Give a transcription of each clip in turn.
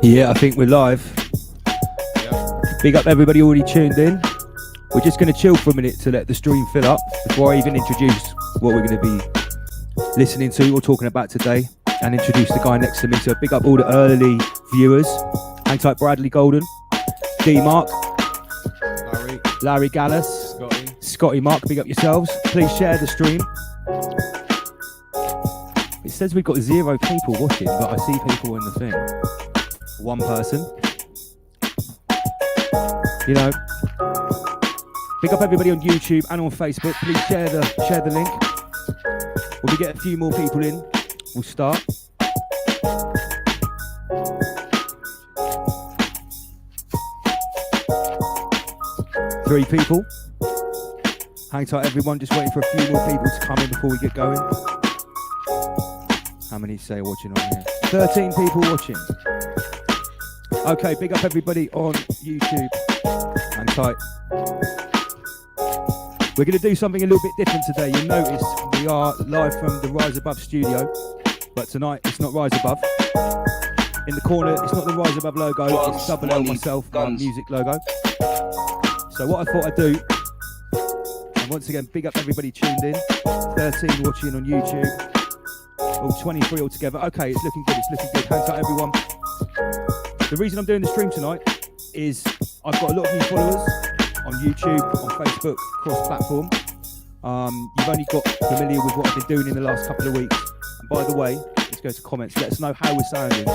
Yeah, I think we're live. Big up everybody already tuned in. We're just going to chill for a minute to let the stream fill up before I even introduce what we're going to be listening to or talking about today and introduce the guy next to me. So big up all the early viewers. Hang tight, Bradley Golden, D Mark, Larry Gallus, Scotty Mark, big up yourselves. Please share the stream. It says we've got 0 people watching, but I see people in the thing. 1 person. You know. Big up everybody on YouTube and on Facebook. Please share the link. When we get a few more people in, we'll start. Three people. Hang tight everyone, just waiting for a few more people to come in before we get going. How many say watching on here? 13 people watching. Okay, big up everybody on YouTube. Hang tight. We're going to do something a little bit different today. You'll notice we are live from the Rise Above studio, but tonight it's not Rise Above. In the corner, it's not the Rise Above logo, it's Double L myself, my music logo. So what I thought I'd do, and once again, big up everybody tuned in. 13 watching on YouTube. All 23 altogether. Okay, it's looking good, Hang tight everyone. The reason I'm doing the stream tonight is I've got a lot of new followers on YouTube, on Facebook, cross-platform. You've only got familiar with what I've been doing in the last couple of weeks. And by the way, let's go to comments. Let us know how we're sounding.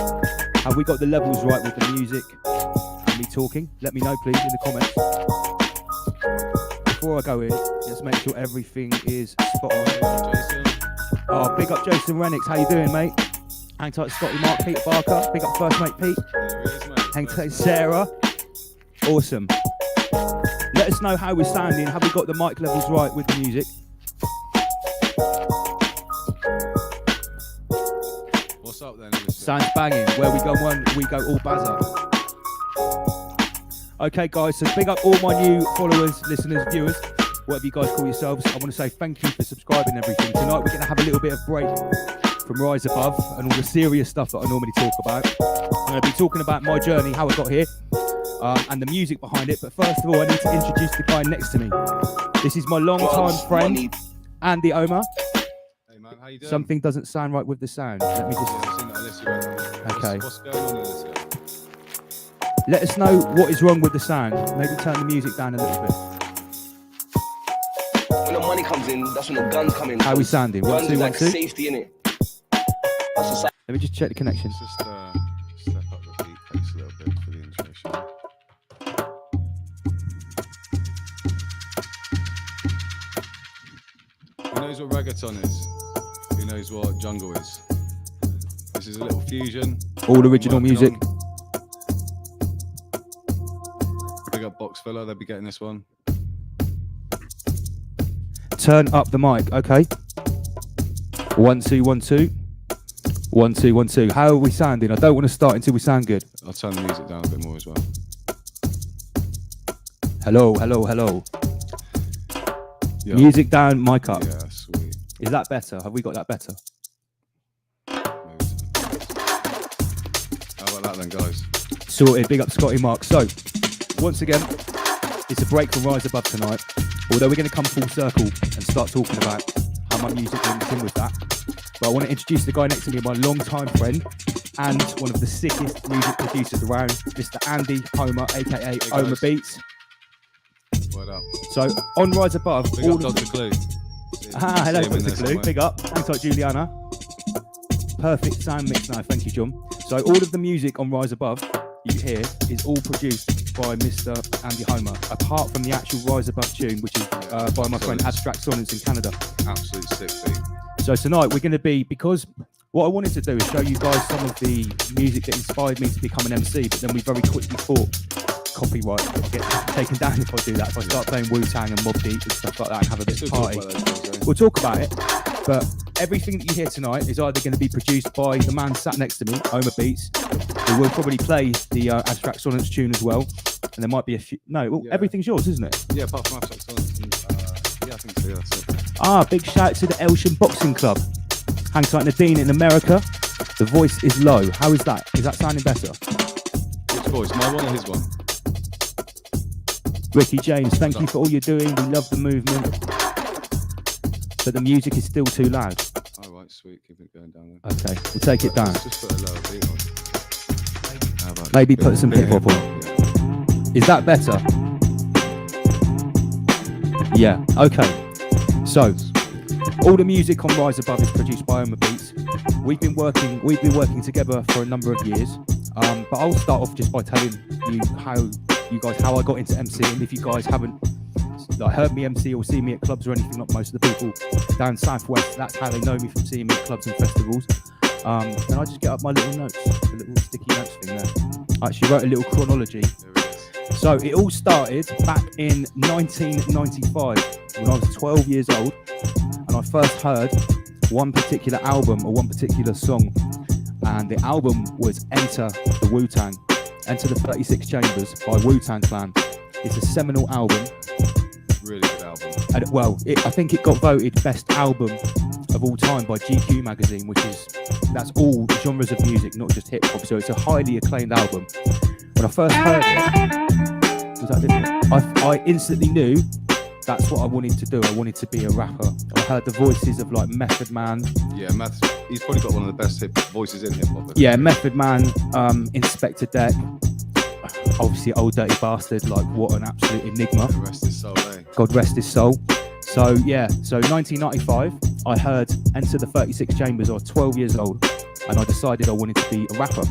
Have we got the levels right with the music and me talking? Let me know, please, in the comments. Before I go in, let's make sure everything is spot on. Jason. Oh, big up Jason Renix. How you doing, mate? Hang tight, Scotty Mark, Peter Barker. Big up first mate Pete. Hang tight, Sarah. Awesome. Let us know how we're sounding. Have we got the mic levels right with the music? What's up then? Sounds banging. Where we go one, we go all bazzer. Okay, guys, so big up all my new followers, listeners, viewers, whatever you guys call yourselves. I want to say thank you for subscribing and everything. Tonight we're going to have a little bit of break from Rise Above and all the serious stuff that I normally talk about. I'm going to be talking about my journey, how I got here, and the music behind it. But first of all, I need to introduce the guy next to me. This is my long-time friend, Andy Ohma. Hey man, how you doing? Something doesn't sound right with the sound. Let me just... Okay. What's going on in this? Let us know what is wrong with the sound. Maybe turn the music down a little bit. When the money comes in, that's when the guns come in. How are we sounding? 1 2 1 2. Safety in it. Let me just check the connection. Let's just step up the beat pace a little bit for the introduction. Who knows what reggaeton is? Who knows what jungle is? This is a little fusion. All original music. Big up Box Fella, they'll be getting this one. Turn up the mic, okay? 1 2 1 2. 1 2 1 2. How are we sounding? I don't want to start until we sound good. I'll turn the music down a bit more as well. Hello, hello, hello. Yeah. Music down, mic up. Yeah, sweet. Is that better? Have we got that better? How about that then, guys? Sorted. Big up Scotty Mark. So, once again, it's a break from Rise Above tonight. Although we're going to come full circle and start talking about how my music links in with that. But I want to introduce the guy next to me, my long-time friend and one of the sickest music producers around, Mr. Andy Ohma, aka Ohma Beats. What up? So on Rise Above, Big up Dr. Clue. Hello Dr. Clue, big up. Thanks like Juliana. Perfect sound mix now, thank you John. So all of the music on Rise Above you hear is all produced by Mr. Andy Ohma, apart from the actual Rise Above tune, which is by my friend Abstract Sonnets in Canada. Absolute sick beat. So tonight we're going to be, because what I wanted to do is show you guys some of the music that inspired me to become an MC, but then we very quickly thought, copyright, I'll get taken down if I do that. If I start playing Wu-Tang and Mobb Deep and stuff like that and have a bit of party. We'll talk about it, but everything that you hear tonight is either going to be produced by the man sat next to me, Ohma Beats, who will probably play the Abstract Sonnets tune as well, and there might be a few, everything's yours, isn't it? Yeah, apart from Abstract Sonnets, yeah, I think so, yeah. Big shout to the Elsham Boxing Club. Hang tight Nadine in America. The voice is low. How is that? Is that sounding better? Which voice? My one or his one? Ricky James, thank you for all you're doing. We love the movement. But the music is still too loud. All right, sweet. Keep it going down there. Okay, we'll take it down. Let's just put a lower beat on. How about Maybe put some hip hop on. Yeah. Is that better? Yeah, okay. So, all the music on Rise Above is produced by Ohma Beats. We've been working together for a number of years. But I'll start off just by telling you how I got into MCing. If you guys haven't heard me MC or seen me at clubs or anything, like most of the people down southwest, that's how they know me, from seeing me at clubs and festivals. Then I just get up my little notes, the little sticky notes thing there. I actually wrote a little chronology. So it all started back in 1995 when I was 12 years old, and I first heard one particular album or one particular song, and the album was Enter the Wu-Tang, Enter the 36 Chambers by Wu-Tang Clan. It's a seminal album. Really good album. And I think it got voted best album of all time by GQ magazine, that's all genres of music, not just hip hop. So it's a highly acclaimed album. When I first heard it, I instantly knew that's what I wanted to do. I wanted to be a rapper. I heard the voices of like Method Man. Yeah, he's probably got one of the best voices in hip hop. Yeah, Method Man, Inspector Deck. Obviously, Old Dirty Bastard, like what an absolute enigma. God rest his soul, eh? God rest his soul. So yeah, 1995, I heard Enter the 36 Chambers. I was 12 years old, and I decided I wanted to be a rapper.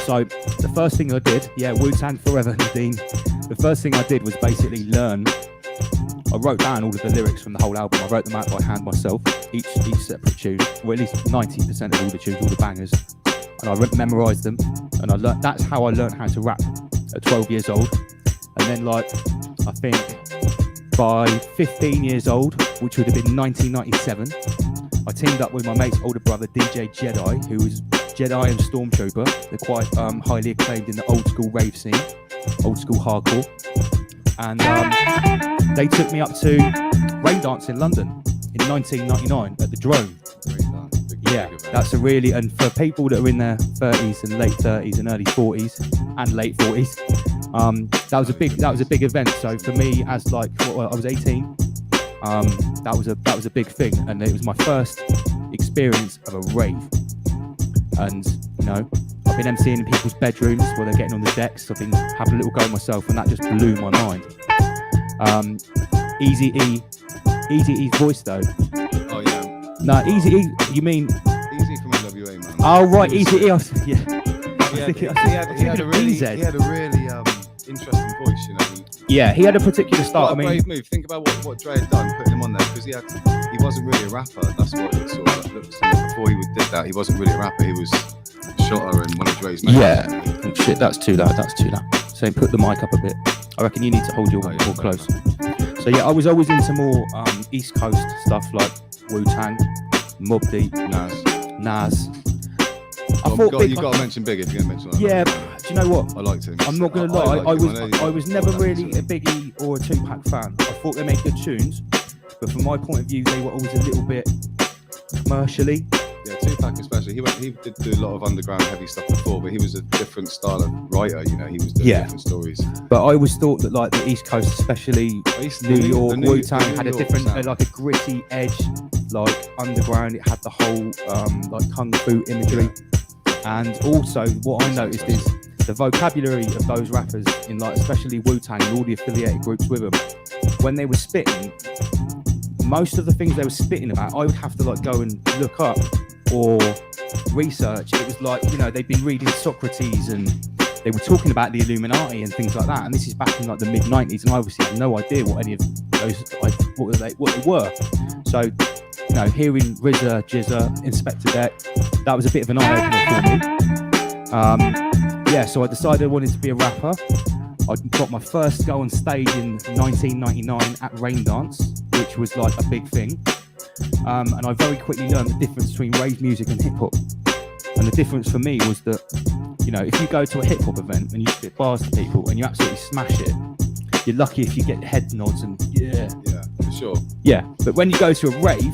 So the first thing I did, Wu-Tang Forever, Nadine. The first thing I did was basically learn. I wrote down all of the lyrics from the whole album. I wrote them out by hand myself, each separate tune, or at least 90% of all the tunes, all the bangers. And I memorized them, and I learned. That's how I learned how to rap at 12 years old. And then, I think by 15 years old, which would have been 1997, I teamed up with my mate's older brother, DJ Jedi, who was Jedi and Stormtrooper. They're quite highly acclaimed in the old school rave scene, old school hardcore. And they took me up to Rain Dance in London in 1999 at the Drone. Yeah, that's a really, and for people that are in their 30s and late 30s and early 40s and late 40s, that was a big event. So for me, as I was 18, that was a big thing, and it was my first experience of a rave. And I've been MCing in people's bedrooms where they're getting on the decks. I've been having a little go myself, and that just blew my mind. Eazy-E's voice though. Oh yeah. No, Eazy-E. You mean Eazy from NWA, man. Oh right, Eazy-E. He had a really interesting voice, Yeah, he had a particular style. What a brave move. Think about what Dre had done, putting him on there, because he wasn't really a rapper. That's what it sort of looks like. Before he did that, he wasn't really a rapper. He was a shotter and one of Dre's mates. Yeah. Shit, that's too loud. So put the mic up a bit. I reckon you need to hold your mic more close. So yeah, I was always into more East Coast stuff like Wu-Tang, Mobb Deep, Nas. You've got to mention Big if you're going to mention that. Yeah, do you know what? I liked him. I'm not going to lie. I was never really a Biggie or a Tupac fan. I thought they made good tunes, but from my point of view, they were always a little bit commercially. Yeah, Tupac especially. He did do a lot of underground heavy stuff before, but he was a different style of writer. He was doing different stories. But I always thought that like the East Coast, especially New York, Wu-Tang had a different, like a gritty edge, like underground. It had the whole like kung fu imagery, and also what I noticed is the vocabulary of those rappers in like especially Wu-Tang and all the affiliated groups with them, when they were spitting. Most of the things they were spitting about, I would have to like go and look up or research. It was like, they'd been reading Socrates and they were talking about the Illuminati and things like that. And this is back in like the mid-90s, and I obviously had no idea what any of those, what they were. So, hearing RZA, Jizza, Inspector Deck, that was a bit of an eye-opener for me. So I decided I wanted to be a rapper. I got my first go on stage in 1999 at Rain Dance, which was like a big thing. And I very quickly learned the difference between rave music and hip hop. And the difference for me was that, if you go to a hip hop event and you spit bars to people and you absolutely smash it, you're lucky if you get head nods and yeah, for sure. Yeah, but when you go to a rave,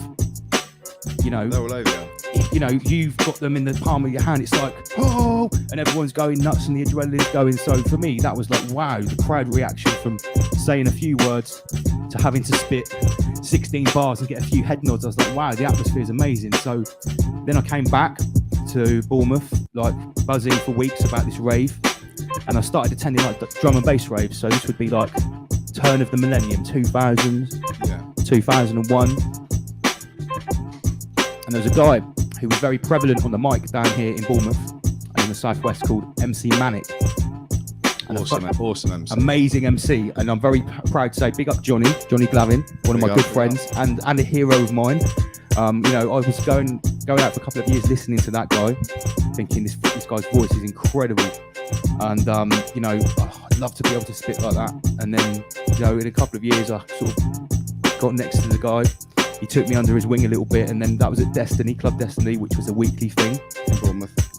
they're all over you. you know, you've got them in the palm of your hand. It's like, oh, and everyone's going nuts and the adrenaline's going. So for me, that was like, wow, the crowd reaction from saying a few words to having to spit 16 bars and get a few head nods. I was like, wow, the atmosphere is amazing. So then I came back to Bournemouth, like buzzing for weeks about this rave, and I started attending like drum and bass raves. So this would be like turn of the millennium, 2000, 2001. And there was a guy who was very prevalent on the mic down here in Bournemouth in the southwest called MC Manic. And awesome MC. Amazing MC. And I'm very proud to say, big up Johnny Glavin, one of my good friends and a hero of mine. You know, I was going out for a couple of years listening to that guy, thinking this guy's voice is incredible. And, you know, I'd love to be able to spit like that. And then, you know, in a couple of years, I sort of got next to the guy. He took me under his wing a little bit, and then that was at Club Destiny, which was a weekly thing.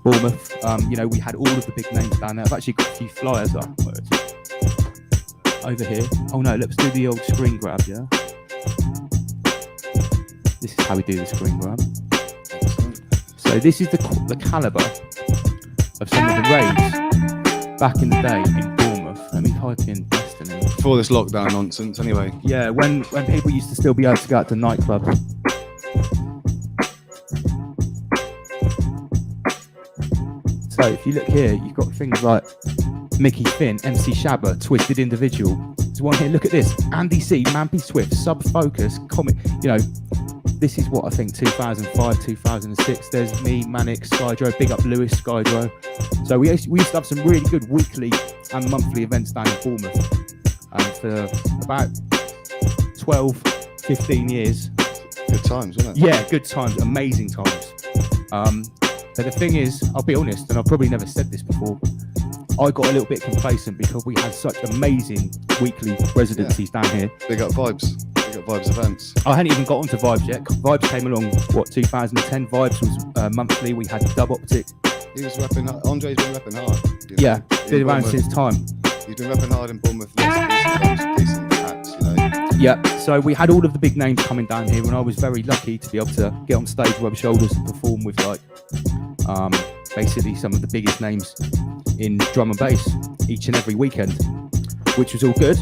Bournemouth. You know, we had all of the big names down there. I've actually got a few flyers up over here. Oh no, let's do the old screen grab, yeah? This is how we do the screen grab. So this is the calibre of some of the raves back in the day in Bournemouth. Let me type in Destiny. Before this lockdown nonsense, anyway. Yeah, when people used to still be able to go out to nightclubs. So if you look here, you've got things like Mickey Finn, MC Shabba, Twisted Individual. There's one here, look at this. Andy C, Mampy Swift, Sub Focus, Comic. You know, this is what I think 2005, 2006. There's me, Manic, Skydro, big up Lewis, Skydro. So we used to have some really good weekly and monthly events down in Bournemouth. And for about 12, 15 years. Good times, wasn't it? Yeah, good times, amazing times. But the thing is, I'll be honest, and I've probably never said this before, I got a little bit complacent because we had such amazing weekly residencies down here. Big up Vibes. Big up Vibes events. I hadn't even got onto Vibes yet. Vibes came along, 2010? Vibes was monthly. We had Dub Optic. He was rapping hard. Andre's been rapping hard. Yeah, been around since time. He's been rapping hard in Bournemouth. Decent acts, you know. Yeah, so we had all of the big names coming down here, and I was very lucky to be able to get on stage, rub shoulders, and perform with like basically some of the biggest names in drum and bass each and every weekend, which was all good.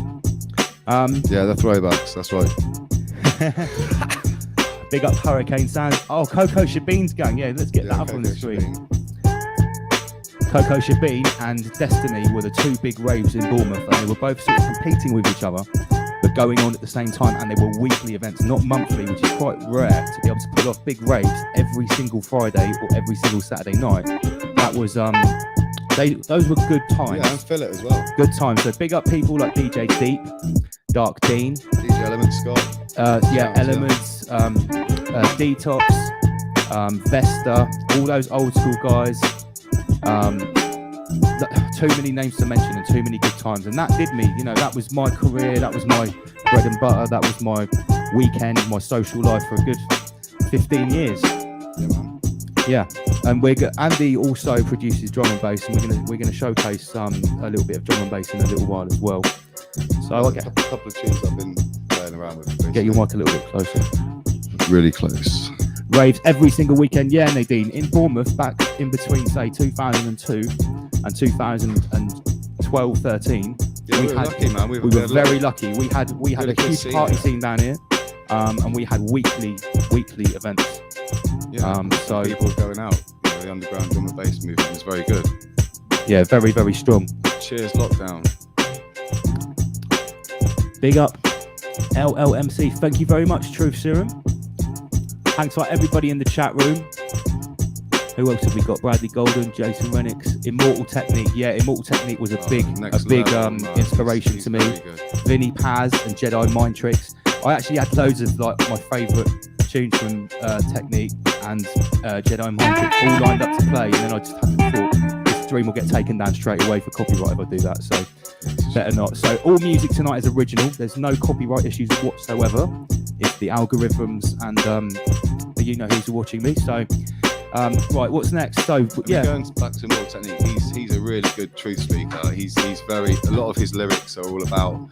Yeah, they're throwbacks, that's right. Big up Hurricane Sound. Oh, Coco Shabin's gang. Yeah, let's get that up on the screen. Coco Shabin and Destiny were the two big raves in Bournemouth, and they were both sort of competing with each other, but going on at the same time, and they were weekly events, not monthly, which is quite rare to be able to pull off big raves every single Friday or every single Saturday night. That was those were good times. Yeah, and fill it as well. Good times. So big up people like DJ Deep, Dark Dean, DJ Elements, Scott. Elements, Detox, Vesta, all those old school guys. Too many names to mention and too many good times, and that did me, you know, that was my career, that was my bread and butter, that was my weekend, my social life for a good 15 years. Yeah, man. Yeah, and Andy also produces drum and bass, and we're gonna showcase a little bit of drum and bass in a little while as well. So I'll get a couple of tunes I've been playing around with. Basically. Get your mic a little bit closer. Really close. Raves every single weekend, yeah, Nadine. In Bournemouth, back in between, say, 2002 and 2012, 13. Yeah, we were lucky, man. We were very lucky. We had a huge party scene down here, and we had weekly events. Yeah, so people going out. You know, the underground drum and bass movement is very good. Yeah, very, very strong. Cheers, lockdown. Big up, LLMC. Thank you very much, Truth Serum. Thanks for everybody in the chat room. Who else have we got? Bradley Golden, Jason Renix, Immortal Technique. Yeah, Immortal Technique was a big inspiration to me. Vinny Paz and Jedi Mind Tricks. I actually had loads of like my favourite tunes from Technique and Jedi Mind Tricks all lined up to play, and then I just had to thought this stream will get taken down straight away for copyright if I do that. So better not. So all music tonight is original. There's no copyright issues whatsoever. It's the algorithms and you know who's watching me. So right, what's next? So yeah, going back to Immortal Technique. He's a really good truth speaker. He's very, a lot of his lyrics are all about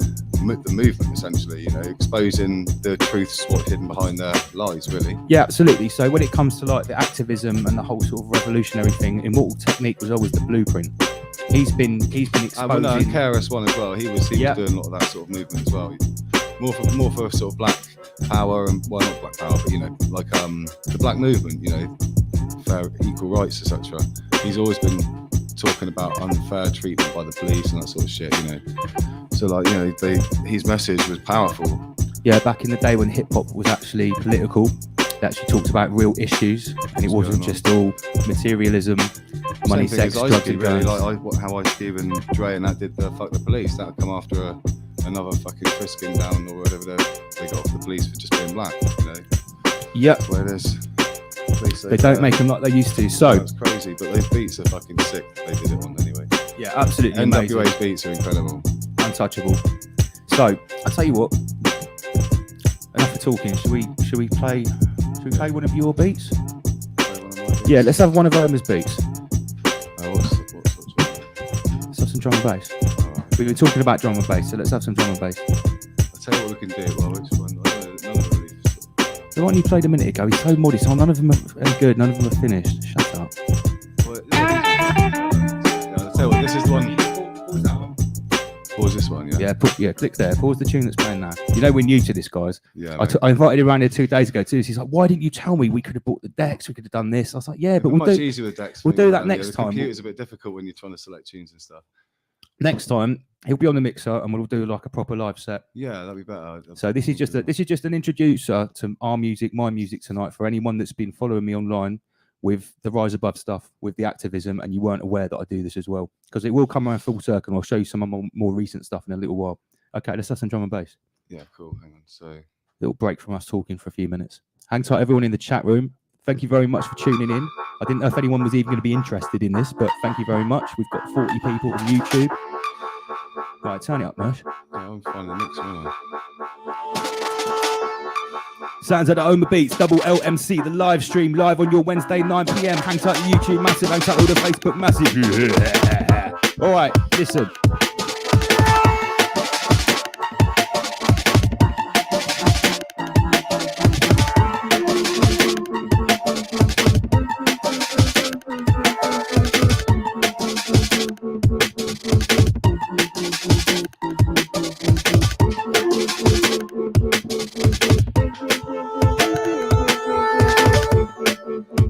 the movement, essentially, you know, exposing the truths, what's hidden behind their lies, really. Yeah, absolutely. So when it comes to like the activism and the whole sort of revolutionary thing, Immortal Technique was always the blueprint. He's been exposing. And KRS-One as well. He was doing a lot of that sort of movement as well. More for sort of black power and, well, not black power, but, you know, like the black movement, you know, fair equal rights, etc. He's always been talking about unfair treatment by the police and that sort of shit, you know. So, like, you know, his message was powerful. Yeah, back in the day when hip hop was actually political, they actually talked about real issues, and it wasn't just all materialism, money, sex, drugs, and really, guns. like how Ice Cube and Dre and that did the fuck the police. That would come after another fucking frisking down or whatever they got off the police for just being black, you know. Yep. That's where it is. They don't make them like they used to. So it's crazy, but those beats are fucking sick. They did it on anyway. Yeah, absolutely NWA's amazing. beats are incredible, untouchable. So I tell you what, enough of talking. Should we play one of your beats? Yeah, let's have one of Ohma's beats. Let's have some drum and bass. We were talking about drum and bass, so let's have some drum and bass. I'll tell you what we can do. Well, which one? None of them really. The one you played a minute ago, he's so modest. Oh, none of them are any good. None of them are finished. Shut up. Well, I'll tell you what, this is the one. Pause that one. Pause this one, yeah. Yeah, click there. Pause the tune that's playing now. You know we're new to this, guys. Yeah. I invited him around here 2 days ago too. So he's like, "Why didn't you tell me? We could have bought the decks. We could have done this." I was like, "Yeah, but we'll much do. easier with decks. We'll do that next time. The computer's a bit difficult when you're trying to select tunes and stuff. Next time he'll be on the mixer and we'll do like a proper live set. Yeah, that'd be better. So this is just an introducer to our music, my music tonight, for anyone that's been following me online with the Rise Above stuff, with the activism, and you weren't aware that I do this as well, because it will come around full circle. And I'll show you some of my more recent stuff in a little while. Okay, let's have some drum and bass. Yeah, cool. Hang on. So little break from us talking for a few minutes. Hang tight, everyone in the chat room. Thank you very much for tuning in. I didn't know if anyone was even going to be interested in this, but thank you very much. We've got 40 people on YouTube. Right, turn it up, Mersh. yeah, I'm finding the mix, won't I? Sounds of the Ohma Beats, double LMC, the live stream, live on your Wednesday, 9 p.m. Hang tight to YouTube, massive. Hang tight to all the Facebook, massive. Yeah. All right, listen.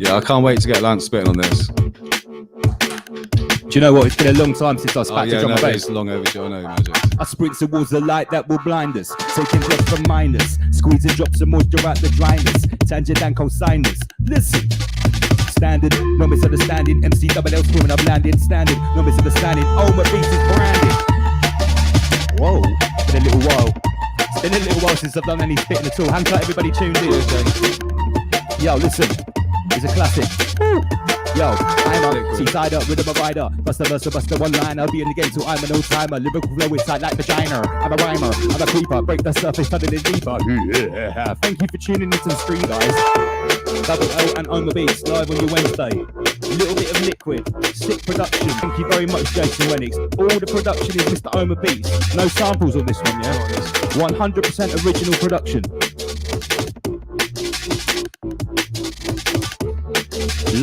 Yeah, I can't wait to get Lance spitting on this. Do you know what? It's been a long time since I spat to drum and bass. It's long overdue. I know, Magic. I sprint towards the light that will blind us, taking blood from minors, squeeze and drop some moisture out the dryness, tangent and cosigners. Listen, standard, no misunderstanding. MC double L screaming, I've landed. Standard, no misunderstanding. Ohma Beats is branded. Whoa, it's been a little while. It's been a little while since I've done any spitting at all. Hang tight, everybody tuned in. Yo, listen, it's a classic. Yo, I'm a seaside up, rhythm of rider. Buster, one line. I'll be in the game, so I'm an old timer. Lyrical flow inside like vagina. I'm a rhymer, I'm a creeper. Break the surface, flooded in deeper. Yeah. Thank you for tuning into the stream, guys. Double L and Ohma Beats live on your Wednesday. A little bit of liquid, sick production. Thank you very much, Jason Wenix. All the production is Mr. Ohma Beats. No samples on this one, yeah? 100% original production.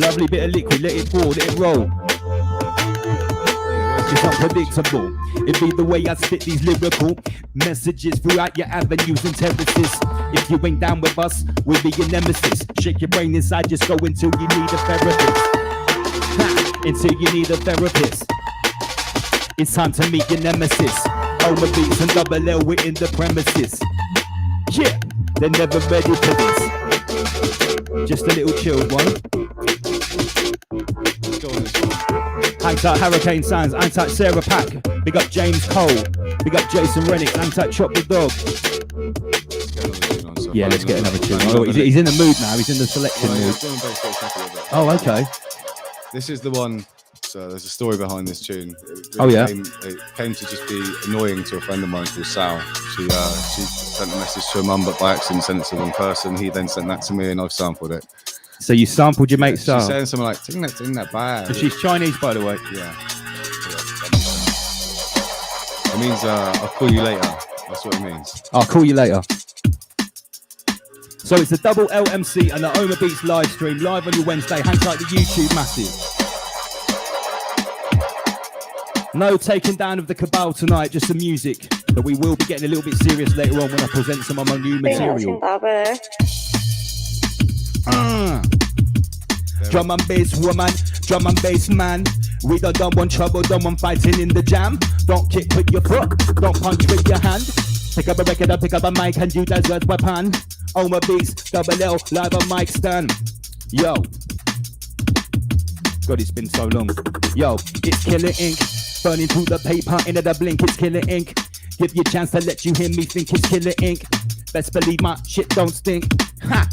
Lovely bit of liquid, let it pour, let it roll. It's unpredictable. It be the way I spit these lyrical messages throughout your avenues and terraces. If you ain't down with us, we'll be your nemesis. Shake your brain inside, just go until you need a therapist. Until you need a therapist. It's time to meet your nemesis. Ohma Beats and double L, we're in the premises. Yeah, they're never ready for this. Just a little chilled one. Hang tight Hurricane Sounds, hang tight Sarah Pack, big up James Cole, big up Jason Rennick, hang tight Chop the Dog. Yeah, let's get another tune. Oh, he's in the mood now, he's in the selection mood. Oh, okay. This is the one, so there's a story behind this tune. It came to just be annoying to a friend of mine called Sal. She sent a message to her mum, but by accident sent it to the wrong person. He then sent that to me and I've sampled it. So you sampled your mate Sal? She's saying something like, "Ting that bad." And she's Chinese, by the way. Yeah. It means I'll call you later. That's what it means. I'll call you later. So it's the double LMC and the Ohma Beats live stream, live on your Wednesday. Hang tight, the YouTube massive. No taking down of the cabal tonight, just some music. But we will be getting a little bit serious later on when I present some of my new material. Drum and bass woman, drum and bass man. We don't want trouble, don't want fighting in the jam. Don't kick with your foot, don't punch with your hand. Pick up a record and pick up a mic and use as a weapon. Ohma Beats, double L, live on mic stand. Yo. God, it's been so long. Yo, it's Killer Ink. Burning through the paper, into the blink, it's Killer Ink. Give you a chance to let you hear me think it's Killer Ink. Best believe my shit don't stink. Ha!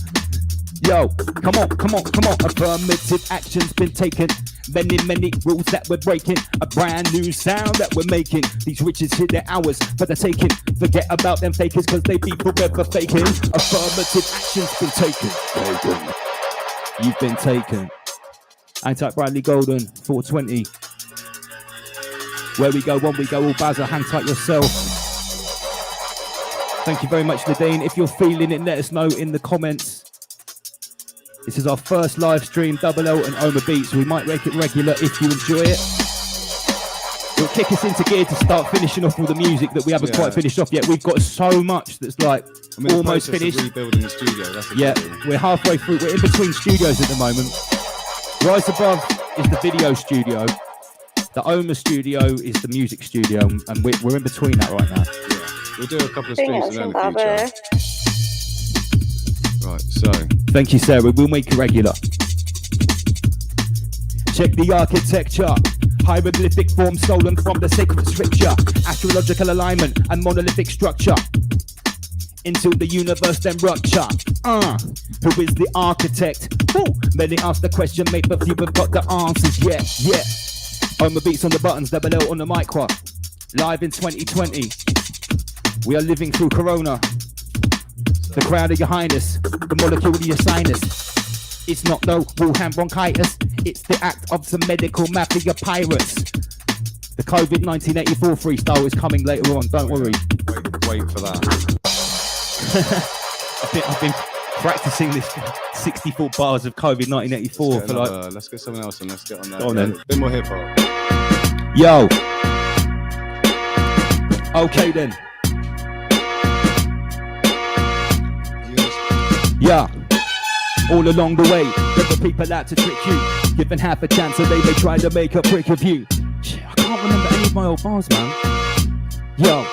Yo, come on, come on, come on. Affirmative action's been taken. Many rules that we're breaking. A brand new sound that we're making. These riches hit their hours for the taking. Forget about them fakers cause they be forever faking. Affirmative action's been taken. You've been taken. Hang-tight Bradley Golden, 420. Where we go, when we go, all Bazza, hang tight yourself. Thank you very much, Nadine. If you're feeling it, let us know in the comments. This is our first live stream, Double L and Ohma Beats. We might make it regular if you enjoy it. It'll kick us into gear to start finishing off all the music that we haven't quite finished off yet. We've got so much that's like almost finished. Rebuilding the studio. That's we're halfway through. We're in between studios at the moment. Rise above is the video studio. The Ohma studio is the music studio, and we're in between that right now. Yeah, we'll do a couple of streams in the future. Right, so. Thank you, Sarah. We'll make it regular. Check the architecture. Hieroglyphic form stolen from the sacred scripture. Astrological alignment and monolithic structure. Into the universe then rupture. Who is the architect? Ooh, many ask the question, mate, but few have got the answers yet. Yeah. Ohma Beats on the buttons, double L on the mic. Live in 2020. We are living through Corona. The crowd of your highness, the molecule of your sinus. It's not no Wuhan bronchitis, it's the act of some medical mafia pirates. The COVID 1984 freestyle is coming later on, don't worry. Wait for that. I've been practicing this 64 bars of COVID 1984 for like... Let's get someone else and let's get on that. Go on then. A bit more hip hop. Yo. Okay then. Yeah, all along the way, there were people out to trick you, given half a chance so they may try to make a prick of you. Shit, I can't remember any of my old bars, man. Yo.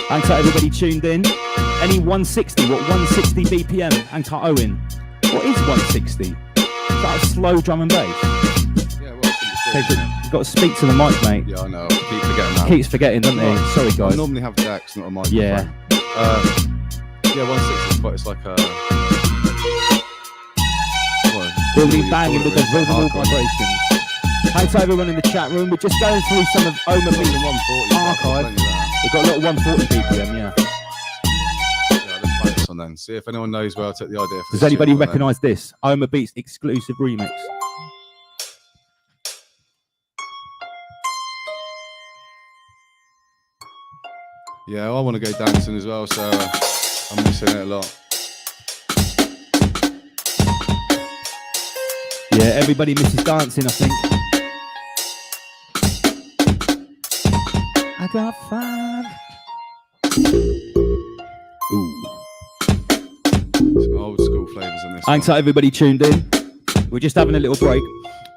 Hang tight, everybody tuned in. Any 160, what 160 BPM? Hang tight, Owen. What is 160? Is that a slow drum and bass? Yeah, well, you've got to speak to the mic, mate. Yeah, I know, I keep forgetting that. Keeps forgetting, doesn't he? Sorry, guys. I normally have decks, not a microphone. Yeah. Yeah, 160 is quite, it's like a... We'll be banging with the rhythmical vibrations. Hang tight everyone in the chat room. We're just going through some of Ohma Beats 140 archive. We've got a lot of 140 BPM, yeah. Yeah, let's play this one then. See if anyone knows where I took the idea for. Does anybody recognise this? Ohma Beats exclusive remix. Yeah, I want to go dancing as well, so I'm missing it a lot. Yeah, everybody misses dancing, I think. I got 5. Ooh. Some old school flavours in this. Hang tight, everybody tuned in. We're just having a little break.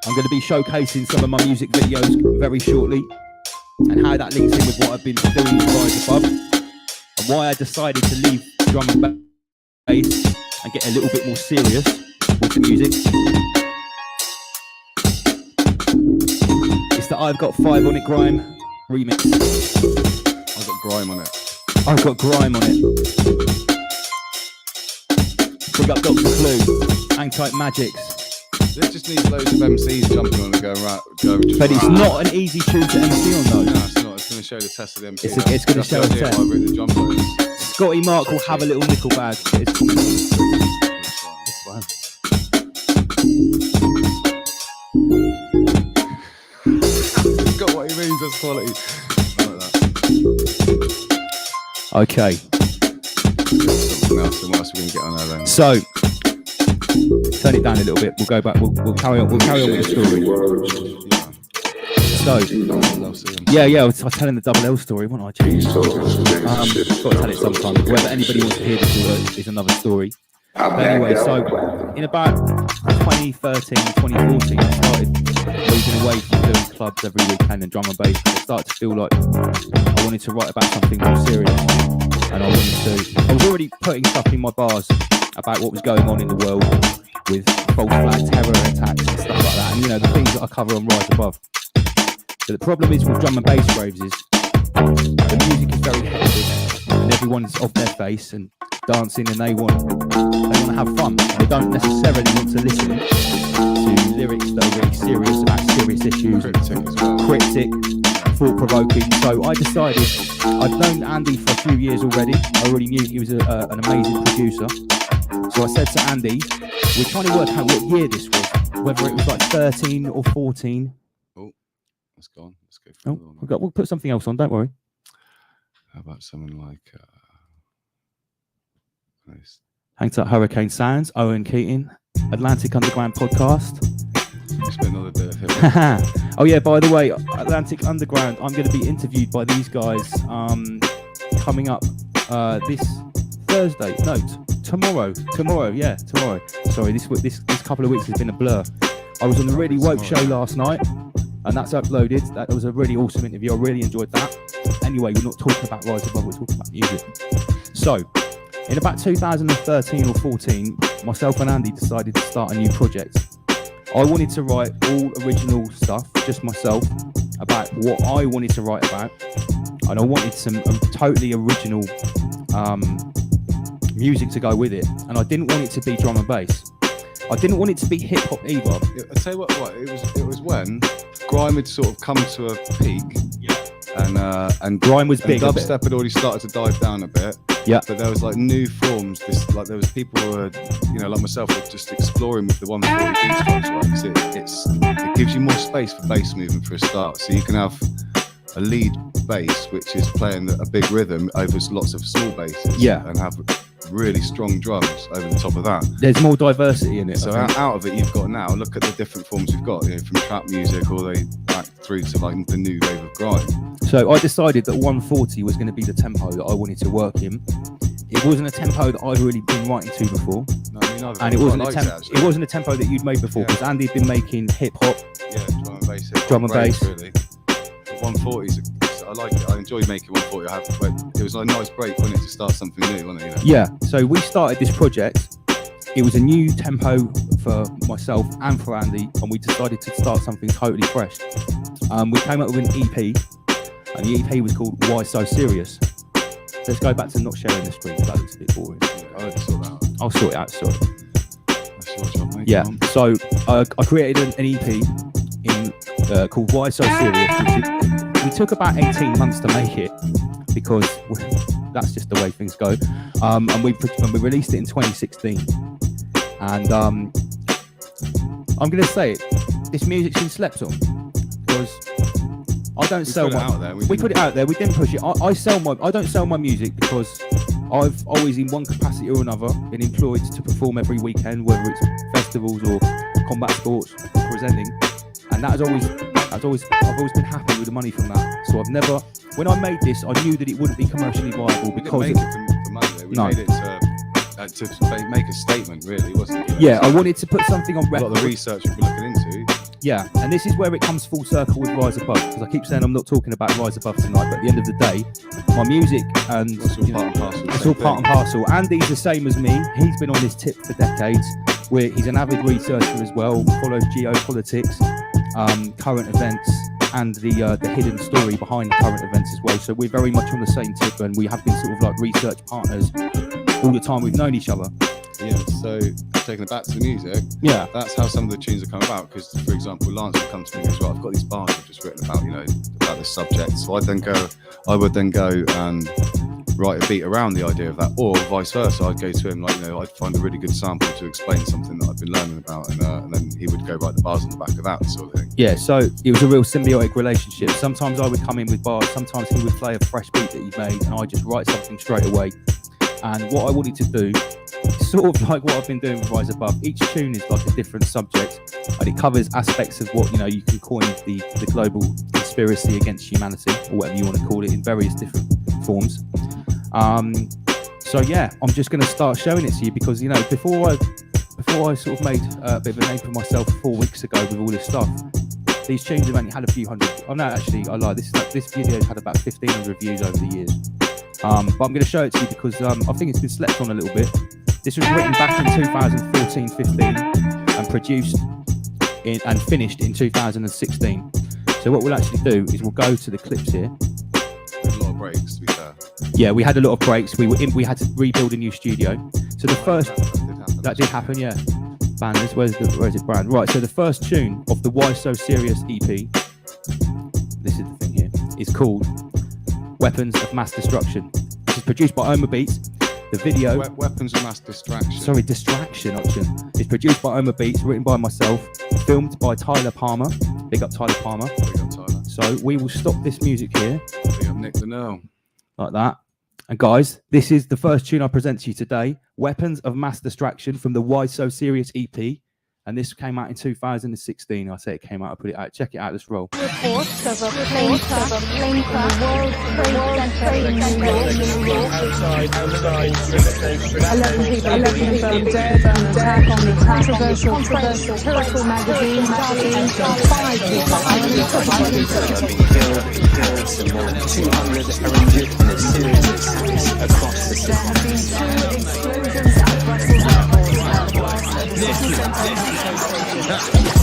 I'm going to be showcasing some of my music videos very shortly, and how that links in with what I've been doing with Rise Above, and why I decided to leave drum and bass and get a little bit more serious with the music. It's the I've Got 5 on it grime remix. I've got grime on it. I've got grime on it. Big up Dr. Clue, Hang Tight Magics. It just needs loads of MCs jumping on and going right. But it's not an easy tune to MC on though. No, it's not. It's going to show the test of the MC. It's going to show the test. Scotty Mark will have a little nickel bag. It's fine. Got what he means, that's quality. I like that. Okay. Something else, and what else are we going to get on there then? So, turn it down a little bit. We'll go back. We'll carry on. We'll carry on with the story. So, yeah. I was telling the Double L story, wasn't I? Got to tell it sometime. Whether anybody wants to hear this is another story. But anyway, so in about 2013, 2014, I started moving away from doing clubs every weekend and drum and bass. I started to feel like I wanted to write about something more serious, and I was already putting stuff in my bars about what was going on in the world with false flag terror attacks and stuff like that, and the things that I cover on Rise Above. But the problem is with drum and bass raves is the music is very hectic and everyone's off their face and dancing, and they want to have fun. They don't necessarily want to listen to lyrics that are really serious about serious issues, cryptic, thought-provoking. So I decided, I'd known Andy for a few years already. I already knew he was an amazing producer. So I said to Andy, we're trying to work out what year this was, whether it was like 13 or 14. Oh, that's gone. Let's go for another one. We'll put something else on, don't worry. How about something like... nice. Hangs Up Hurricane Sounds, Owen Keating, Atlantic Underground Podcast. Spend another bit of hip. Oh yeah, by the way, Atlantic Underground, I'm going to be interviewed by these guys coming up this Thursday. No, tomorrow. Sorry, this couple of weeks has been a blur. I was on the Really Woke show last night, and that's uploaded. That was a really awesome interview. I really enjoyed that. Anyway, we're not talking about Rise Above, we're talking about music. So, in about 2013 or 14, myself and Andy decided to start a new project. I wanted to write all original stuff, just myself, about what I wanted to write about, and I wanted some totally original music to go with it, and I didn't want it to be drum and bass. I didn't want it to be hip hop either. I'll tell you what, it was when grime had sort of come to a peak, and grime was big. Dubstep had already started to dive down a bit. Yeah. But there was like new forms. There was people who were, like myself, were just exploring with the 140 beats, right? Because it gives you more space for bass movement for a start. So you can have a lead bass which is playing a big rhythm over lots of small basses. Yeah. And have really strong drums over the top of that. There's more diversity in it. So out of it, you've got now. Look at the different forms we've got, from trap music all the way back through to like the new wave of grime. So I decided that 140 was going to be the tempo that I wanted to work in. It wasn't a tempo that I'd really been writing to before, and it wasn't a tempo that you'd made before, because Andy'd been making hip hop, drum and bass. Really. 140s, I like it. I enjoy making 140. It was like a nice break, wasn't it, to start something new, wasn't it? Yeah. So we started this project. It was a new tempo for myself and for Andy, and we decided to start something totally fresh. We came up with an EP, and the EP was called Why So Serious. Let's go back to not sharing the screen, that looks a bit boring. I'll sort it out, sorry. That's your job, mate. Yeah, so I created an EP called Why So Serious, we took about 18 months to make it, because that's just the way things go. And we released it in 2016. And I'm going to say it, this music's been slept on, because I don't sell my... We put it out there, we didn't push it. I don't sell my music because I've always, in one capacity or another, been employed to perform every weekend, whether it's festivals or combat sports or presenting. And I've always been happy with the money from that. So I've never, when I made this, I knew that it wouldn't be commercially viable because we didn't make it for money. We made it to make a statement, really, wasn't it? Yeah, I wanted to put something on record. A lot of the research we've been looking into. Yeah, and this is where it comes full circle with Rise Above, because I keep saying I'm not talking about Rise Above tonight, but at the end of the day, my music and it's all part and parcel. It's all part and parcel. Andy's the same as me. He's been on this tip for decades. He's an avid researcher as well, follows geopolitics, current events, and the hidden story behind current events as well. So we're very much on the same tip, and we have been sort of like research partners all the time we've known each other. Yeah, so taking it back to the music, yeah, that's how some of the tunes have come about. Because, for example, Lance would come to me as well. I've got these bars I've just written about, about this subject. So I would then go and write a beat around the idea of that, or vice versa. I'd go to him, like, you know, I'd find a really good sample to explain something that I've been learning about, and then he would go write the bars on the back of that sort of thing. Yeah, so it was a real symbiotic relationship. Sometimes I would come in with bars, sometimes he would play a fresh beat that he'd made, and I'd just write something straight away. And what I wanted to do, sort of like what I've been doing with Rise Above, each tune is like a different subject, and it covers aspects of what, you know, you can coin the global conspiracy against humanity, or whatever you want to call it, in various different forms. So yeah, I'm just going to start showing it to you, because, you know, before I sort of made a bit of a name for myself 4 weeks ago with all this stuff, these tunes have only had a few hundred. Oh no, actually, I lied. This video's had about 1,500 views over the years. But I'm going to show it to you because I think it's been slept on a little bit. This was written back in 2014-15 and produced and finished in 2016. So what we'll actually do is we'll go to the clips here. There's a lot of breaks, to be fair. Yeah, we had a lot of breaks. We had to rebuild a new studio. So the first that did happen, yeah. Banners, where's it brand? Right, so the first tune of the Why So Serious EP, this is the thing here, is called Weapons of Mass Destruction. This is produced by Ohma Beats. The video... Weapons of Mass Distraction. Sorry, Distraction option. It's produced by Ohma Beats, written by myself, filmed by Tyler Palmer. Big up Tyler Palmer. Big up Tyler. So we will stop this music here. Big up Nick the Nell. Like that. And guys, this is the first tune I present to you today, Weapons of Mass Distraction from the Why So Serious EP. And this came out in 2016. I say it came out, I put it out. Check it out, let's roll. Reports of a plane crash in World Trade Center in New York. 11 people dead in an attack on the controversial Territorial magazine. 5 people are killed, some more than 200 are injured in a series of cities across the city. There have been 2 explosions at Brussels Airport.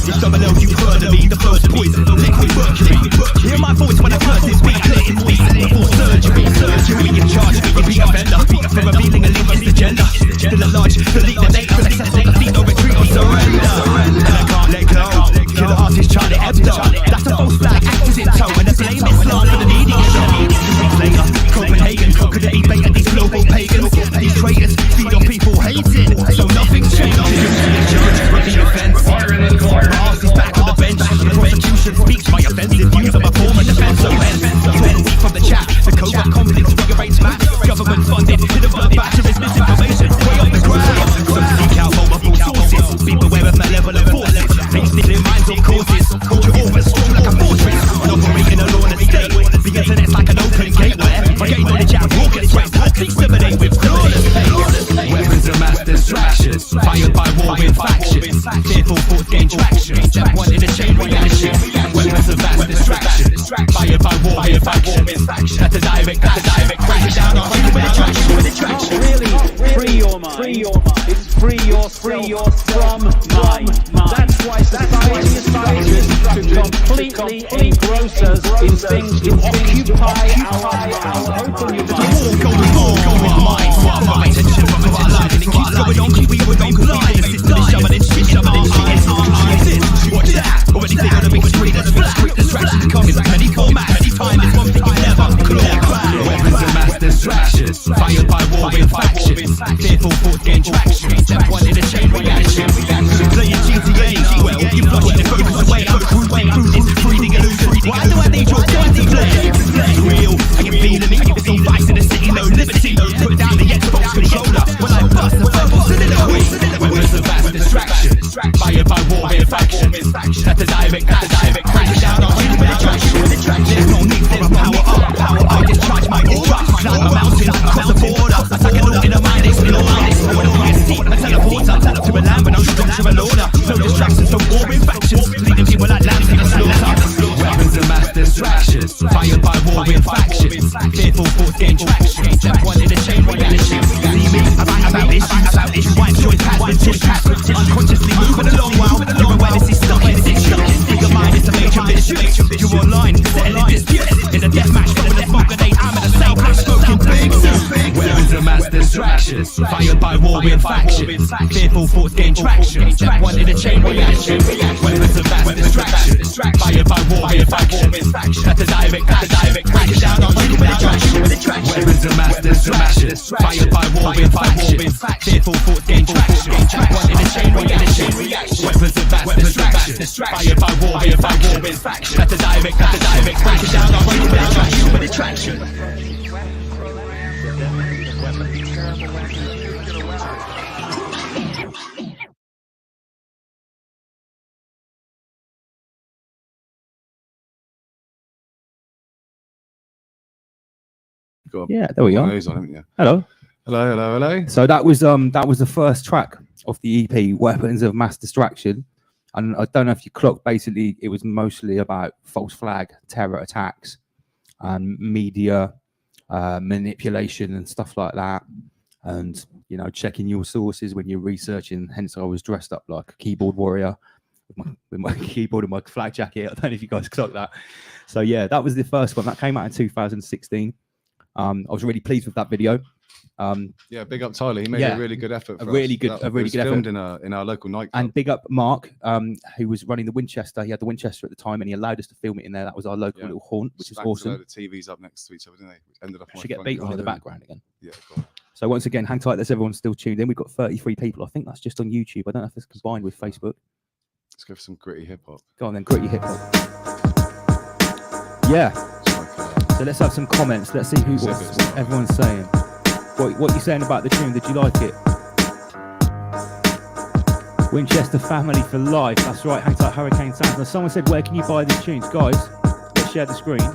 It's double L, you heard of me, the first poison, liquid mercury. Hear my voice when I curse this beat, clear speak, for surgery. Surgery in charge, repeat offender, for revealing a elitist agenda. Still at large, delete the date, access the defeat, no retreat or surrender. And I can't let go, killer artist Charlie Hebdo. That's a false flag, actors in tow, and the blame is not for the needy. Later, Copenhagen, could it be bait at these global pagans? These traitors feed on people hating, so nothing's changed. Repeat offense. Arse is back on the bench. The prosecution speaks my offensive views of a former defense. So hence, 12 weeks from the chat, the covert conflicts rearrange maps. Government funded, hidden blood batteries, misinformation, way off the ground. So seek out multiple sources. Be beware of malevolent forces. Tasting in minds of causes. You're always strong like a fortress. Operating a lawless state. The internet's like an open gateway. I gain knowledge out of orchestrates. Exterminate with flawless pace. Weapons of mass distraction. Fired by warring factions. Fearful thoughts gain traction. Step 1 in a chain reaction. Weapons of mass distraction. Fired by warring factions. That's a direct. Break it down on with attraction. Really, free your mind. It's free yourself from mind. That's why society is structured to completely engross us in things to occupy our open your mind. Going on, mind. My attention from our life, and it keeps going on. We were going blind. The system is shoving in shit, Watch that. Already clear on the big screen. That's flat. Distraction comes in many formats. Anytime it's one thing you never claw back. Weapons of mass distractions. Fired by warring factions. Fearful thoughts gain traction. Step 1 in a chain reaction. Playing GTA. Well, you flushing the focus away. I'm cruising through this breathing illusion. Why do I need your dirty play? It's real. Are you feeling me? It's all vice in the city, no liberty. Put down the Xbox controller. When I bust the purple soliloquy. Weapons of mass distraction. Fired by warring factions. That's a direct. Break it down on you with attraction. There's no need for a power up. I discharge my aura. Climb a mountain, cross the border. Attack a law in a mind explorer. A teleporter to a land with no structural order. No distractions from warring factions. Leading people like lambs to the slaughter. Weapons of mass distractions. Fired by warring factions. Fearful thoughts gain traction. Step 1 in a chain reaction. See me, I write about issues. White joint pads with tip pads. Unconsciously moving along while your awareness is stuck in addiction. Your mind is a major mission. You're online, settling disputes. In a deathmatch, throwing a smoke grenade. I'm in the same place, smoking big. Weapons of mass distractions. Fired by warring factions. Fearful thoughts gain traction. Step 1 in a chain reaction. Weapons of mass distractions. Fired by warring factions. That's a direct. Break it down on you with attraction. Weapons of mass distractions. distraction. Fired by war in faction. Fearful thoughts gain traction. One in a chain reaction. Weapons of mass distraction. Fired by war in faction. That's a direct. Break it down, I'll run you down. Human attraction. Yeah, there we are. Hello. So that was the first track of the EP, Weapons of Mass Distraction. And I don't know if you clocked, basically it was mostly about false flag, terror attacks, and media manipulation and stuff like that. And, you know, checking your sources when you're researching. Hence I was dressed up like a keyboard warrior with my keyboard and my flak jacket. I don't know if you guys clocked that. So yeah, that was the first one. That came out in 2016. I was really pleased with that video. Yeah, big up Tyler. He made a really good effort. A really good effort in our local nightclub. And big up Mark, who was running the Winchester. He had the Winchester at the time, and he allowed us to film it in there. That was our local little haunt, which is awesome. The TVs up next to each other, didn't they? Ended up. Should get beat on in the background again. Yeah. Cool. So once again, hang tight. There's everyone still tuned in. We've got 33 people. I think that's just on YouTube. I don't know if it's combined with Facebook. Let's go for some gritty hip hop. Go on then, gritty hip hop. Yeah. So let's have some comments. Let's see what everyone's saying. What are you saying about the tune? Did you like it? Winchester family for life. That's right. Hang tight, Hurricane Sounds. Now someone said, where can you buy these tunes? Guys, let's share the screen.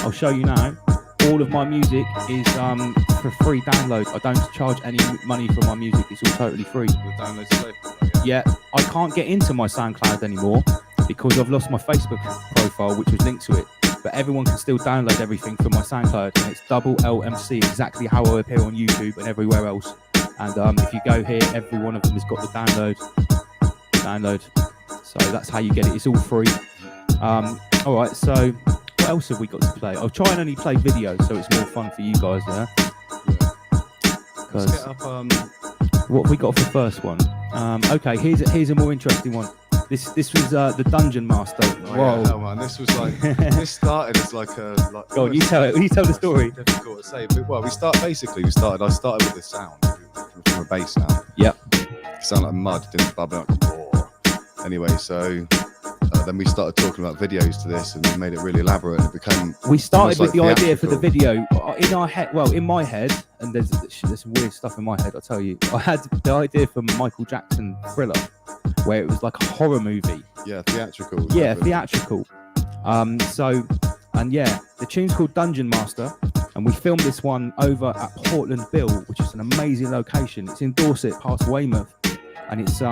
I'll show you now. All of my music is for free download. I don't charge any money for my music. It's all totally free. Yeah, I can't get into my SoundCloud anymore because I've lost my Facebook profile, which was linked to it. But everyone can still download everything from my SoundCloud, and it's double LMC, exactly how I appear on YouTube and everywhere else. And if you go here, every one of them has got the download. So that's how you get it. It's all free. All right, so what else have we got to play? I'll try and only play videos, so it's more fun for you guys, yeah? Let's get up, what have we got for the first one? Okay, here's a more interesting one. This was the Dungeon Master. Whoa, yeah, man, this was like this started as like a. Like, go on, you tell it. You tell the story. Difficult to say, but well, I started with the sound from a bass sound. Yep. It sounded like mud, didn't bubble up. Anyway, so then we started talking about videos to this, and we made it really elaborate. And it became. We started with the idea for the video in our head. Well, in my head, and there's some weird stuff in my head. I'll tell you. I had the idea for Michael Jackson Thriller, where it was like a horror movie. Yeah, theatrical. Yeah, theatrical. The tune's called Dungeon Master, and we filmed this one over at Portland Bill, which is an amazing location. It's in Dorset, past Weymouth, and it's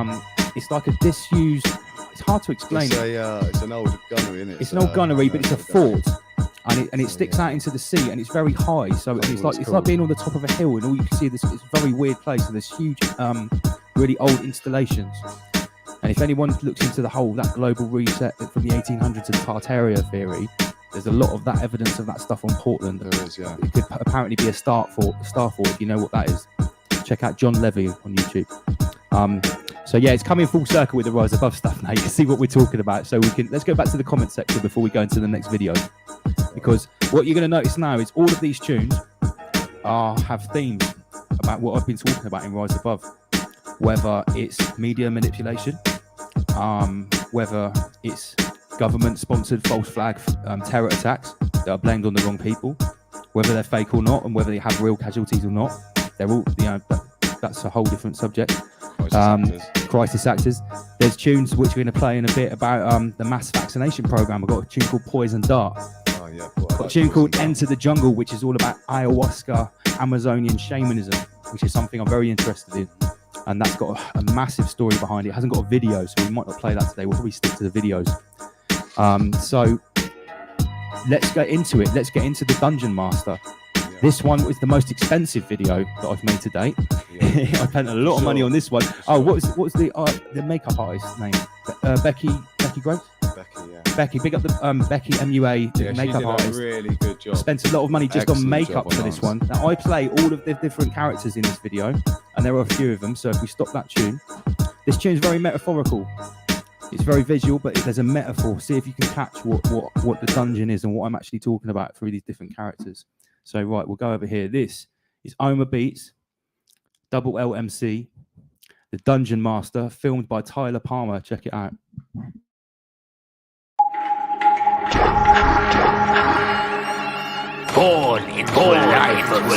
like a disused. It's hard to explain. It's an old gunnery, isn't it? It's an old gunnery, but it's a fort, and it sticks out into the sea, and it's very high. So it's like being on the top of a hill, and all you can see is this very weird place, and there's huge, really old installations. And if anyone looks into that global reset from the 1800s and Tartaria theory, there's a lot of that evidence of that stuff on Portland. There is, yeah. It could apparently be a star fort, if you know what that is. Check out John Levy on YouTube. So yeah, it's coming full circle with the Rise Above stuff now. You can see what we're talking about. So let's go back to the comment section before we go into the next video. Because what you're going to notice now is all of these tunes have themes about what I've been talking about in Rise Above. Whether it's media manipulation, whether it's government-sponsored false flag terror attacks that are blamed on the wrong people, whether they're fake or not, and whether they have real casualties or not, they're all, that's a whole different subject. Crisis actors. There's tunes which we're going to play in a bit about the mass vaccination program. I've got a tune called Poison Dart. Oh yeah. Got a tune called Enter the Jungle, which is all about ayahuasca, Amazonian shamanism, which is something I'm very interested in. And that's got a massive story behind it. It hasn't got a video, so we might not play that today. We'll probably stick to the videos. So let's get into it. Let's get into the Dungeon Master. Yeah. This one was the most expensive video that I've made to date. Yeah. I spent a lot of money on this one. Oh, what was the makeup artist's name? Becky Grace? Becky, big up the Becky MUA, the makeup artist. Really good job. Spent a lot of money just on makeup for this one. Now I play all of the different characters in this video, and there are a few of them. So if we stop that tune, this tune's very metaphorical. It's very visual, but there's a metaphor. See if you can catch what the dungeon is and what I'm actually talking about through these different characters. So right, we'll go over here. This It's Ohma Beats, Double LMC, The Dungeon Master, filmed by Tyler Palmer. Check it out. Born in a life of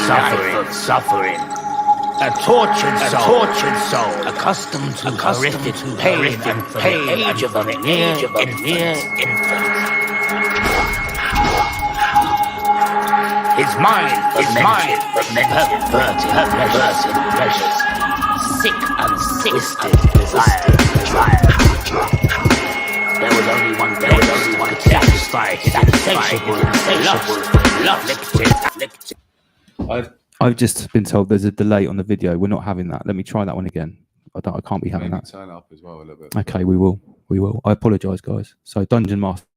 suffering. A tortured soul, accustomed to horrific pain and pain, age of a mere infant. His mind perverted pleasures, sick and twisted desire. There was only one place that could satisfy his insatiable love. I've just been told there's a delay on the video. We're not having that. Let me try that one again. I can't be having that. Turn up as well a little bit. Okay, we will. I apologise, guys. So, Dungeon Master.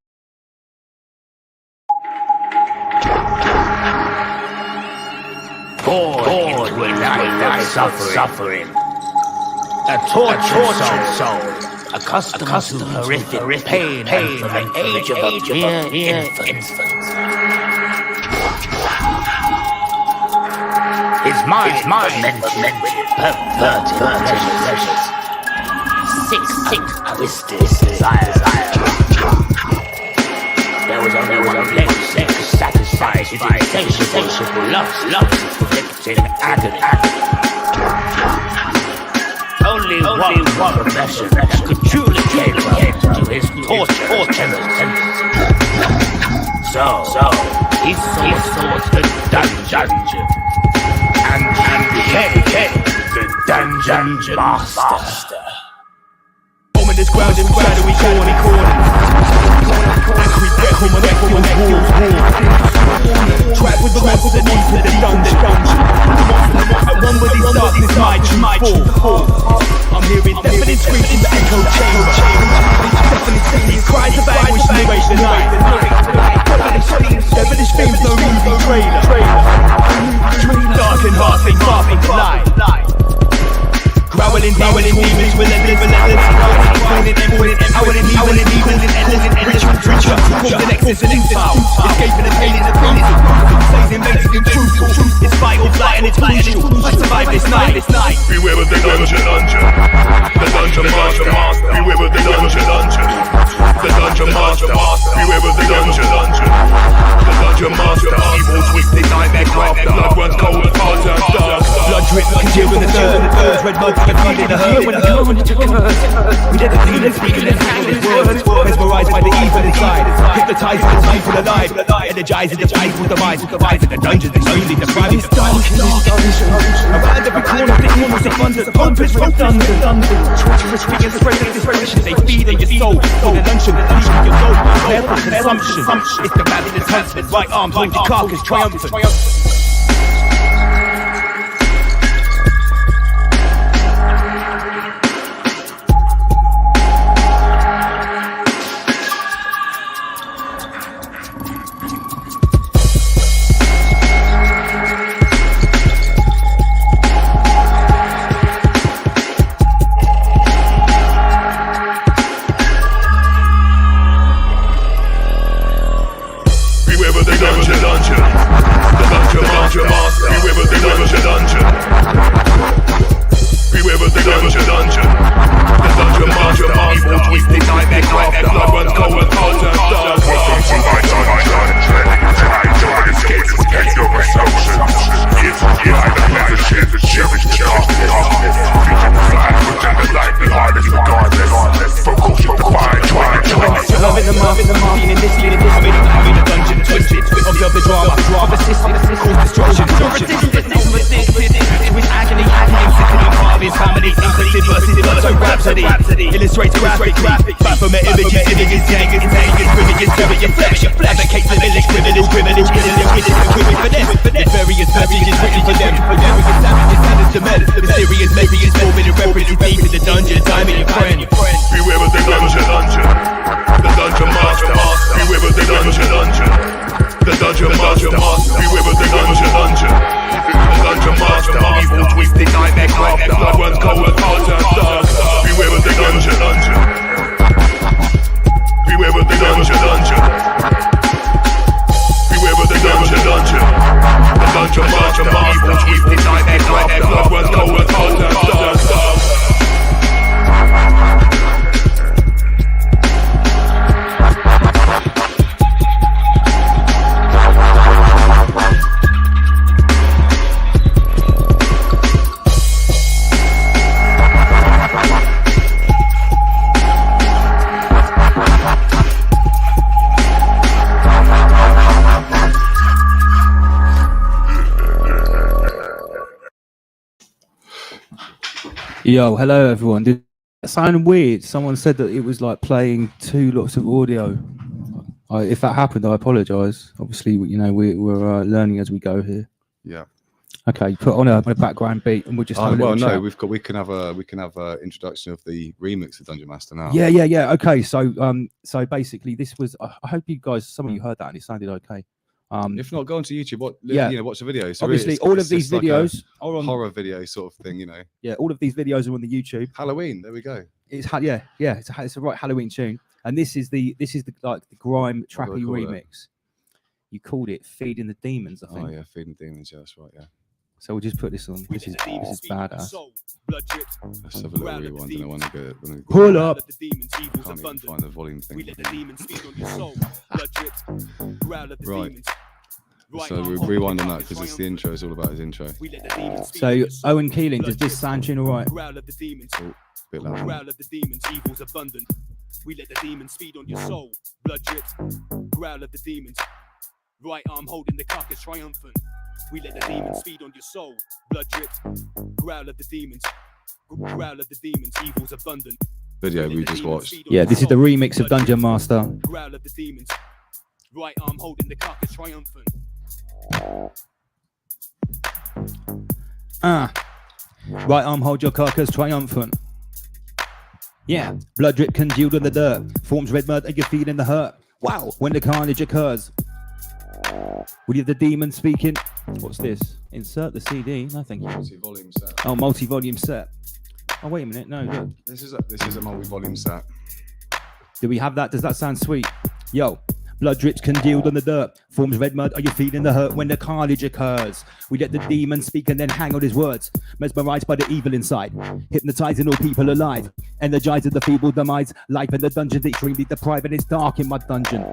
Born in a life of suffering. A tortured soul, accustomed to horrific pain and from an age of a mere infant. His mind perverted pleasures, sick twisted desire. There was only one place that could satisfy his insatiable lust, inflicting agony. Only one profession that could truly cater to his torture. So he sought the dungeon and became the Dungeon Master. Home in this ground in shadowy corners. Angry breath on my neck on wall. Trapped with the monster deep in the dungeon. At one with these darkness my true fall. I'm hearing deafening screams in the echo chamber. These cries of anguish narrate the night. Devilish themes, no movie trailer. Dark and heart ain't far from the light. Growling demons, relentless, howling ritual, called an existence foul, escaping and hailing the brutal, saving basic and truthful, it's vital, flight and it's crucial, I survived this night. Beware of the dungeon, the Dungeon Master, beware of the dungeon, the Dungeon Master, beware of the dungeon, the Dungeon Master, evil twisted nightmare crafter, blood runs cold, heart turns dark, blood drips congealed in the dirt, red mud and feeling the hurt when the moment took us. We did the demons speaking in handless words, mesmerized by the evil inside, hypnotized by the people alive, energizing the evil device, devising the dungeons and only the private. Around every corner the evil's abundant, hope is redundant, treacherous figures spreading destruction, they feed in your soul, for the luncheon, feeding your soul, there for consumption, it's the madness huntsman, right arm hold your carcass triumphant. Illustrates graphic, Baphomet images, bringing flesh, advocates the village, privilege, killing for them, with various messages written for them, various savages, and it's the men, mysterious messages forming a reference deep in the dungeon, time in your friend. Beware of the dungeon, the Dungeon Master, beware of the dungeon, the Dungeon Master, beware of the dungeon, the Dungeon Master, evil twisted nightmare crafter, blood runs cold, heart turns dark, beware of the dungeon, beware of the dungeon, beware of the dungeon, the dungeon master. Evil twisted like their blood was cold as hot. Yo, hello everyone. Did that sound weird? Someone said that it was like playing two lots of audio. If that happened, I apologise. Obviously, you know, we're learning as we go here. Yeah. Okay, put on a background beat, and we'll just. Have a well, little no, chat. we can have a introduction of the remix of Dungeon Master now. Yeah. Okay, so basically, this was. I hope you guys, some of you heard that, and it sounded okay. If not, go onto YouTube. Watch the video. So obviously, it's, all it's of these like videos are on horror video sort of thing, you know. Yeah, all of these videos are on the YouTube. Halloween. There we go. It's it's a right Halloween tune, and this is the like the grime trappy remix. You called it "Feeding the Demons," I think. Oh yeah, Feeding Demons. Yeah, that's right. Yeah. So we'll just put this on. This is badass. Let's have a little rewind, and I want to go. Pull up. Can't even find the volume thing. Right. So we rewind on that because it's the intro. It's all about his intro. So Owen Keeling, does this sound tune all right? Oh, bit loud. Growl of the demons, evil's abundant. We let the demons feed on your soul. Blood drips. Growl of the demons. Right arm holding the carcass triumphant. We let the demons feed on your soul. Blood drips. Growl of the demons. Growl of the demons, evil's abundant. Video we just watched. Yeah, this is the remix of Dungeon Master. Growl of the demons. Right arm holding the carcass triumphant. Right arm hold your carcass triumphant. Yeah, blood drip congealed in the dirt, forms red mud and you're feeling the hurt. Wow, when the carnage occurs. We have the demon speaking. What's this? Insert the CD. No, thank you. Multi-volume set. Oh, multi-volume set. Oh, wait a minute. No, look. This is a multi-volume set. Do we have that? Does that sound sweet? Yo. Blood drips congealed on the dirt, forms red mud. Are you feeling the hurt when the carnage occurs? We let the demon speak and then hang on his words, mesmerized by the evil inside, hypnotizing all people alive, energizing the feeble demise. Life in the dungeon's extremely deprived and it's dark in my dungeon.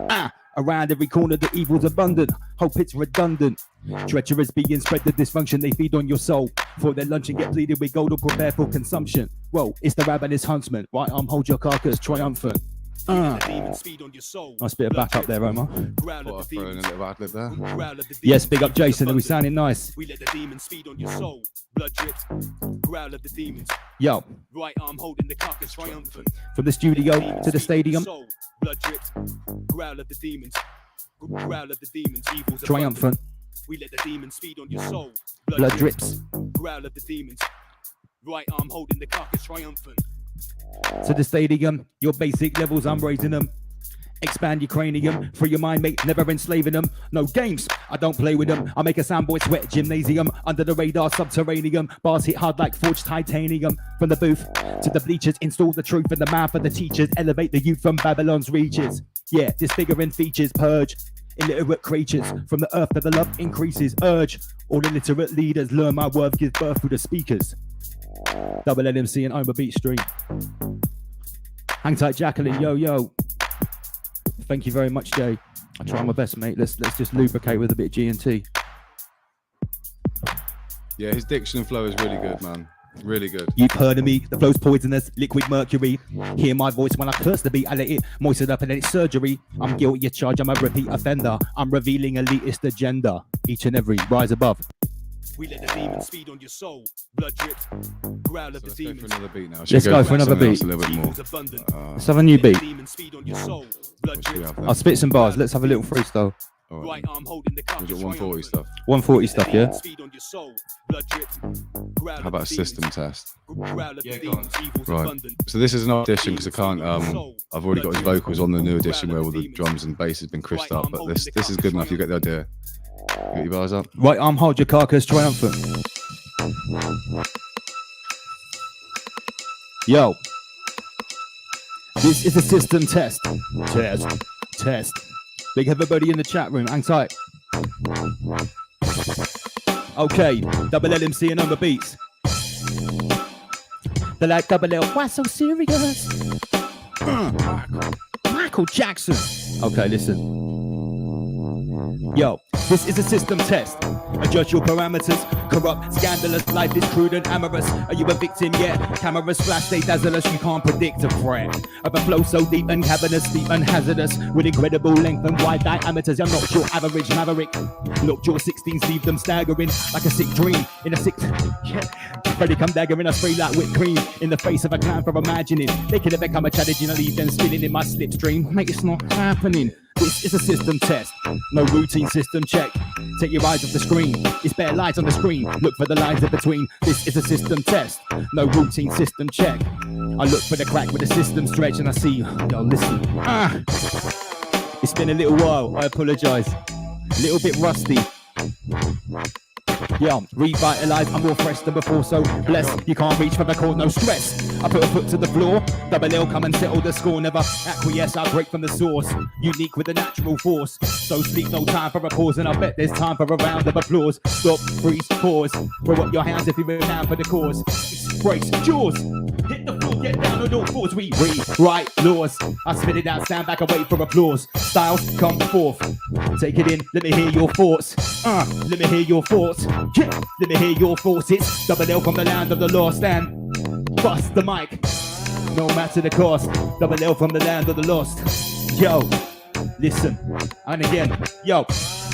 Around every corner the evil's abundant, hope it's redundant. Treacherous beings spread the dysfunction, they feed on your soul. For their lunch and get bleeded with gold or prepare for consumption. Whoa, it's the ravenous huntsman, right arm hold your carcass triumphant. Nice bit of backup there, Omar. Throwing a little ad-lib there. Yes, big up Jason, are we sounding nice? We let the demons feed on your soul. Blood drips. Growl of the demons. Yo. Right arm holding the carcass triumphant. From the studio to the stadium. Blood drips. Growl of the demons. Growl of the demons. Evil's triumphant. We let the demons feed on your soul. Blood drips. Growl of the demons. Right arm holding the carcass triumphant. To the stadium, your basic levels, I'm raising them. Expand your cranium, free your mind, mate, never enslaving them. No games, I don't play with them. I make a soundboy sweat gymnasium, under the radar subterranean. Bars hit hard like forged titanium. From the booth to the bleachers, install the truth in the mouth of the teachers. Elevate the youth from Babylon's reaches. Yeah, disfiguring features, purge illiterate creatures. From the earth to the love increases, urge. All illiterate leaders learn my worth, give birth through the speakers. Double LMC and Ohma Beats stream. Hang tight, Jacqueline. Yo. Thank you very much, Jay. I try my best, mate. Let's just lubricate with a bit of G&T. Yeah, his diction and flow is really good, man. Really good. You've heard of me. The flow's poisonous, liquid mercury. Hear my voice when I curse the beat. I let it moisten up and then it's surgery. I'm guilty of charge. I'm a repeat offender. I'm revealing elitist agenda. Each and every rise above. We let the demons feed on your soul. Blood drips. Growl of the demons. Let's go for another beat now. Let's go for another beat. A little bit more. Let's have a new beat. I'll I'll spit some bars. Let's have a little freestyle. Right arm holding the We've got 140 stuff. 140 stuff, yeah? How about a system test? Yeah, go on. Right. So this is an audition because I can't. I've already got his vocals on the new edition where all the drums and bass has been crisped up. But this is good enough. You get the idea. Get your bars up. Right arm hold your carcass triumphant. Yo. This is a system test. Test. Big everybody in the chat room. Hang tight. Okay, double LMC and Ohma Beats. They're like double L. Why so serious? Michael Jackson. Okay, listen. Yo, this is a system test. Adjust your parameters. Corrupt, scandalous, life is crude and amorous. Are you a victim yet? Cameras flash, they dazzle us. You can't predict a threat of a flow so deep and cavernous, deep and hazardous, with incredible length and wide diameters. You're not your average maverick. Look, your 16s leave them staggering like a sick dream in a sick. Freddy come daggering, I spray like whipped cream in the face of a clown for imagining they could have become a tragedy and I leave them spinning in my slipstream. Mate, it's not happening. This is a system test, no routine system check. Take your eyes off the screen, it's bare lies on the screen. Look for the lines in between. This is a system test, no routine system check. I look for the crack with the system stretch and I see, yo, listen. It's been a little while, I apologise. A little bit rusty. Yeah, revitalised, I'm more fresh than before, so blessed. You can't reach for the chord, no stress. I put a foot to the floor, double L, come and settle the score. Never acquiesce, I break from the source. Unique with the natural force. So sleep, no time for a pause, and I bet there's time for a round of applause. Stop, freeze, pause. Throw up your hands if you're down for the cause. Brace, jaws. Hit the floor, get down on all fours. We rewrite laws. I spit it out, stand back and wait for applause. Styles come forth. Take it in, let me hear your thoughts. Let me hear your thoughts. Yeah, let me hear your thoughts. It's double L from the land of the lost and bust the mic. No matter the cost. Double L from the land of the lost. Yo, listen. And again, yo.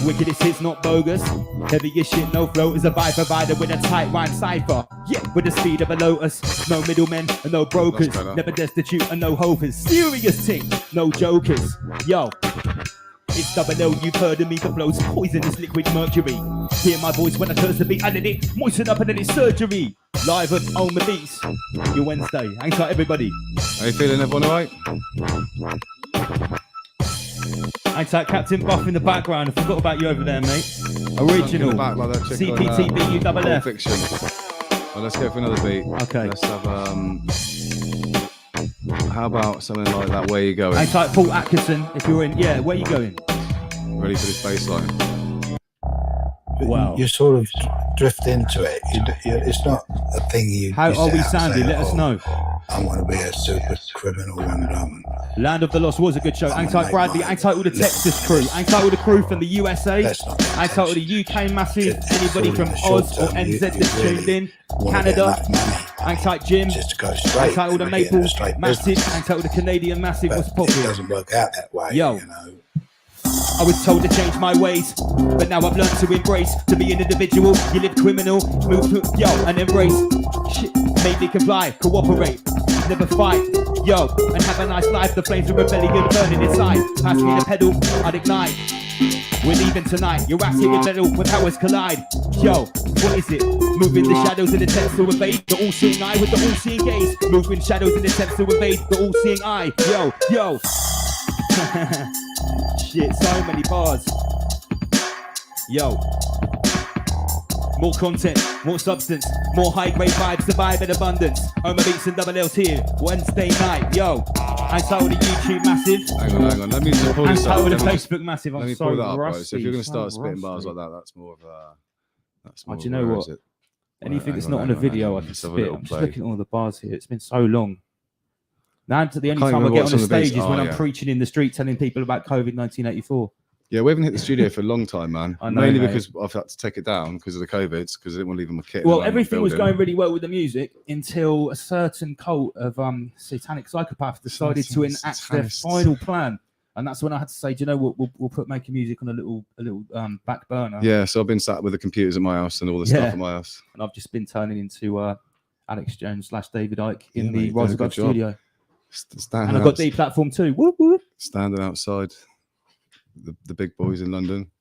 Wickedest hits, not bogus. Heavy as shit, no flow is a vibe provider with a tight rhyme cipher. Yeah, with the speed of a lotus. No middlemen and no brokers. Never destitute and no hopers. Serious thing, no jokers. Yo, it's double L, you've heard of me. The flow's poisonous liquid mercury. Hear my voice when I curse the beat. And then it moisten up and then it's surgery. Live at Ohma Beats. Your Wednesday. Hang tight, everybody. How you feeling, everyone all right? Hang tight, Captain Buff in the background. I forgot about you over there, mate. Original. Back like that chick CPTBU double F. Fiction. Well, let's go for another beat. Okay. Let's have how about something like that? Where you going? Hang tight, Paul Atkinson. If you're in, yeah. Where you going? Ready for this bass line? Wow. You sort of drift into it. It's not a thing you. How are we sounding? Let us know. I want to be a super criminal and Land of the Lost was a good show. Hang tight, Bradley. Hang tight, all the Texas crew. Hang tight, all the crew from the USA. Hang tight, all the UK massive. Anybody from Oz or NZ that's tuned in. Canada. Hang tight, Jim. Just go straight. Hang tight, all the Maple massive. Hang tight, all the Canadian massive. What's popular? It doesn't work out that way. Yo. You know. I was told to change my ways, but now I've learned to embrace. To be an individual, you live criminal, move to, yo, and embrace. Shit, make me comply, cooperate, never fight, yo, and have a nice life. The flames of rebellion burning inside. Pass me the pedal, I'd ignite. We're leaving tonight, your ass here with metal when powers collide. Yo, what is it? Moving the shadows in attempts to evade the all-seeing eye with the all-seeing gaze. Moving shadows in attempts to evade the all-seeing eye. Yo, yo. Shit, so many bars. Yo. More content, more substance, more high-grade vibes, survive in abundance. Ohma Beats and double L's here, Wednesday night. Yo. And so the YouTube massive. Hang on. Let me just pull this up. And so the Facebook massive. Let me pull that up, right? So if you're going to start spitting bars like that, that's more of a... That's more do you know what? Anything that's not on a video, I can spit. I'm just looking at all the bars here. It's been so long. Now, the only time I get on the stage is when I'm preaching in the street telling people about COVID 1984. Yeah, we haven't hit the studio for a long time, man. I know, mainly mate. Because I've had to take it down because of the COVIDs, because I didn't want to leave them a kit. Well, everything was going really well with the music until a certain cult of satanic psychopaths decided to enact their final plan. And that's when I had to say, do you know what, we'll put making music on a little back burner. Yeah, so I've been sat with the computers at my house and all the stuff at my house. And I've just been turning into Alex Jones / David Icke in the Rise Above studio. And I've got the platform too. Whoop, whoop. Standing outside the big boys in London.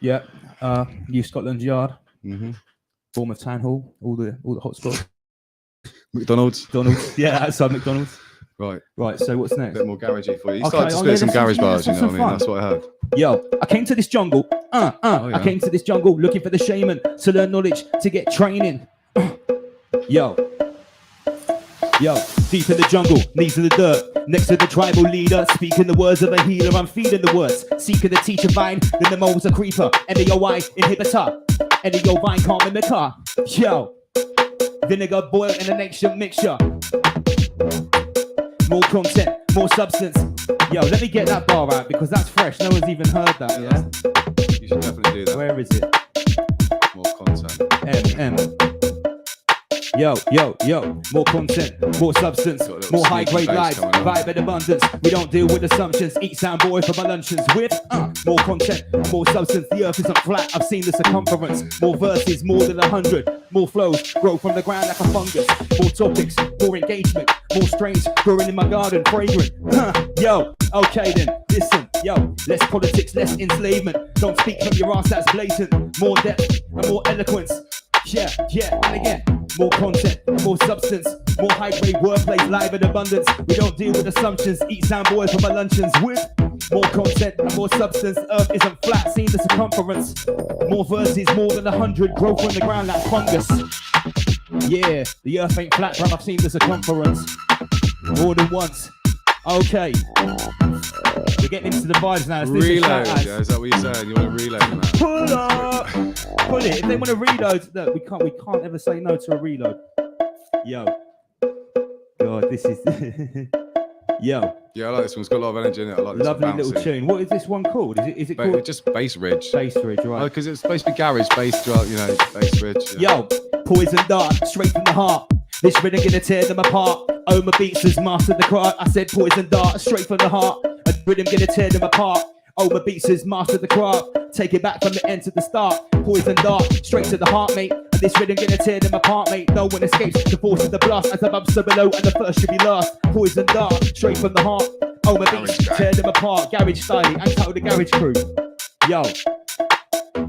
Yeah, New Scotland Yard, Bournemouth Town Hall, all the hot spots. McDonald's. Yeah, outside McDonald's. Right. So what's next? A bit more garagey for you. You started to spit some garage bars, you know what I mean? That's what I heard. Yo, I came to this jungle. I came to this jungle looking for the shaman to learn knowledge, to get training. Yo, deep in the jungle, knees in the dirt, next to the tribal leader, speaking the words of a healer, I'm feeding the words, seeking the teacher vine, then the mole's a creeper, MAOI inhibitor. Eddie Yo Vine calm in the car. Yo, vinegar boil in an ancient mixture. More content, more substance. Yo, let me get that bar out because that's fresh. No one's even heard that, yeah? You should definitely do that. Where is it? More content. M. Yo, more content, more substance, more high grade life, vibe and abundance. We don't deal with assumptions. Eat sound boy for my luncheons with more content, more substance. The earth isn't flat. I've seen the circumference. More verses, more than 100. More flows, grow from the ground like a fungus. More topics, more engagement, more strains growing in my garden, fragrant. Yo, okay then, listen, yo, less politics, less enslavement. Don't speak from your ass, that's blatant. More depth and more eloquence. Yeah, and again, more content, more substance, more high-grade wordplay, live in abundance. We don't deal with assumptions, eat sound boys for my luncheons with more content and more substance. Earth isn't flat, seen the circumference. More verses, more than 100, grow from the ground like fungus. Yeah, the earth ain't flat, but I've seen the circumference more than once. Okay, we're getting into the vibes now. Reload, yeah, is that what you're saying? You want to reload that? Pull up, pull it. If they want to reload, look, we can't ever say no to a reload. Yo, God, this is yo. Yeah, I like this one. It's got a lot of energy in it. I like this. Lovely little tune. What is this one called? Is it called? Just Bass Ridge. Bass Ridge, right? Because it's supposed to be garage bass, you know, Bass Ridge. Yeah. Yo, poison dart, straight from the heart. This rhythm gonna tear them apart. Ohma Beats has mastered the craft. I said poison dart, straight from the heart. A rhythm gonna tear them apart. Ohma Beats has mastered the craft. Take it back from the end to the start. Poison dart, straight to the heart, mate. And this rhythm gonna tear them apart, mate. No one escapes the force of the blast. As above, so below, and the first should be last. Poison dart, straight from the heart. Ohma Beats, tear them apart. Garage styling, and title the garage crew. Yo.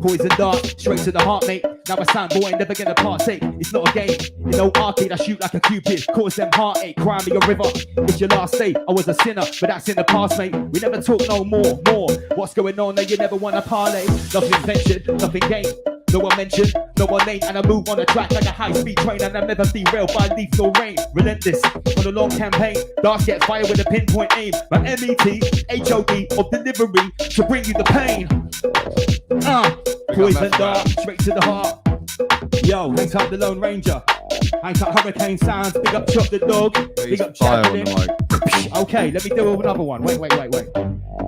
Poison dart, straight to the heart, mate. Now a sound boy never gonna partake. It's not a game, you know arcade. I shoot like a cupid, cause them heartache. Cry me a river, it's your last day. I was a sinner, but that's in the past, mate. We never talk no more. What's going on there? You never wanna parlay. Nothing ventured, nothing gained. No one mentioned, no one named. And I move on the track like a high-speed train. And I never derailed by lethal rain. Relentless on a long campaign. Dark gets fire with a pinpoint aim. But MET-HOD of delivery to bring you the pain. Poison dart, straight to the heart. Yo, hangs up the Lone Ranger. Hangs up Hurricane Sounds. Big up Chop the Dog. Big up Champion. Okay, let me do another one. Wait.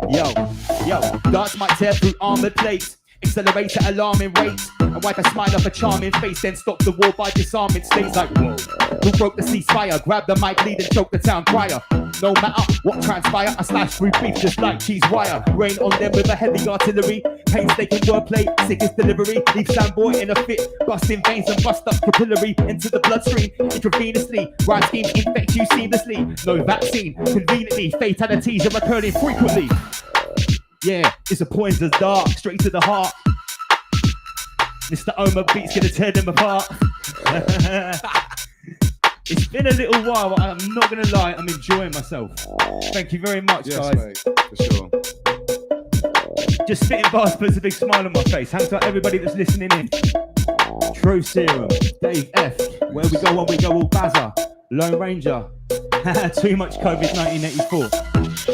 Yo, darts might tear through armored plates. Accelerate at alarming rates and wipe a smile off a charming face, then stop the war by disarming states like whoa. Who broke the ceasefire? Grab the mic, lead and choke the town crier. No matter what transpire, I slash through beef just like cheese wire. Rain on them with a heavy artillery. Painstaking wordplay, sickest delivery. Leave sound boy in a fit, busting veins and bust up capillary into the bloodstream intravenously. Rhyme scheme infect you seamlessly. No vaccine, conveniently. Fatalities are occurring frequently. Yeah, it's a poison dart, straight to the heart. Mr. Ohma Beats gonna tear them apart. It's been a little while, but I'm not gonna lie, I'm enjoying myself. Thank you very much, guys. Mate, for sure. Just spitting bars puts a big smile on my face. Hands up everybody that's listening in. True Serum, Dave F. Where we go on, we go all Bazza. Lone Ranger. Too much COVID 1984.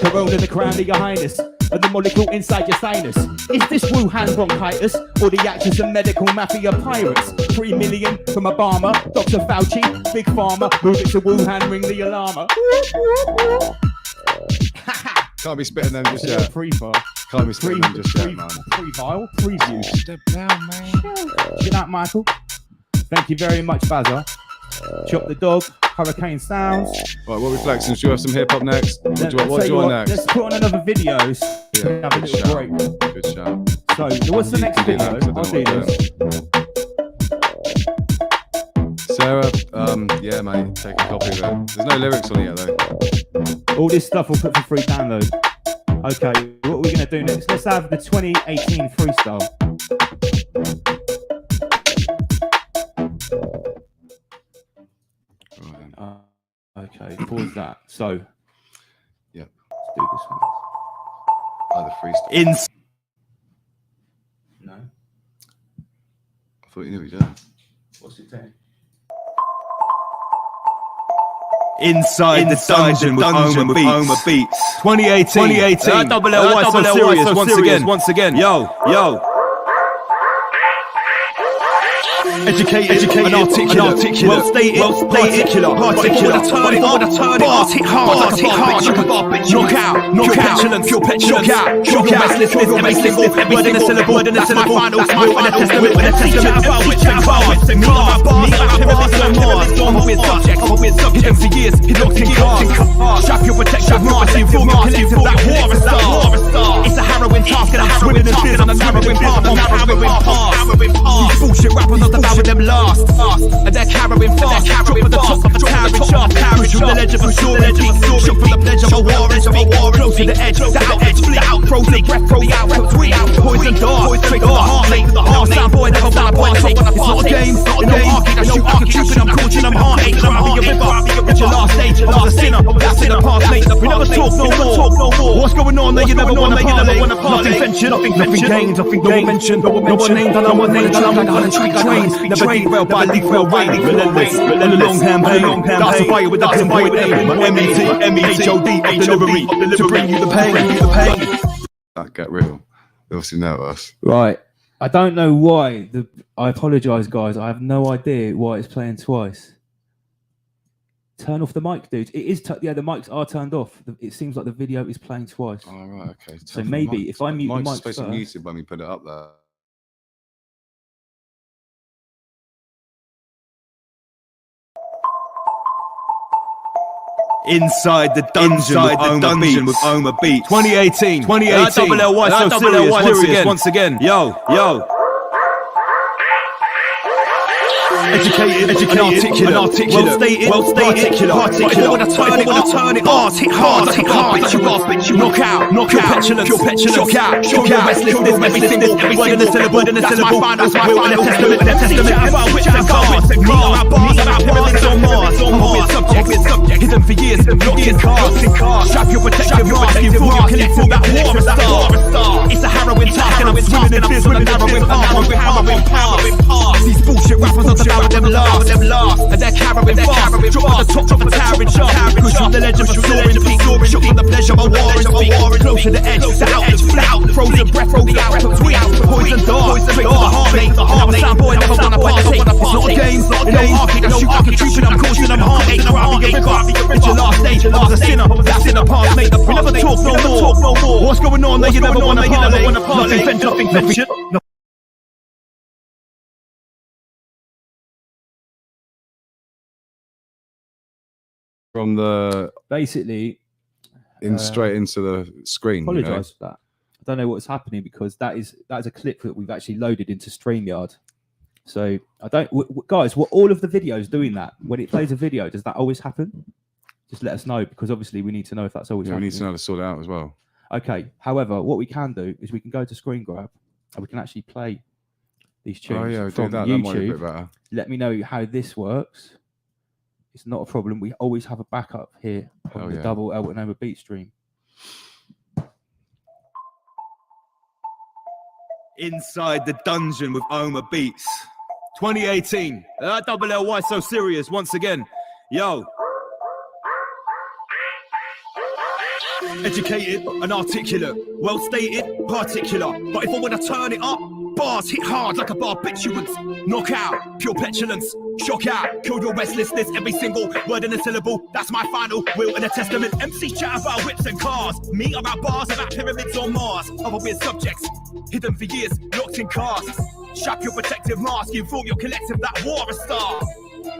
Corona the crown of your highness. And the molecule inside your sinus. Is this Wuhan bronchitis or the actors and medical mafia pirates? 3 million from Obama, Dr. Fauci, Big Pharma, move it to Wuhan, ring the alarm. Can't be spitting them just yet. Can't be spitting them just yet, man. Pre-vial, preview. Step down, man. Good night, Michael. Thank you very much, Bazza. Chop the Dog, Hurricane Sounds. Right, what are we flexing? Do you have some hip hop next? What do you want next? Let's put on another video. Yeah, have a little break. Good shout. So, what's the next video? I'll do this. Sarah, yeah, mate, take a copy of it. There's no lyrics on it yet, though. All this stuff we'll put for free download. Okay, what are we going to do next? Let's have the 2018 freestyle. Okay, pause that. So, yep. Let's do this one. Oh, the freestyle. No. I thought you knew we did. What's it saying? Inside the dungeon with Ohma Beats. 2018. Double L, so serious once again. Yo. educated, and articulate, well stated, particular, turn it up, bars hit hard, knock out, pure petulance, shock out, restlessness, every single word in a syllable, that's my final, with a testament, about which and cards, me on my bars, I'm a weird subject, hidden for years, locked in cars, strap your protective mask, inform your collective that war a star, it's a harrowing task, and I'm swimming in fears on a narrowing path, these bullshit rappers are devouring them last, and they're carrying fast, drop at the top of the towering shaft, push from the ledge of a soaring peak, shook from the pledge of a war and speak, close to the edge, the outlet fleet, frozen breath from the outlet tweet, poison dart, straight to the heart, mate, now sound boy never wanna partake, it's not a game, no arcade, I shoot like a cupid, I'm coaching, I'm heartache, I'm a river, it's your last stage, I was a sinner, that's in the past, mate, we never talk no more, what's going on there, you never wanna parlay, nothing ventured, nothing gained, nothing mentioned, no one named, and I was named, I'm on a street train, never derailed by lethal rain, relentless, on a long campaign, that's a fire with that avoid aim, M-E-T-H-O-D, delivery, to bring you the pain. That get real. They obviously know us. Right. I don't know why. I apologise, guys. I have no idea why it's playing twice. Turn off the mic, dude. It is. Yeah, the mics are turned off. It seems like the video is playing twice. Oh, right. Okay. So maybe if I mute the mic supposed to be muted when we put it up there. Inside the dungeon with Ohma Beats. 2018. Double L-Y, so serious once again. Yo. Educated, and articulate, well stated, particular, when I turn it up, hit hard, bitch, you knock out, pure petulance, shock out, restlessness, every single word in a syllable, that's my final, will in a testament, about which and cards, me on my bars, about pyramids on Mars, I'm a weird subject, hidden for years, locked in cars, strap your protective mask, inform your collective that war a star, it's a harrowing task, and I'm swimming in fears with a narrowing path, these bullshit rappers are devouring them last, and they're carrying fast, drop at the top of a towering shaft, push from the ledge of a soaring peak, shook from the pleasure of a war and speak, close to the edge, the outlet flat, frozen breath from the outlet tweet, poison dart, straight to the heart, mate, now a sound boy never wanna partake, it's not a game, no arcade, I shoot like a cupid, I'm causing them heartache, it's your last stage, I was a sinner, that's in the past, mate, we never talk no more, what's going on there, you never wanna parlay, nothing ventured, from the basically straight into the screen. Apologise for that. I don't know what's happening because that is a clip that we've actually loaded into StreamYard. So I don't, guys. What all of the videos doing that when it plays a video? Does that always happen? Just let us know because obviously we need to know if that's always happening. We need to know how to sort it out as well. Okay. However, what we can do is we can go to Screen Grab and we can actually play these tunes from do that. YouTube. That might be a bit better. Let me know how this works. It's not a problem. We always have a backup here on the Double L and Ohma Beats stream. Inside the dungeon with Ohma Beats. 2018. Double L-Y, so serious once again. Yo. Educated and articulate, well stated, particular. But if I wanna turn it up, bars hit hard like a barbiturate. Knock out, pure petulance, shock out, kill your restlessness, every single word in a syllable, that's my final will and a testament. MCs chat about whips and cars, me about bars, about pyramids on Mars. Other weird subjects, hidden for years, locked in cars. Strap your protective mask, inform your collective that war a star.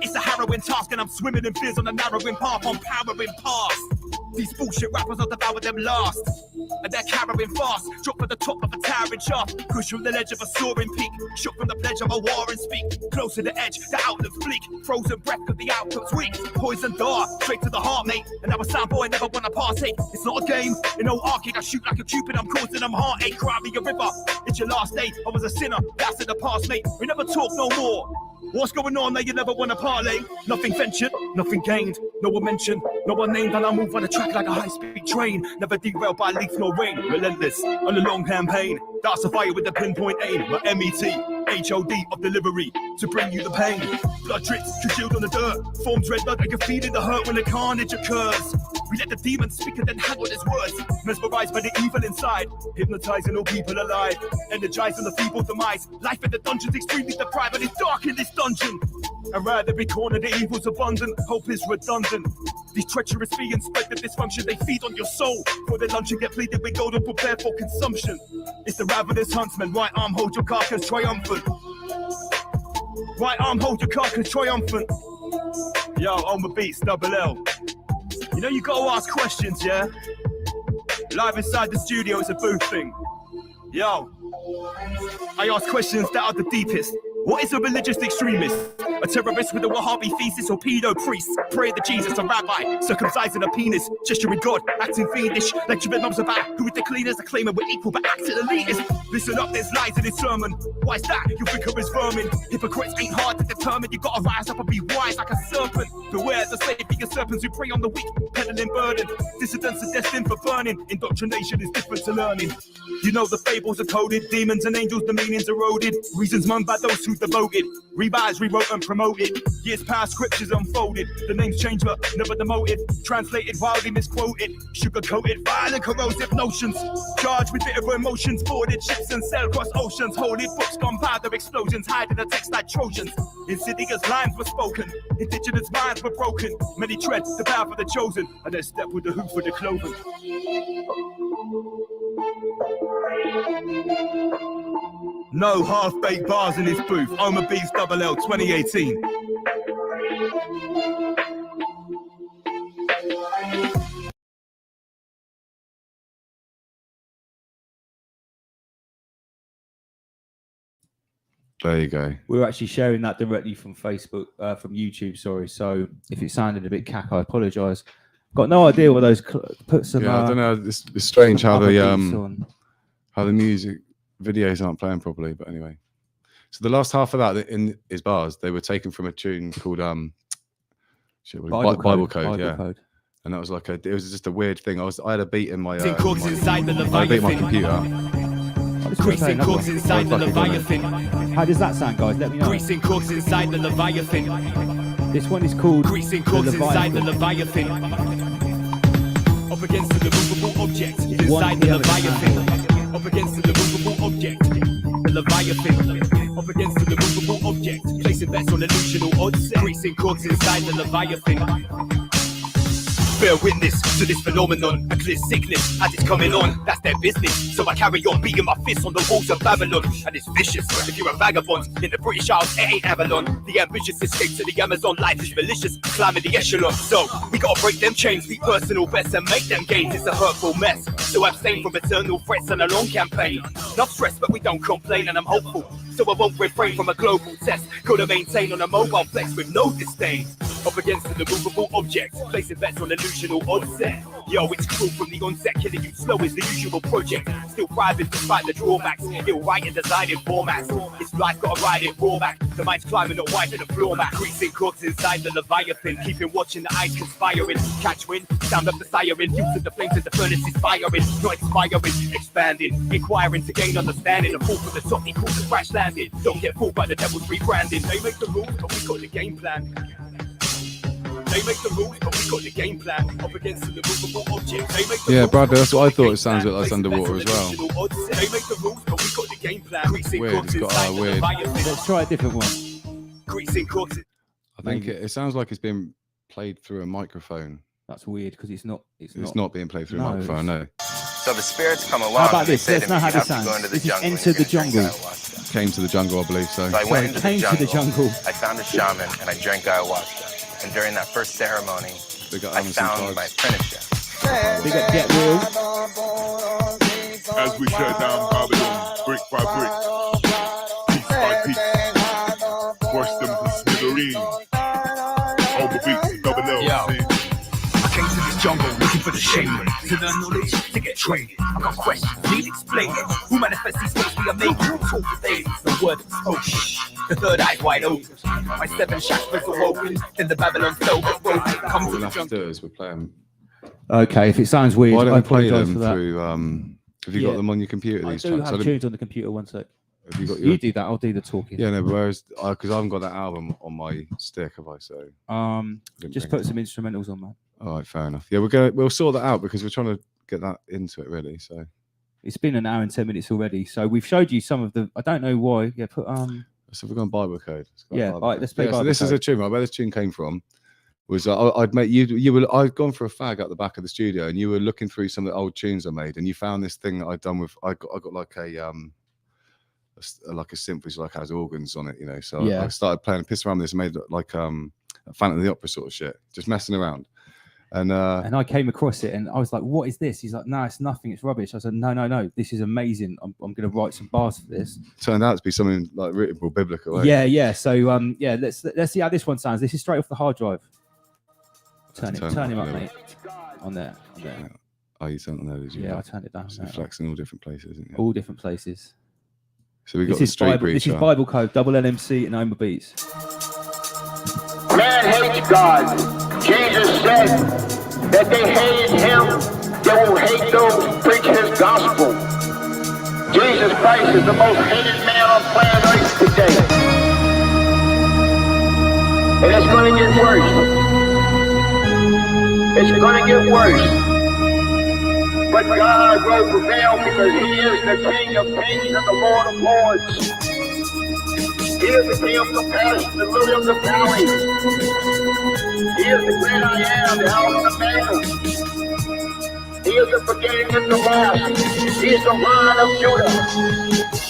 It's a harrowing task and I'm swimming in fears on a narrowing path, I'm powering past. These bullshit rappers are devouring them last, and they're carrying fast, drop at the top of a towering shaft, push from the ledge of a soaring peak, shook from the pledge of a war and speak, close to the edge, the outlet fleek, frozen breath of the output's weak, poison dart, straight to the heart, mate, and now a sound boy never wanna partake, it's not a game, in no arcade, I shoot like a cupid, I'm causing them heartache, cry me a river, it's your last day, I was a sinner, that's in the past, mate, we never talk no more. What's going on there? You never want to parlay. Nothing ventured, nothing gained. No one mentioned, no one named. And I move on the track like a high-speed train. Never derailed by leaf nor rain. Relentless on a long campaign. That's a fire with a pinpoint aim. My MET, HOD of delivery to bring you the pain. Blood drips, congealed on the dirt. Forms red blood, I can feel in the hurt when the carnage occurs. We let the demons speak and then hang on his words. Mesmerized by the evil inside, hypnotizing all people alive. Energizing the feeble demise. Life in the dungeon's extremely deprived, but it's dark in this dungeon. Around every corner, the evil's abundant. Hope is redundant. These treacherous beings spread the dysfunction. They feed on your soul. For their lunch and get pleaded with gold and prepare for consumption. It's the ravenous huntsman. Right arm, hold your carcass triumphant. Right arm, hold your carcass triumphant. Yo, Ohma Beats, double L. You know you gotta ask questions, yeah? Live inside the studio is a booth thing. Yo, I ask questions that are the deepest. What is a religious extremist? A terrorist with a Wahhabi thesis or pedo priest? Pray to Jesus, a rabbi, circumcising a penis, gesturing God, acting fiendish, lecturing mums about who is the cleaners, claiming we're equal but acting elitist. Listen up, there's lies in this sermon. Why is that? You think of his vermin. Hypocrites ain't hard to determine. You gotta rise up and be wise like a serpent. Beware the Sabian serpents who prey on the weak, peddling burden. Dissidents are destined for burning. Indoctrination is different to learning. You know the fables are coded, demons and angels, the meanings eroded. Reasons mum by those who devoted, revised, rewrote and promoted. Years past, scriptures unfolded. The names changed but never demoted. Translated, wildly misquoted. Sugar-coated, violent, corrosive notions. Charged with bitter emotions. Boarded ships and sail across oceans. Holy books, gunpowder explosions. Hiding the text like Trojans. Insidious lines were spoken. Indigenous minds were broken. Many tread the path of the chosen. And they step with the hoof of the cloven. No half-baked bars in this booth. Ohma Beats Double L 2018. There you go. We're actually sharing that directly from Facebook, from YouTube, sorry. So if it sounded a bit cack, I apologise. Got no idea what those put some. Yeah, I don't know. It's strange how the music videos aren't playing properly. But anyway, so the last half of that in his bars, they were taken from a tune called Bible Code, yeah. Code. And that was like it was just a weird thing. I had a beat in my. I beat my computer. How does that sound, guys? Let me know. Greasing corks inside the Leviathan. This one is called Greasing corks inside the Leviathan. Up against the movable object inside the Leviathan. Up against the movable object, the Leviathan. Up against the movable object, placing bets on illusional odds. Greasing corks inside the Leviathan. Bear witness to this phenomenon, a clear sickness as it's coming on. That's their business, so I carry on beating my fists on the walls of Babylon. And it's vicious, if you're a vagabond in the British Isles, it ain't Avalon. The ambitious escape to the Amazon, life is malicious, climbing the echelon. So we gotta break them chains, be personal best and make them gains. It's a hurtful mess, so abstain from eternal threats and a long campaign. Enough stress, but we don't complain, and I'm hopeful, so I won't refrain from a global test. Gotta maintain on a mobile flex with no disdain. Up against an immovable object, placing bets on illusional onset. Yo, it's cruel from the onset, killing you slow is the usual project. Still thriving despite the drawbacks, still writing designing formats. It's life, gotta ride it raw back. The mind's climbing, not wiping the floor mat. Greasing corks inside the Leviathan, keeping watching the eyes conspiring. Catch wind, sound of the siren, using the flames as the furnace is firing. Not expiring, expanding, inquiring to gain understanding. A fall from the top equals a crash landing. Don't get fooled by the devil's rebranding. They make the rules, but we got the game plan. They make the rules, but we got the game plan. Up against the movable object. Yeah, Brad, that's what I thought. It sounds like underwater as well. They make the rules, but we got the game plan. Weird, it's got a weird. Let's try a different one. I think it sounds like it's being played through a microphone. That's weird because it's not being played through a microphone. No. So the spirits come along. How about this? Let's know how this sounds. This is Enter the Jungle. Came to the jungle, I believe so. So I went into the jungle. I found a shaman and I drank ayahuasca. And during that first ceremony, I found my apprenticeship. Big up Get Real. As we shut down Babylon, brick by brick, piece by piece, burst them to smithereens. Ohma Beats, Double L. I came to this jungle looking for the shaman, to learn knowledge, to get trained. I got questions, need explaining. Who manifests these things we are making? Talk today, the word spoken. The third eye's wide open. My 7 chakras are open. Then the Babylon cell got broken. Come to the jungle. We're playing. Okay, if it sounds weird, Why don't I we play apologise them for that. through Have you got them on your computer? These I do tracks? have tunes on the computer. One sec. Have you got You do that. I'll do the talking. Yeah, no. But whereas, because I haven't got that album on my stick, have I? So just put some instrumentals on, man. All right, fair enough. Yeah, we'll sort that out because we're trying to get that into it really. So it's been an hour and 10 minutes already. So we've showed you some of the. I don't know why. Yeah, put So we're going Bible Code. Yeah, all right, let's play. So this is a tune. Where this tune came from was I'd made you were I'd gone for a fag at the back of the studio and you were looking through some of the old tunes I made and you found this thing that I'd done with I got like a synth which like has organs on it, you know. So I started playing and pissing around with this and made like a Phantom of the Opera sort of shit, just messing around. And I came across it and I was like, what is this? He's like, no, it's nothing, it's rubbish. I said, no, this is amazing. I'm going to write some bars for this. Turned out to be something like written or biblical. Yeah. So let's see how this one sounds. This is straight off the hard drive. Turn him up, mate. On there. Yeah. Oh, you turned it on there, did you? Yeah, I turned it down. It's flexing all different places, isn't it? All different places. So we got the Street Preacher. This is Bible Code, double LMC and Ohma Beats. Man hates God. Jesus said that they hated him, they will hate those who preach his gospel. Jesus Christ is the most hated man on planet Earth today. And it's going to get worse. It's going to get worse. But God will prevail because he is the King of kings and the Lord of lords. He is the King of compassion, the lily of the valley. He is the great I am, the Alpha and Omega. He is the beginning and the last. He is the Lion of Judah.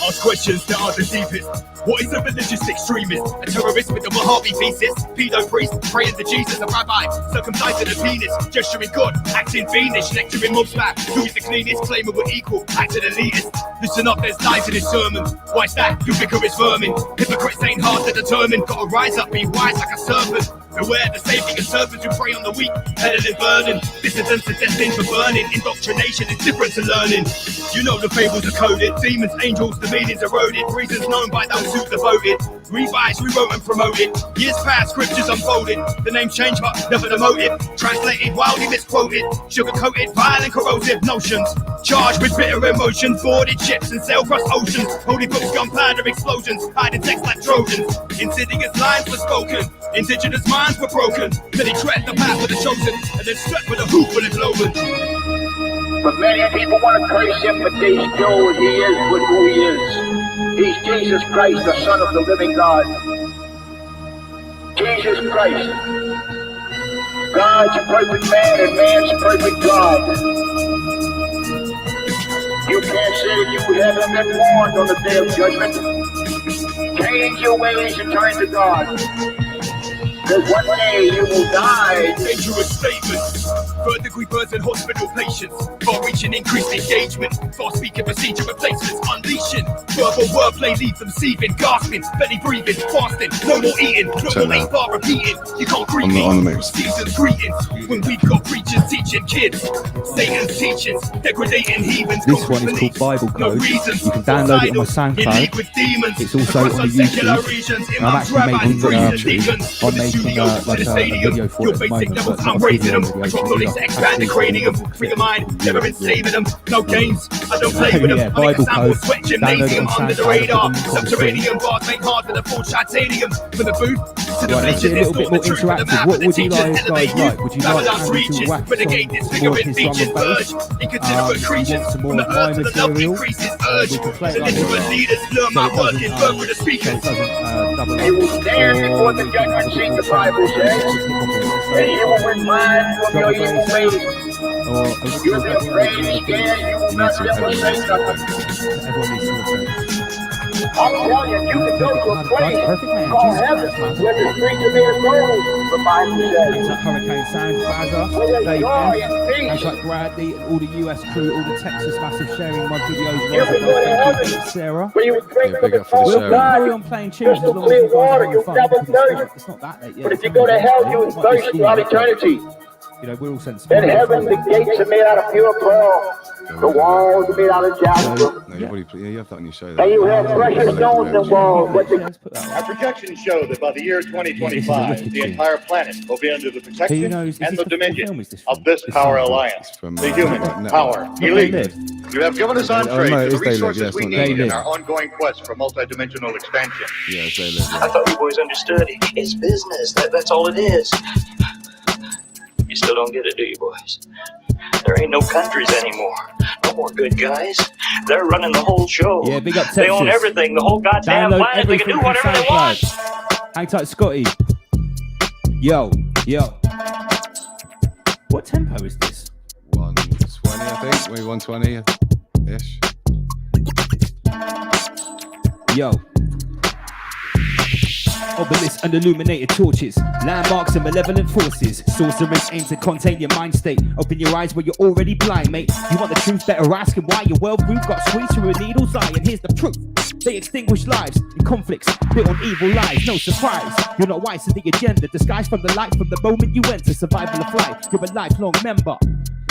Ask questions that are the deepest. What is a religious extremist? A terrorist with a Mojave thesis? Pedo priest, praying to Jesus, a rabbi, circumcised in a penis, gesturing God, acting fiendish, lecturing mobs back. Who is the cleanest? Claiming we're equal, acting elitist. Listen up, there's lies in his sermon. Why's that? You figure it's vermin. Hypocrites ain't hard to determine. Gotta rise up, be wise like a serpent. Beware the saving of serpents who prey on the weak, headed in burning. Dissidents are destined for burning. Indoctrination is different to learning. You know the fables are coded. Demons, angels, the meaning's eroded. Reasons known by those who devoted. Revised, rewrote and promoted. Years past, scriptures unfolded. The name changed but never the motive. Translated, wildly misquoted. Sugar-coated, violent, corrosive notions. Charged with bitter emotions. Boarded ships and sail across oceans. Holy books, gunpowder explosions. Hiding text like Trojans. Insidious lines were spoken. Indigenous minds were broken. Then he tread the path of the chosen. And then struck with a hoop for the Logan. But many people want to curse him, but they know he is with who he is. He's Jesus Christ, the Son of the living God. Jesus Christ. God's perfect man and man's perfect God. You can't say you haven't been warned on the day of judgment. Change your ways and turn to God. Because one day you will die. Dangerous statements. Third degree birds and hospital patients. Far-reaching increased engagement. Fast-speaking procedure replacements. Unleashing. Verbal wordplay leaves them seething. Gasping. Belly breathing. Fasting. No more eating. No more 8-bar repeating. You can't greet me. Season's greetings. When we've got preachers teaching kids. Satan's teachings. Degrading heathens. This one is called Bible Code. You can download it on my SoundCloud. It's also on the YouTube. I'm actually making like a video for it at the moment, but not a video. Expand the cranium, free your mind, never been saving them, no games. I don't play with them. Yeah, Bible Code. Sweat gymnasium under the radar. Subterranean bars make hard than a full titanium. From the booth to the let's get a little bit more interactive. What would you guys like? Would you like Andy to whack some more of his drum and bass? Do you want some more of my material? We can play it like this, so it doesn't double up. He will stand before the judgment seat, the Bible says, and he will remind you of your evil ways. You'll be afraid and scared, you will not be able to say nothing. I'm telling you, you can go to a place called heaven where the streets of their souls, the Bible says. Like Hurricane Sound, Bazza, Dave F, like Bradley, and all the US crew, all the Texas massive sharing my videos. Sarah. We'll carry on playing tunes as long as you guys are having fun. It's not that late yet. But if you go to hell, you will thirst throughout eternity. You know, we're all sensible. In heaven, the gates are made out of pure pearl. The walls are made out of jasper. You have that on your show. And you have precious stones and walls. Our projections show that by the year 2025, the entire planet will be under the protection and the dominion of this power alliance, the human power elite. You have given us entree no, to it the is They Live, resources yeah, it's we not need They in Live. our ongoing quest for multidimensional expansion. Yeah, it's They Live. I thought you boys understood. It's business. That's all it is. You still don't get it, do you, boys? There ain't no countries anymore. No more good guys. They're running the whole show. Yeah, big up Texas. They own everything, the whole goddamn Download planet. They can do whatever they want. Hang tight, Scotty. Yo. What tempo is this? 120, I think. Maybe 120-ish. Yo. Obelisks and illuminated torches, landmarks and malevolent forces. Sorcerers aim to contain your mind state. Open your eyes where you're already blind, mate. You want the truth? Better ask him why your worldview got sweeter a needle's eye. And here's the proof: they extinguish lives in conflicts built on evil lies. No surprise, you're not wise to the agenda. Disguised from the light from the moment you enter. Survival of life, you're a lifelong member.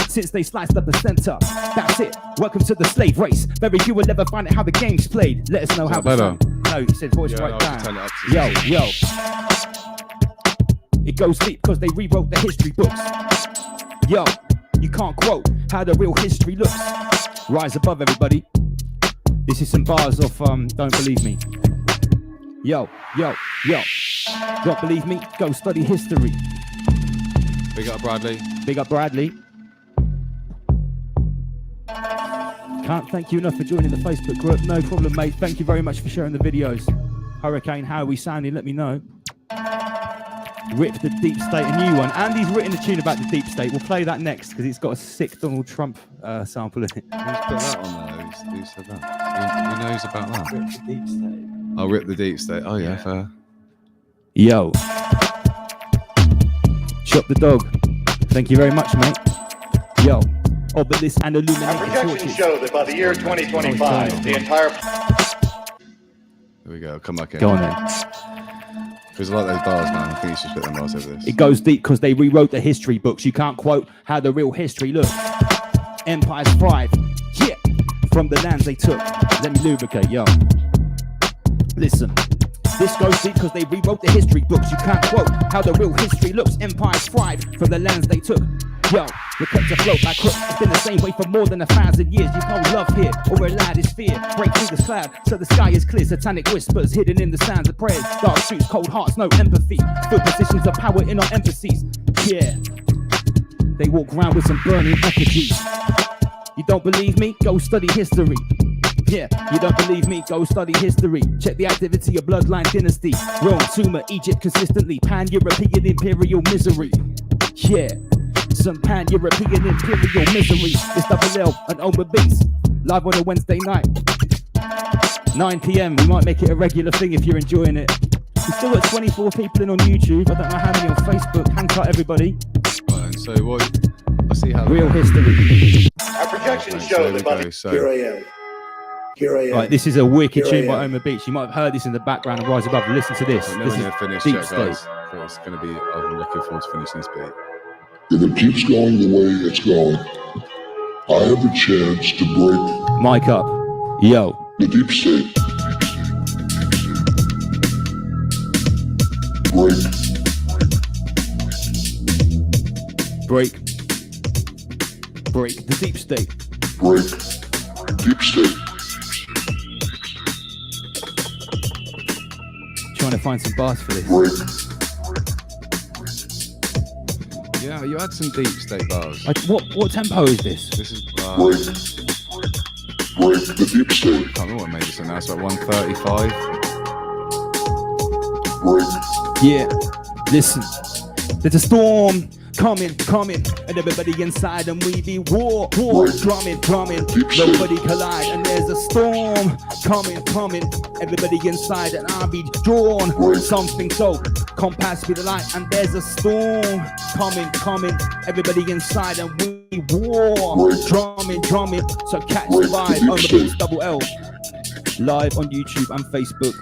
Since they sliced up the center, that's it. Welcome to the slave race. Very few will ever find out how the game's played. Let us know how the song. No, he said voice right down. Yo. It goes deep because they rewrote the history books. Yo, you can't quote how the real history looks. Rise above, everybody. This is some bars off Don't Believe Me. Yo. Don't believe me? Go study history. Big up Bradley. Big up Bradley. Can't thank you enough for joining the Facebook group. No problem, mate. Thank you very much for sharing the videos. Hurricane, how are we sounding? Let me know. Rip the Deep State, a new one. Andy's written a tune about the Deep State. We'll play that next because it's got a sick Donald Trump sample in it. Who's put that on there? Who said that? Who knows about that? Rip the Deep State. Oh, Rip the Deep State. Oh, yeah, fair. Yo. Shop the dog. Thank you very much, mate. Yo. Obelisk and illuminated Our projections torches. show that by the year 2025, the entire... Here we go. Come back in. Go on then. Because I like those bars, man. I think you should put them bars over this. It goes deep because they rewrote the history books. You can't quote how the real history looks. Empires thrive, yeah, from the lands they took. Let me lubricate, yo. Listen. This goes deep because they rewrote the history books. You can't quote how the real history looks. Empires thrive from the lands they took. Yo, we're kept afloat by crooks. It's been the same way for more than 1,000 years. You've no love here, or allowed is fear. Break through the cloud, so the sky is clear. Satanic whispers hidden in the sounds of prayers. Dark suits, cold hearts, no empathy. Fill positions of power in our embassies. Yeah, they walk around with some burning effigies. You don't believe me? Go study history. Yeah, you don't believe me? Go study history. Check the activity of bloodline dynasty. Rome, Sumer, Egypt consistently. Pan-European imperial misery. Yeah, some pan-European imperial misery. It's Double L and Ohma Beats. Live on a Wednesday night. 9 p.m. We might make it a regular thing if you're enjoying it. We've still got 24 people in on YouTube. I don't know how many on Facebook. Hang tight, everybody. Right, and so what? I see how real history. Our projections show that by the... Here I am. Here I am. Right, this is a wicked Here I tune by am. Ohma Beats. You might have heard this in the background of Rise Above. Listen to this. I'm This never is going to finish Deep yet, State. guys. So it's going to be... I'm looking forward to finishing this beat. If it keeps going the way it's going, I have a chance to break Mic up. Yo. the deep state. Break the deep state. Break deep state. Trying to find some bars for this. Yeah, you had some Deep State bars. What tempo is this? This is... Break the deep state. I can't remember what I made this in now. It's like 135. Yeah, listen. There's a storm coming, and everybody inside, and we be war, drumming. Nobody collide, and there's a storm coming, everybody inside, and I'll be drawn. Something so compass with the light, and there's a storm coming, everybody inside, and we war, drumming. So catch the vibe. Ohma Beats, Double L, live on YouTube and Facebook.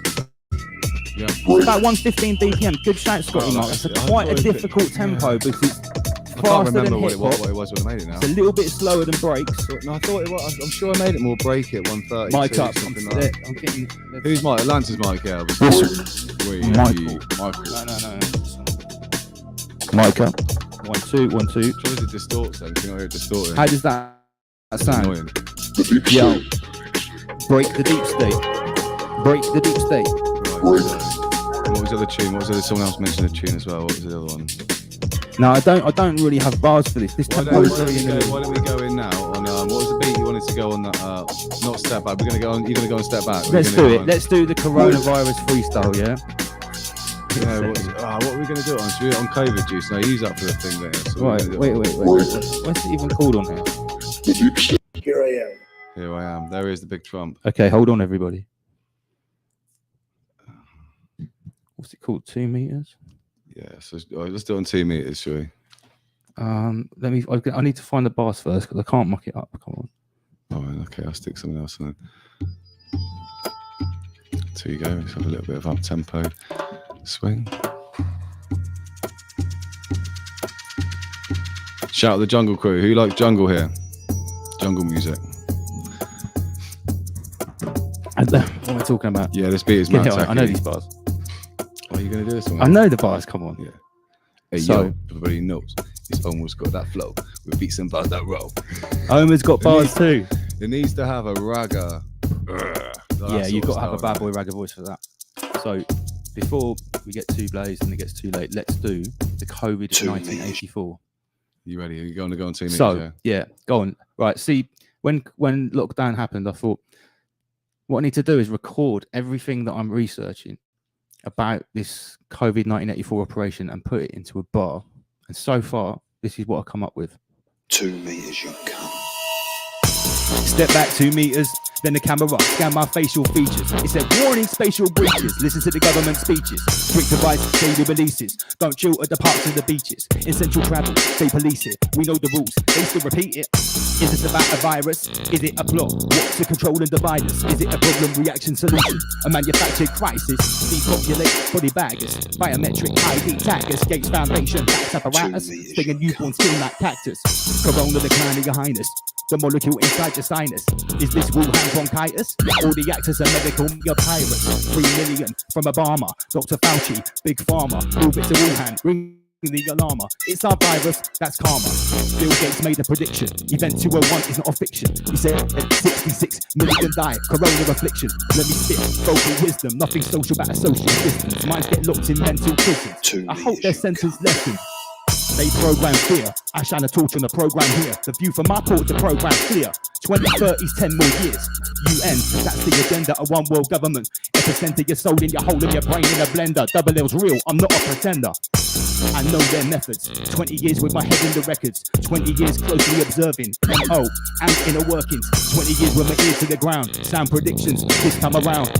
Yeah. It's about 1:15 BPM. Good shout, Scotty Mark. It's quite a difficult tempo because it's I can't faster than remember what hip it hop. was when I made it now. It's a little bit slower than breaks. No, I thought it was. I'm sure I made it more break it 130. Mic up. Something I'm like that. getting. Who's Mike? Lance's Mike, yeah. Michael. No. Mic up. 1 2 1 2. Try to distort something. Can I hear it distorting? How does that It's sound? annoying. Yo, break the deep state. Break the deep state. Right, what was the other tune? What was the other? Someone else mentioned a tune as well. What was the other one? No, I don't really have bars for this. This tempo is very why don't we go in now on what was the beat you wanted to go on that? Not step back. We're gonna go on. You're gonna go on step back. Let's do it. Let's do the coronavirus freestyle. Yeah. Yeah. What are we gonna do it on? Should we do it on COVID juice? No, use that for the thing there. So right. Wait. What's it even called on here? Here I am. Here I am. There is the big Trump. Okay, hold on, everybody. What's it called? 2 meters. Yeah, so let's do it on 2 meters, shall we? I need to find the bars first because I can't muck it up. Come on. All right, okay, I'll stick something else on it. So you go. Let's have a little bit of up tempo swing. Shout out the Jungle Crew. Who likes jungle here? Jungle music. What am I talking about? Yeah, this beat is mad. I know these bars. Are you going to do this one? I know the bars, come on. Yeah. Hey, yo, everybody knows this almost got that flow with beats and bars that roll. Ohma's got bars too. It needs to have a ragga. Yeah, you've got to have a bad boy ragga voice for that. So, before we get too blazed and it gets too late, let's do the COVID 1984. You ready? Are you going to go on 2 minutes? So, yeah, go on. Right, see, when lockdown happened, I thought, what I need to do is record everything that I'm researching about this COVID 1984 operation and put it into a bar. And so far, this is what I've come up with. 2 meters, you cunt. Step back 2 meters, then the camera scan my facial features. It said, warning, spatial breaches. Listen to the government speeches. Strict advice, daily releases. Don't chill at the parks and the beaches. In central travel, they police it. We know the rules, they still repeat it. Is this about a virus? Is it a plot? What's to control and divide us? Is it a problem, reaction, solution? A manufactured crisis? Depopulate body baggers. Biometric ID taggers. Gates Foundation, tax apparatus. Stinging newborn skin like cactus. Corona declining your highness. The molecule inside your sinus. Is this Wuhan bronchitis? All the actors are medical pirates. 3 million from Obama, Dr. Fauci, Big Pharma. Move it to Wuhan, ring the alarmer. It's our virus, that's karma. Bill Gates made a prediction. Event 201 is not a fiction. He said 66 million die, corona affliction. Let me spit vocal wisdom. Nothing social but a social distance. Minds get locked in mental prisons. I hope their sentence lessons. They program fear. I shine a torch on the program here. The view from my port, the program clear. 2030's 10 more years. UN, that's the agenda. A one world government. Epicenter your soul in your hole in your brain in a blender. Double L's real, I'm not a pretender. I know their methods. 20 years with my head in the records. 20 years closely observing. M.O. and inner workings. 20 years with my ear to the ground. Sound predictions this time around.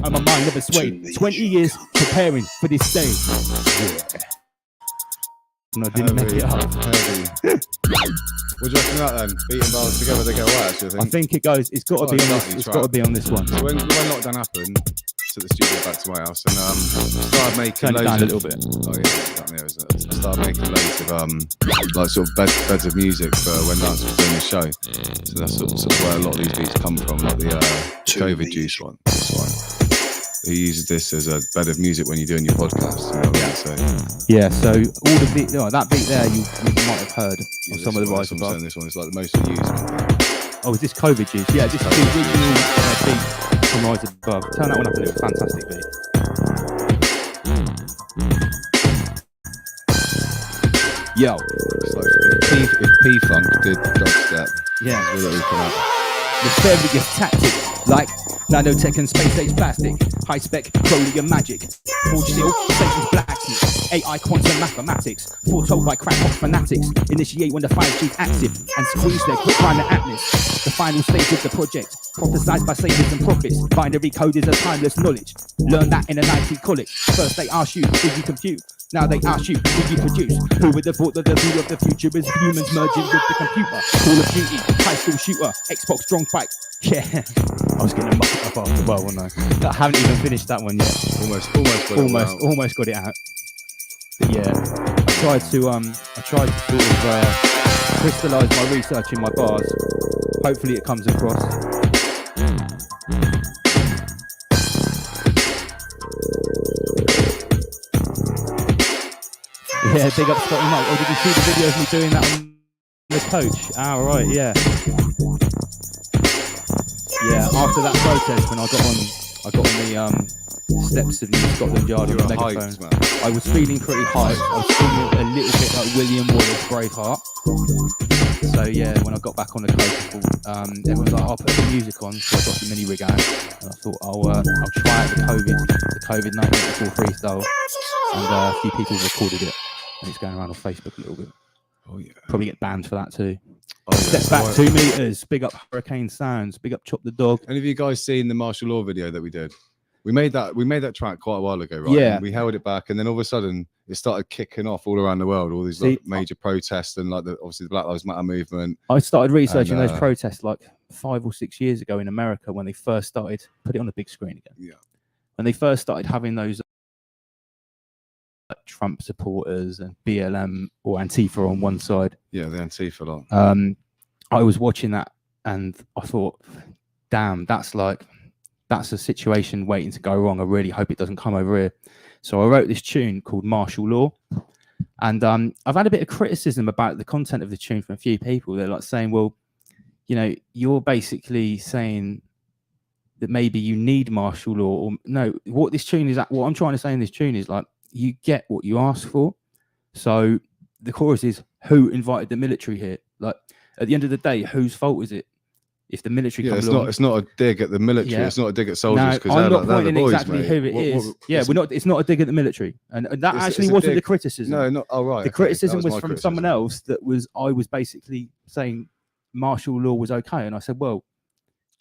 I'm a mind never swayed. 20 years preparing for this day. Yeah. No, I didn't make it up. What do you reckon about then? Beating bars together, they go right, actually, I think it goes. It's got to be on this. It's got to be on this one. So when lockdown happened, to the studio back to my house, and started making turn it down a little bit. Oh yeah, it's down there, isn't it? I started making loads of like sort of beds of music for when Lance was doing the show. So that's sort of where a lot of these beats come from, like the COVID juice one. This one. He uses this as a bed of music when you're doing your podcast. You know what I mean? So, yeah, so all the beat, that beat there, you might have heard on some of the Rise Above. This one is like the most used one. Oh, is this COVID juice? Yeah, this is the original beat from Rise Above. Turn that one up a little. Fantastic beat. Yo. It's like if P-Funk did dubstep, yeah, really come out. Nefarious tactics like nanotech and space-age plastic, high-spec, Crowley magic, forge steel, Satan's blacksmith, AI quantum mathematics, foretold by crackpot fanatics, initiate when the 5G's active, and squeeze their grip around the atlas. The final stage of the project, prophesized by sages and prophets, binary code is a timeless knowledge. Learn that in an IT college. First they ask you, did you compute? Now they ask you, did you produce? Who would have thought that the view of the future is humans merging with the computer? Call of Duty, high school shooter, Xbox strong fight. Yeah, I was getting mucked up after a while, wasn't I? I haven't even finished that one yet. Almost got it out. But yeah, I tried to sort of crystallise my research in my bars. Hopefully it comes across. Yeah, big up Scotty Mike. Oh, did you see the video of me doing that on the coach? Ah, right, yeah. Yeah, after that protest, when I got on the steps of New Scotland Yard on the megaphone, I was feeling pretty hyped. I was feeling a little bit like William Wallace, Braveheart. So yeah, when I got back on the coast, everyone was like, "I'll put the music on." So I got the mini rig out, and I thought I'll try out the COVID-19 freestyle, and a few people recorded it, and it's going around on Facebook a little bit. Oh yeah, probably get banned for that too. Oh, yeah. Step back 2 meters. Big up Hurricane Sounds. Big up Chop the Dog. Any of you guys seen the martial law video that we did? We made that track quite a while ago, right? Yeah. And we held it back, and then all of a sudden it started kicking off all around the world. All these like, major protests and like obviously the Black Lives Matter movement. I started researching those protests like 5 or 6 years ago in America when they first started. Put it on the big screen again. Yeah. When they first started having those Trump supporters and BLM or Antifa on one side. Yeah, the Antifa lot. I was watching that and I thought, damn, that's a situation waiting to go wrong. I really hope it doesn't come over here. So I wrote this tune called Martial Law. And I've had a bit of criticism about the content of the tune from a few people. They're like saying, well, you know, you're basically saying that maybe you need martial law. Or no, what this tune is, what I'm trying to say in this tune is like, you get what you ask for. So the chorus is, who invited the military here? Like, at the end of the day, whose fault is it if the military comes along? It's not a dig at the military. Yeah. It's not a dig at soldiers because I'm not they're pointing the boys, exactly mate. who it is. It's not a dig at the military, and that actually wasn't the criticism. No, not. Oh right. The criticism was from someone else. I was basically saying martial law was okay, and I said, well,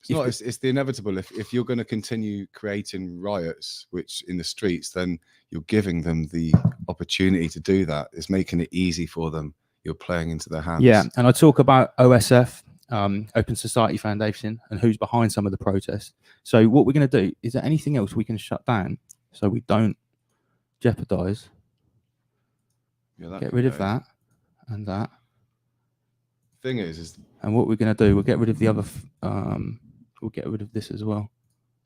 it's the inevitable. If you're going to continue creating riots, which in the streets, then you're giving them the opportunity to do that. It's making it easy for them. You're playing into their hands. Yeah, and I talk about OSF, Open Society Foundation, and who's behind some of the protests. So what we're going to do, is there anything else we can shut down so we don't jeopardize? Yeah, get rid of that and that. Thing is and what we're going to do, we'll get rid of the other. We'll get rid of this as well,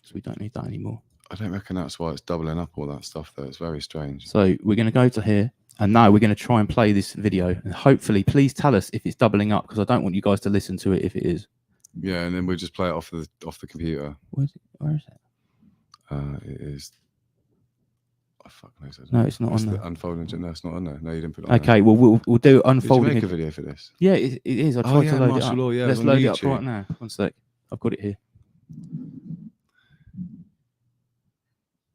so we don't need that anymore. I don't reckon that's why it's doubling up all that stuff, though. It's very strange. So we're going to go to here, and now we're going to try and play this video. And hopefully, please tell us if it's doubling up, because I don't want you guys to listen to it if it is. Yeah, and then we'll just play it off the computer. Where is it? It is. I fucking know. No, it's not on there. Unfolding. No, it's not on there. No, you didn't put it on okay, there. well, we'll do unfolding. Did you make a video for this? Yeah, it is. I tried to load it up. Law, yeah, let's load it up right now. One sec. I've got it here.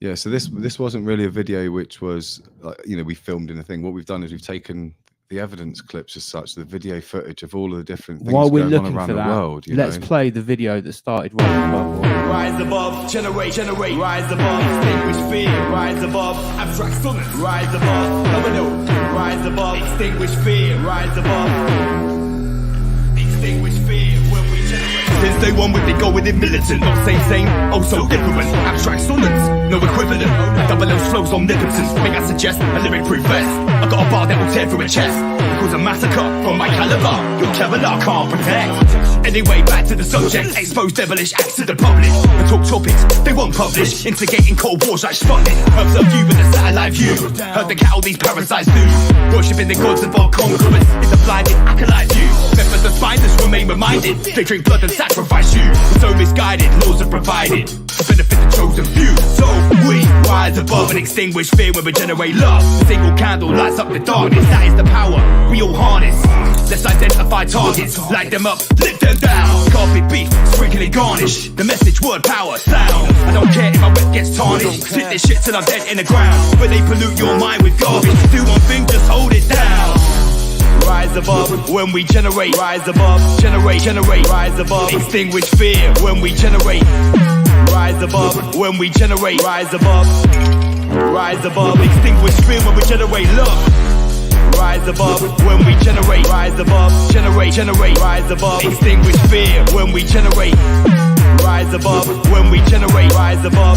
Yeah, so this wasn't really a video which was, we filmed in a thing. What we've done is we've taken the evidence clips as such, the video footage of all of the different things while we're going looking on around for the that, world. Let's play the video that started Rise Above. Rise above, generate, rise above, extinguish fear, rise above, abstract sonnets, rise above, domino, rise above, extinguish fear, rise above, extinguish fear when we generate. Since day one we've been going in militant, not same, oh so different, abstract sonnets, no equivalent, double L's flows omnipotent, may I suggest a lyric proof vest, I got a bar that will tear through a chest, cause a massacre from my caliber, your Kevlar can't protect. Anyway, back to the subject, expose devilish acts to the public, and talk topics they won't publish, instigating cold wars like Sputnik, observe you with a satellite view, heard the cattle these parasites do, worshipping the gods of our conquerors, it's a blinded acolyte view, members of spineless remain reminded, they drink blood and sacrifice you, so misguided, laws are provided, to benefit the chosen few, so we rise above and extinguish fear when we generate love, a single candle lights up the darkness, that is the power we all harness, let's identify targets, light them up, lift them down, carpet beef, sprinkling garnish, the message, word, power, sound, I don't care if my web gets tarnished, sit this shit till I'm dead in the ground, where they pollute your mind with garbage, do one thing, just hold it down. Rise above when we generate, rise above, generate, rise above, extinguish fear when we generate, rise above when we generate, rise above, extinguish fear when we generate love, rise above when we generate, rise above, generate, rise above, extinguish fear when we generate, rise above when we generate, rise above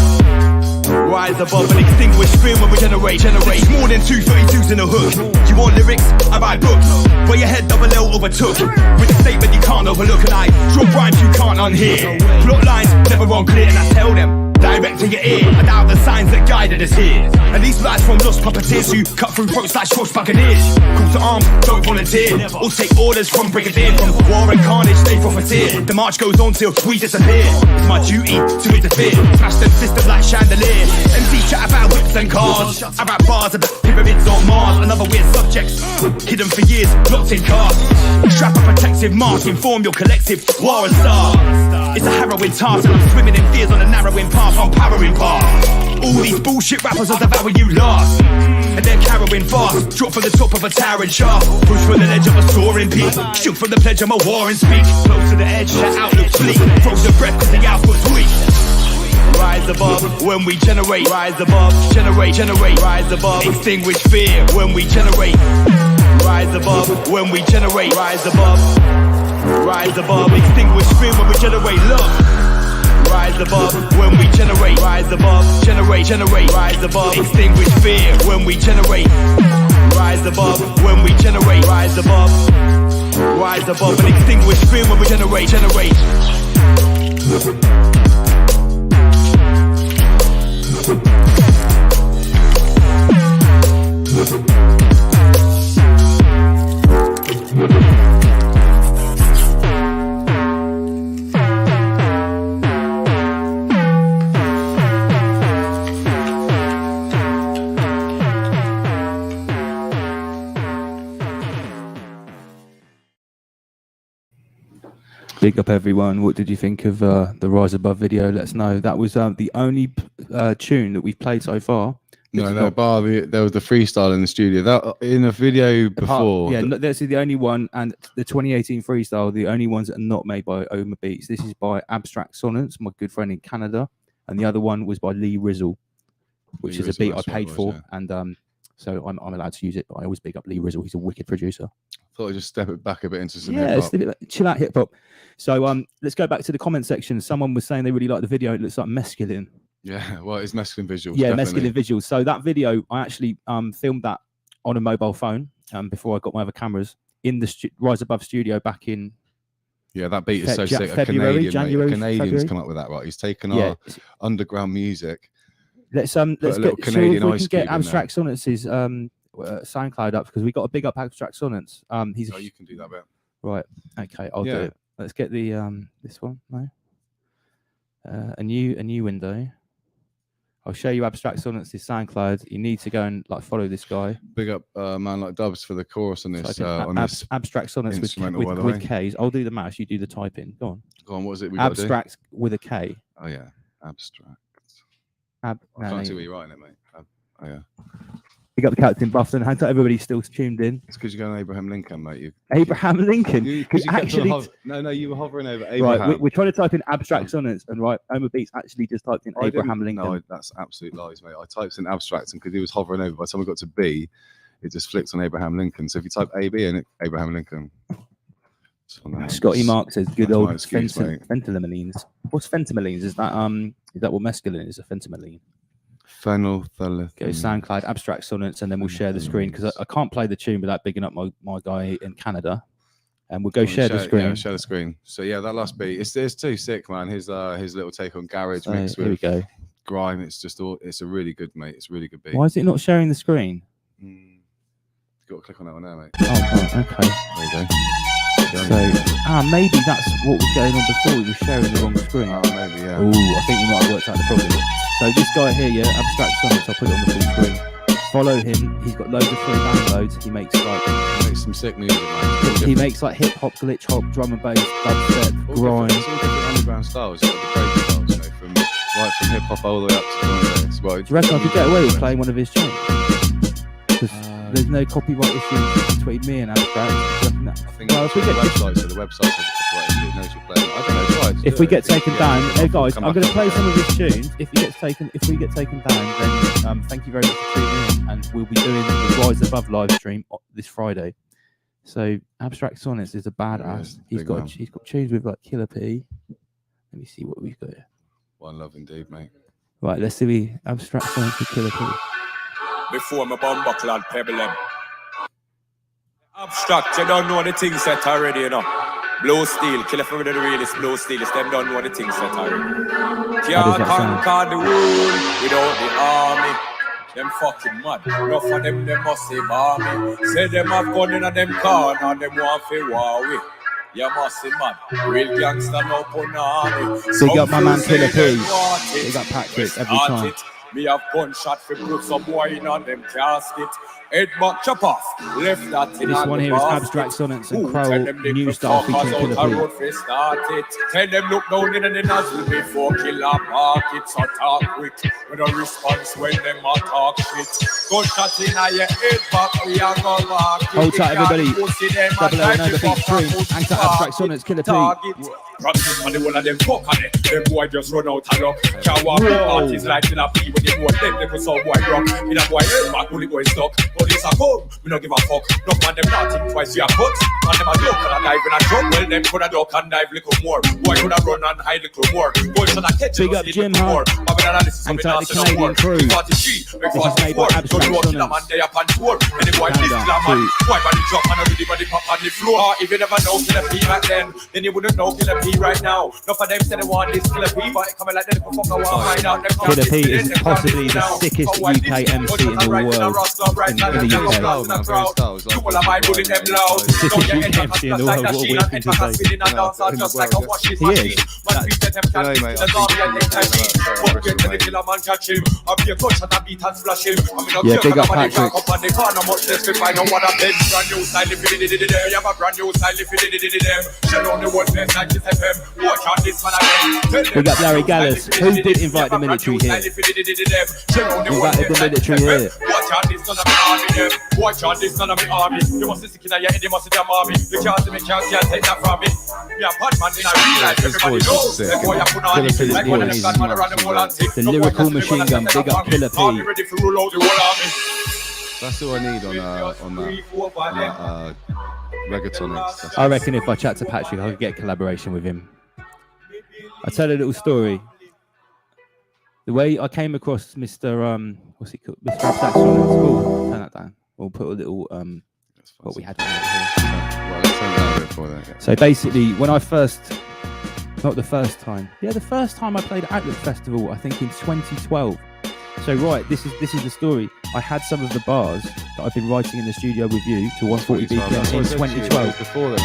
and extinguish fear when we generate. It's more than 232s in a hook. You want lyrics? I write books. Where your head double L overtook. With a statement you can't overlook, and I drop rhymes you can't unhear. Plot lines never unclear, and I tell them that direct to your ear. I doubt the signs that guided us here. And these lads from lost puppeteers who cut through throats like swashbucketers. Call to arms, don't volunteer. Or take orders from brigadier. From war and carnage, they profiteer. The march goes on till we disappear. It's my duty to interfere. Smash them systems like chandelier. MC chat about whips and cars. I rap bars about pyramids on Mars. Another weird subjects, hidden for years, locked in cars. Strap a protective mask, inform your collective war and star. It's a harrowing task and I'm swimming in fears on a narrowing path, I'm powering past. All these bullshit rappers will devour you last. And they're carrying fast, drop from the top of a towering shaft. Push from the ledge of a soaring peak, shoot from the pledge of a war and speak. Close to the edge, the outlook's bleak. Froze the breath cause the output's weak. Rise above when we generate. Rise above, generate, generate. Rise above, extinguish fear when we generate. Rise above when we generate. Rise above, rise above, extinguish fear when we generate love. Rise above when we generate. Rise above, generate, generate. Rise above, extinguish fear when we generate. Rise above when we generate. Rise above and extinguish fear when we generate, generate. Big up everyone. What did you think of the Rise Above video? Let us know. That was the only tune that we've played so far. No, there was the freestyle in the studio. That in a video before. This is the only one, and the 2018 freestyle, the only ones that are not made by Ohma Beats. This is by Abstract Sonnets, my good friend in Canada, and the other one was by Lee Rizzle, which is a beat I paid for, and so I'm allowed to use it. But I always big up Lee Rizzle. He's a wicked producer. Thought I'd just step it back a bit into some hip hop. Chill out hip hop. So let's go back to the comment section. Someone was saying they really like the video. It looks like masculine. Yeah, well, it's masculine visuals. Yeah, definitely. masculine visuals. So that video, I actually filmed that on a mobile phone before I got my other cameras in the Rise Above studio back in. Yeah, that beat is so sick. February, Canadian's come up with that, right? He's taken our underground music. Let's get Canadian we can get Abstract Sonnets' SoundCloud up, because we got a big up Abstract Sonnets. You can do that bit. Right. Okay, I'll do it. Let's get the this one. No. A new window. I'll show you Abstract Sonnets' SoundCloud. You need to go and follow this guy. Big up man like Dubs for the chorus on this. This Abstract Sonnets with K's. I'll do the mash. You do the typing. Go on. Go on. What is it? Abstract with a K. Oh yeah, Abstract. I can't see where you're writing it, mate. Oh yeah. Big up the Captain Buffton. Hang on, everybody still tuned in. It's because you're going Abraham Lincoln, mate. Abraham Lincoln. You were hovering over Abraham. Right, we're trying to type in Abstract Sonnets, and Ohma Beats actually just typed in Abraham Lincoln. No, that's absolute lies, mate. I typed in Abstract, and because he was hovering over, by the time we got to B, it just flicked on Abraham Lincoln. So if you type AB in it, Abraham Lincoln. Scotty Mark says good old fentanylamines. What's fentanylamines? Is that what mescaline is? A fentanylamine. Phenolphthalein. Go SoundCloud, Abstract Sonnets, and then we'll share the screen, because I can't play the tune without bigging up my guy in Canada. And we'll go share the screen. Yeah, share the screen. So yeah, that last beat, it's too sick, man. His little take on garage mixed with grime. It's a really good, mate. It's a really good beat. Why is it not sharing the screen? You've got to click on that one now, mate. Oh, okay. There you go. So, maybe that's what was going on before. We were sharing the wrong screen. Oh, maybe, yeah. Oh, I think we might have worked out the problem. So this guy here, Abstract Sonnets, I'll put it on the full screen. Follow him. He's got loads of free downloads. He makes some sick music, man. He makes hip hop, glitch hop, drum and bass, dubstep, grime. It's all different underground styles. It's like the breaking styles, from hip hop all the way up to drum and bass. Do you reckon I could get away with playing one of his tunes? There's no copyright issue between me and Abstract. I think if we get the website has a copyright issue, it knows you're playing. I don't know. If we get taken down, hey guys, I'm going to play some of his tunes. If we get taken down, then thank you very much for tuning in, and we'll be doing the Rise Above live stream this Friday. So Abstract Sonnets is a badass. He's got tunes with Killer P. Let me see what we've got here. One love indeed, mate. Right, let's see Abstract Sonnets with Killer P. Before my bomb clad pebble them. Abstract, you don't know the things set already, Blue Steel, kill for the realest Blue Steel. It's them don't know the things that are. How does Can't that conquer the world without the army. Them fucking mad. Enough of them must say army. Say them have gun in them corner, them want for war with. You must say mad. Real gangster no punani. Big up my man Killer P. Big up Patrick every time. Me have gunshot for put some wine on them casket. Head back chop off. Left that in This one here is Abstract Sonnets and Crow New Style featuring Killer P. Tell them look down in the nozzle before killer markets or talk quick. With a response when them a talk shit. Gunshot in your head back, we are gonna walk. Hold tight everybody. Double L and Beat stream. Anchor Abstract Sonnets, Killer P. Practice on the one of them fuck on it. Them boy just run out of luck. Can't walk with parties like in a pee when they know them. They put some boy rock. In a boy head back, only going stuck. Police are come, we don't give a fuck. No man them not think twice, you are cut. Man them a duck and a dive in a truck. Well them could a duck and dive little more. Boy could a run and hide little more. Boy should a catch Big up Jim Hunt. And to the Canadian crew. This is made by Abstract Sonnets. Any boy this glamour. Boy body drop and everybody pop on the floor. If you never know Killer P back then you wouldn't know Killer P right now. Enough of them say they want this Killer P, but it coming like they don't fuck around right now. Killer P is possibly the sickest UK MC in the world. In the UK. People are bullying them loud. Sickest UK MC in the world. What a weird thing to say. He is. Yeah, big up Patrick. Big up Larry Gallus. Who did invite the military here? Invited the military here. Watch out, this son of me army. You must stick in your head, you must see them army. You can't see me, can't take that from me. Me a bad man in a real life, everybody knows. The boy I put on it, like one of them got man around the whole and sick. The lyrical machine gun, big up Killer P. Ready for rule out the whole army. That's all I need on that reggaeton. I reckon if I chat to Patrick, I could get a collaboration with him. I'll tell a little story. The way I came across Mr. What's it called? Mr. Abstract Sonnets. Oh, turn that down. We'll put a little what we had on here. So basically, when I first, not the first time, the first time I played at Outlook Festival, I think in 2012. So right, this is the story. I had some of the bars that I've been writing in the studio with you to 140 BPM in 2012.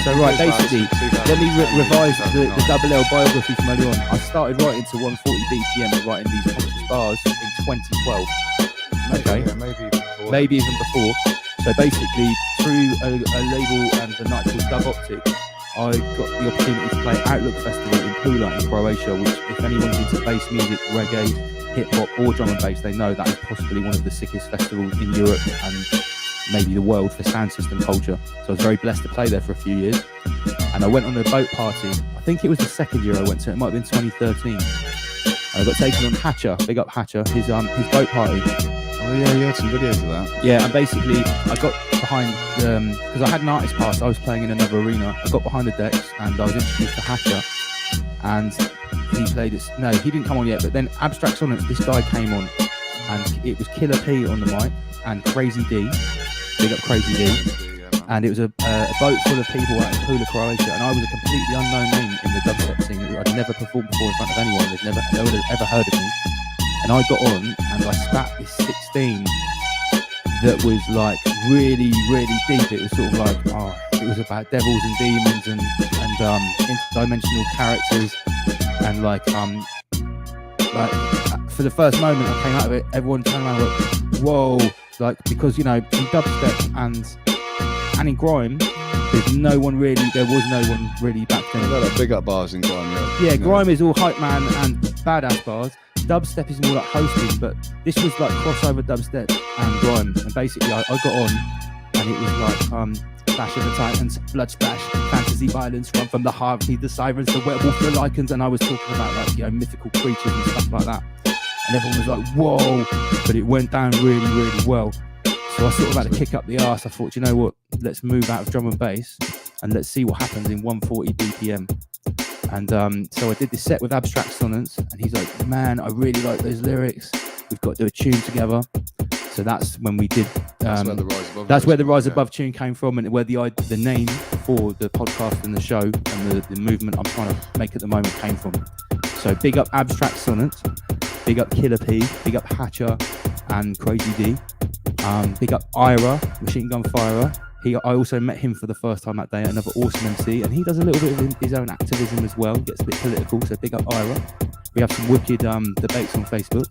So right, basically, let me revise the Double L biography from earlier on. I started writing to 140 BPM and writing these conscious bars in 2012. Okay, maybe even before. So basically, through a label and a night called Dub Optic, I got the opportunity to play at Outlook Festival in Pula in Croatia, which, if anyone's into bass music, reggae, hip hop or drum and bass, they know that is possibly one of the sickest festivals in Europe and maybe the world for sound system culture. So I was very blessed to play there for a few years. And I went on a boat party. I think it was the second year I went to. It might have been 2013. I got taken on Hatcher, big up Hatcher, his boat party. Oh yeah, you had some videos of that. Yeah, and basically I got behind, because I had an artist pass, I was playing in another arena. I got behind the decks and I was introduced to Hatcher. And he played it. No, he didn't come on yet. But then Abstract Sonnets, this guy came on, and it was Killer P on the mic and Crazy D, big up Crazy D. And it was a boat full of people out in Pula, Croatia, and I was a completely unknown name in the dubstep scene. I'd never performed before in front of anyone. No one had ever heard of me. And I got on and I spat this 16 that was like really, really deep. It was sort of like, it was about devils and demons and interdimensional characters, and like for the first moment I came out of it, everyone turned around and went, whoa, like, because in dubstep and in grime, there was no one really back then. Like big up bars in grime, yeah. Grime is all hype man and badass bars. Dubstep is more like hosting, but this was like crossover dubstep and grime. And basically I got on and it was like Clash of the Titans, Blood Splash, Fantasy Violence, Run from the Heart, Heed the Sirens, the Werewolf, the Lycans, and I was talking about like mythical creatures and stuff like that. And everyone was like, whoa, but it went down really, really well. So I sort of had to kick up the arse. I thought, you know what, let's move out of drum and bass and let's see what happens in 140 BPM. And so I did this set with Abstract Sonnets, and he's like, man, I really like those lyrics. We've got to do a tune together. So that's when we did. That's where the Rise Above. Above tune came from, and where the name for the podcast and the show and the movement I'm trying to make at the moment came from. So big up Abstract Sonance, big up Killer P, big up Hatcher and Crazy D, big up Ira, Machine Gun Firer. I also met him for the first time that day, another awesome MC, and he does a little bit of his own activism as well, gets a bit political, so big up Ira. We have some wicked debates on Facebook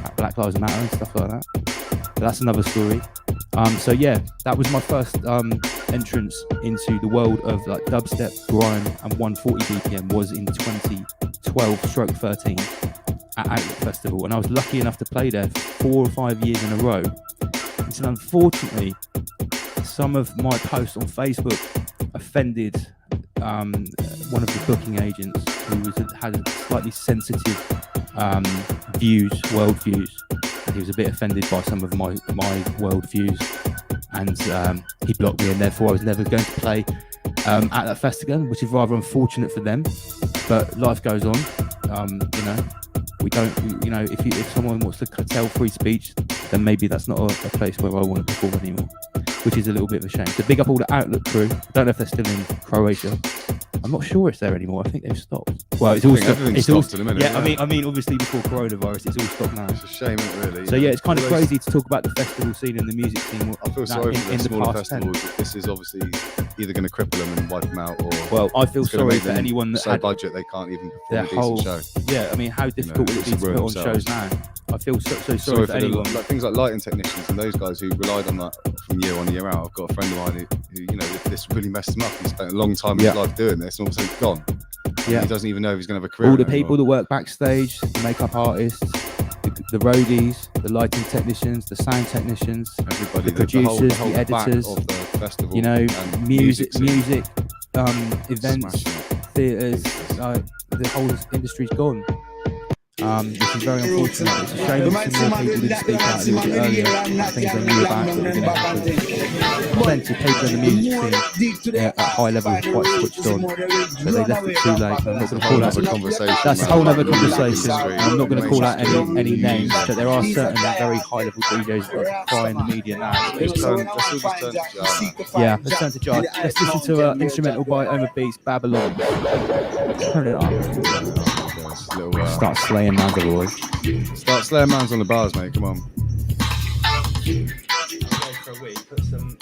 at Black Lives Matter and stuff like that. But that's another story. So yeah, that was my first entrance into the world of like dubstep, grime, and 140 BPM was in 2012/13 at Outlet Festival, and I was lucky enough to play there for 4 or 5 years in a row. And so unfortunately, some of my posts on Facebook offended one of the booking agents who had slightly sensitive world views. He was a bit offended by some of my world views, and he blocked me, and therefore I was never going to play at that fest again, which is rather unfortunate for them. But life goes on. If someone wants to curtail free speech, then maybe that's not a place where I want to perform anymore, which is a little bit of a shame. So big up all the Outlet crew. I don't know if they're still in Croatia. I'm not sure it's there anymore. I think they've stopped. Well, it's all stopped. Everything's stopped in a minute. Yeah, I mean, obviously before coronavirus, it's all stopped now. It's a shame, isn't it, really? So yeah, it's kind of crazy to talk about the festival scene and the music scene. I feel sorry for the smaller festivals. This is obviously either going to cripple them and wipe them out, or I feel sorry for anyone that had budget they can't even perform a decent show. Yeah, I mean, how difficult would it be to put on shows now? I feel so sorry for anyone. Things like lighting technicians and those guys who relied on that from year on year out. I've got a friend of mine who this really messed him up. He spent a long time in his life doing this, and all of a sudden he's gone. Yeah, he doesn't even know if he's going to have a career. All the people that work backstage, the makeup artists, the roadies, the lighting technicians, the sound technicians, everybody, the producers, the editors, of the festival, music, events, theatres, the whole industry's gone. Which is very unfortunate. It's a shame that some more people didn't speak out a little bit earlier about things they knew about that were going to happen. Plenty of people in the music scene at high level quite switched on, so they left it too late. I'm not going to call that a conversation. That's a whole other conversation. I'm not going to call out any names, but there are certain very high level DJs that cry in the media now. Let's turn to Jar. Yeah, let's turn to Jar. Let's listen to an instrumental by Ohma Beats, Babylon. Turn it up. Start slaying mans, boys. Start slaying mans on the bars, mate. Come on. For a week, put some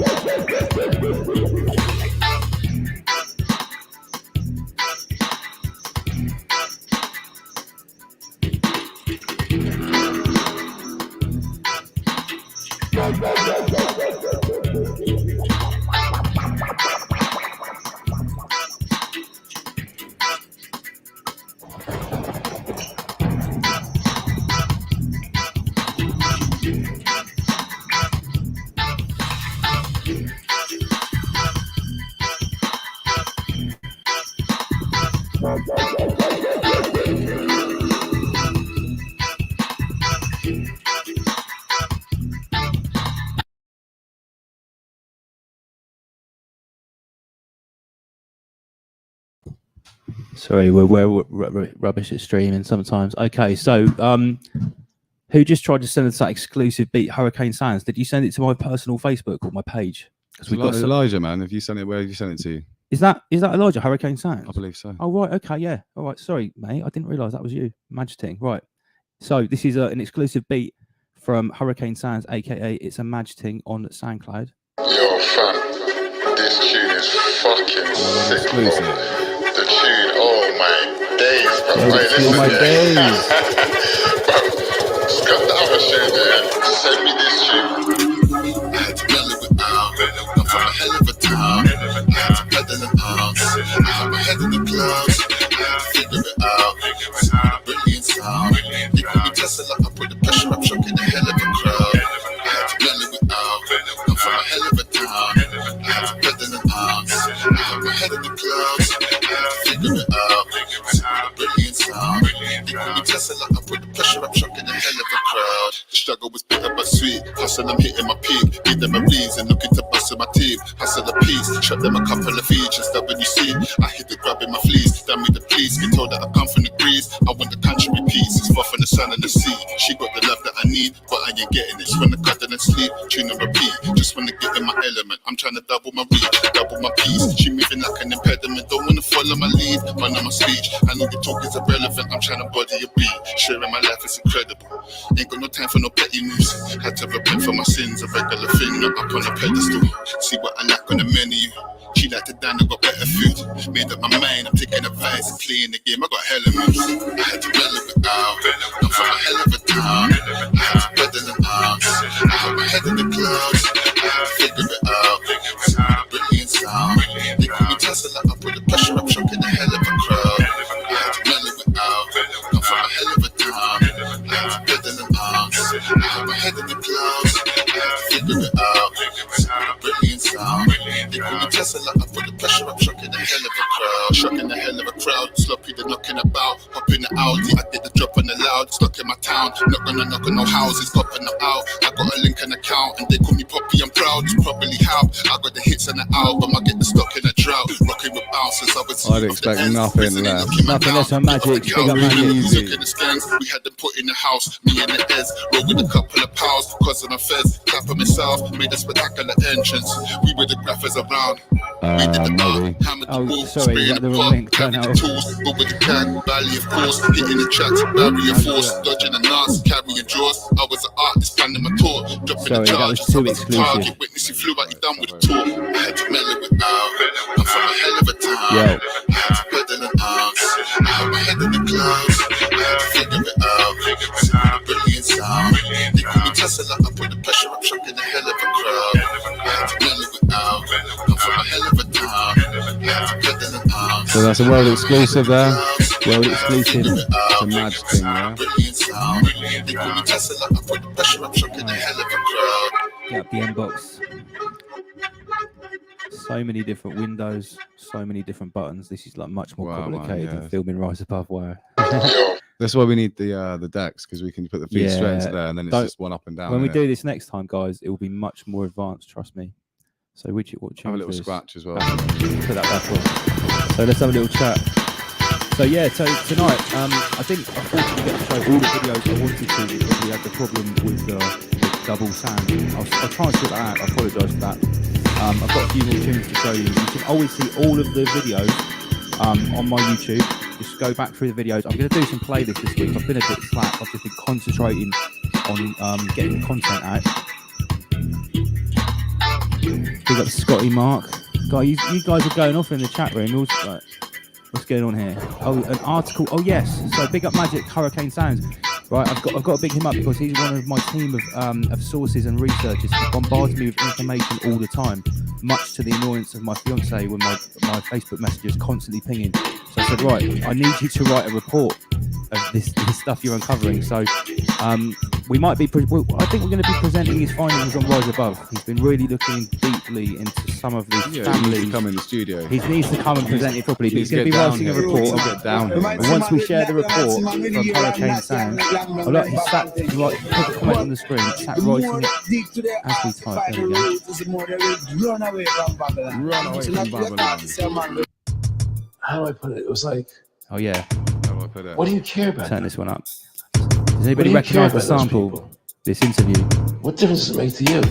picture Sorry, we're rubbish at streaming sometimes. Okay, so who just tried to send us that exclusive beat, Hurricane Sands? Did you send it to my personal Facebook or my page? Because we've got Elijah, man. Have you sent it? Where have you sent it to? Is that Elijah, Hurricane Sands? I believe so. Oh right, okay, yeah. All right, sorry, mate. I didn't realise that was you, Majesting. Right. So this is an exclusive beat from Hurricane Sands, aka It's a Majesting on SoundCloud. Yo, fam, this tune is fucking sick, bro. The tune, oh my days, bro. Wait, listen, my days. Bro, just got the other tune there. Send me this tune. I had to mellow it out. I'm from a hell of a town. I had to pedal and bounce. I had my head in the clouds. I had to figure it out. It's a brilliant sound. They call me Tesla. I put the pressure up, shocking the hell of a crowd. I had to mellow it out. I'm from a hell of a town. I had to pedal and bounce. I had my head in the clouds. I had to figure it out. It's a brilliant sound. They call me Tesla. I put the pressure up, shocking the hell of a crowd. The struggle was bitter but sweet. Hustle, I'm hitting my peak. Give them a reason, looking to bust my teeth. Hustle a piece, shot them a couple of features. WC, I hit the grab in my fleece. Done me the police, get told that I come from the grease. I want the country peace. It's far from the sun and the sea. She got the love that I need, but I ain't getting it. Just wanna cut and sleep, tune and repeat. Just wanna get in my element. I'm trying to double my reach, double my piece. She moving like an impediment. Don't wanna follow my lead, run on my speech. I know your talk is irrelevant. I'm trying to body a beat. Sharing my life is incredible. Ain't got no time for no petty moves. Had to repent for my sins, a regular thing, not up on a pedestal. See what I lack on the menu. She like to dine, I got better food. Made up my mind, I'm taking advice and playing the game. I got hella moves. I had to mellow it out. I'm from a hell of a town. I had to pedal and bounce. I had my head in the clouds. I had to figure it out. It's a brilliant sound. They call me Tesla. I put the pressure up, shocking the hell of a crowd. I had to mellow it out. I'm from a hell of a town. I had to pedal and bounce. I had my head in the clouds. I had to figure it out. It's a brilliant sound. They call me Tesla. I put the pressure up, shocking the hell of a crowd. Shocking the hell of a crowd. Sloppy, they're knocking about. Hop in the Audi. I did the drop on the loud. Stuck in my town. Not gonna knock on no houses. Popping them out. I got a Lincoln account and they call me Poppy. I'm proud. It's probably how I got the hits on the album. I get the stock in a drought. Rocking with bouncers. I'd expect nothing less. Nothing less than Magic. Big up Easy. We had them put in the house. Me and the Ez. Roll with a couple of pals. Cause of my fez. Clap on myself. Made a spectacular entrance. We were the graphers around. We did the art. Hammered the wall. Spraying the pot. Carried the tools. But with the can. Valley of course. Hitting the tracks. Barrier force. Dodging the nuts. Carrying draws. I was an artist. Planning my tour. Dropping the charge. Target witness. He flew out. He done with the tour. I had to mellow it out. I'm from a hell of a town. I had to pedal and bounce. I had my head in the clouds. I had to figure it out. It's a brilliant sound. They call me Tesla. I put the pressure up, shocking the hell of a crowd. I had to mellow it out. I'm from a hell of a town. I had to pedal and bounce. So that's a world exclusive there. World exclusive. It's a mad thing, yeah. Brilliant sound. They call me Tesla. I put the pressure up, shocking the hell of a crowd. Get up the inbox. So many different windows, so many different buttons. This is like much more complicated than filming Rise Above Wire. That's why we need the decks, because we can put the feet straight into there, and then it's just one up and down. When we do this next time, guys, it will be much more advanced. Trust me. So what have a little scratch as well. Put that back on. So let's have a little chat. So yeah, so tonight, I think unfortunately get to show all the videos I wanted to because we had the problem with the double sound. I'll try and sort that out. I apologise for that. I've got a few more tunes to show you. You can always see all of the videos on my YouTube. Just go back through the videos. I'm going to do some playlists this week. I've been a bit slack. I've just been concentrating on getting the content out. Big up Scotty Mark. Guys, you guys are going off in the chat room. What's going on here? Oh, an article. Oh yes. So big up Magic Hurricane Sounds. Right, I've got to big him up because he's one of my team of sources and researchers who bombards me with information all the time, much to the annoyance of my fiance when my Facebook messages constantly pinging. So I said, right, I need you to write a report of this stuff you're uncovering. So we might be. I think we're going to be presenting his findings on Rise Above. He's been really looking deeply into some of these families. He needs to come in the studio. He needs to come and present it properly. But he's going to be writing a report. And once we share the report from Hurricane Sound, oh look, he sat. Right, put the comment on the screen. Sat writing it as we type. There we go. Run away from Babylon. How do I put it? It was like. Oh yeah. How do I put it? What do you care about? Turn this one up. Does anybody recognise the sample? This interview. What difference does it make to you?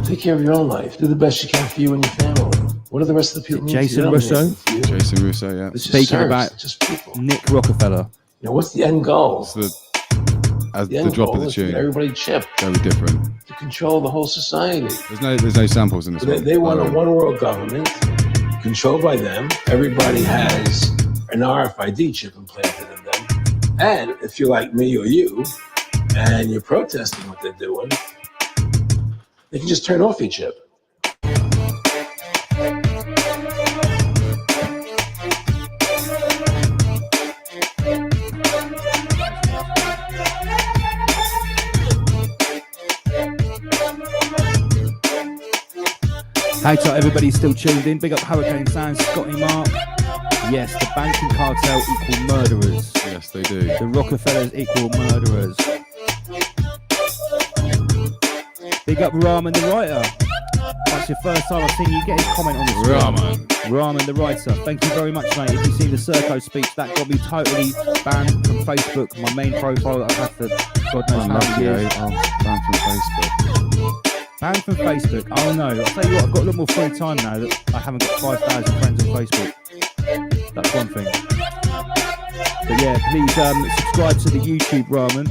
Take care of your own life. Do the best you can for you and your family. What are the rest of the people? Jason Russo. Jason Russo, yeah. Speaking about Nick Rockefeller. You know, what's the end goal? It's the drop of the tune. Everybody chip. Very different. To control the whole society. There's no samples in this one. They want a one world government controlled by them. Everybody has an RFID chip implanted in them. And if you're like me or you, and you're protesting what they're doing, they can just turn off your chip. Hey, so everybody's still tuned in. Big up Hurricane Sound, Scotty Mark. Yes, the banking cartel equal murderers. Yes, they do. The Rockefellers equal murderers. Big up Rahman the writer. That's your first time I've seen you get his comment on the screen. Rahman the writer. Thank you very much, mate. If you've seen the Serco speech, that got me totally banned from Facebook, my main profile that I've had for God knows how many years. Banned from Facebook. Banned from Facebook. Oh no, I'll tell you what, I've got a little more free time now that I haven't got 5,000 friends on Facebook. That's one thing. But yeah, please subscribe to the YouTube, Rahman.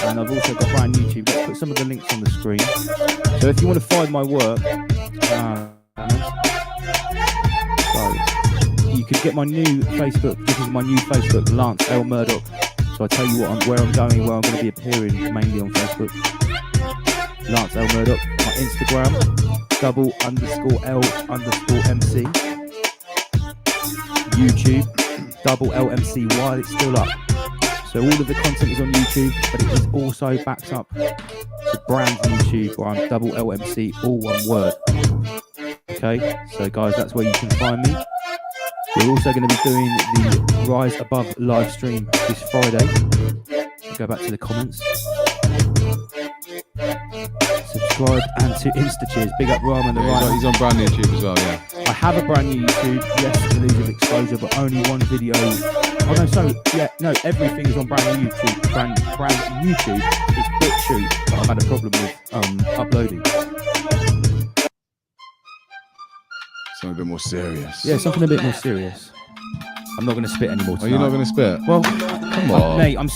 And I've also got brand YouTube. Let's put some of the links on the screen. So if you want to find my work, so you can get my new Facebook. This is my new Facebook, Lance L. Murdoch. So I tell you what, where I'm going, where I'm going to be appearing mainly on Facebook. Lance L. Murdoch. My Instagram, _L_MC. YouTube, _LMC while it's still up. So all of the content is on YouTube, but it is also backed up to brand YouTube where I'm _LMC, all one word. Okay, so guys, that's where you can find me. We're also going to be doing the Rise Above live stream this Friday. Go back to the comments. Subscribe and to InstaCheers. Big up Rahman the writer. He's on brand new YouTube as well, yeah. I have a brand new YouTube, yes, Illusive Exposure, but only one video. Oh no, so yeah, no, everything is on brand new YouTube. Brand YouTube. It's BitChute, but I've had a problem with uploading. Something a bit more serious. Yeah, something a bit more serious. I'm not going to spit anymore tonight. Are you not going to spit? Well, come on, mate. I'm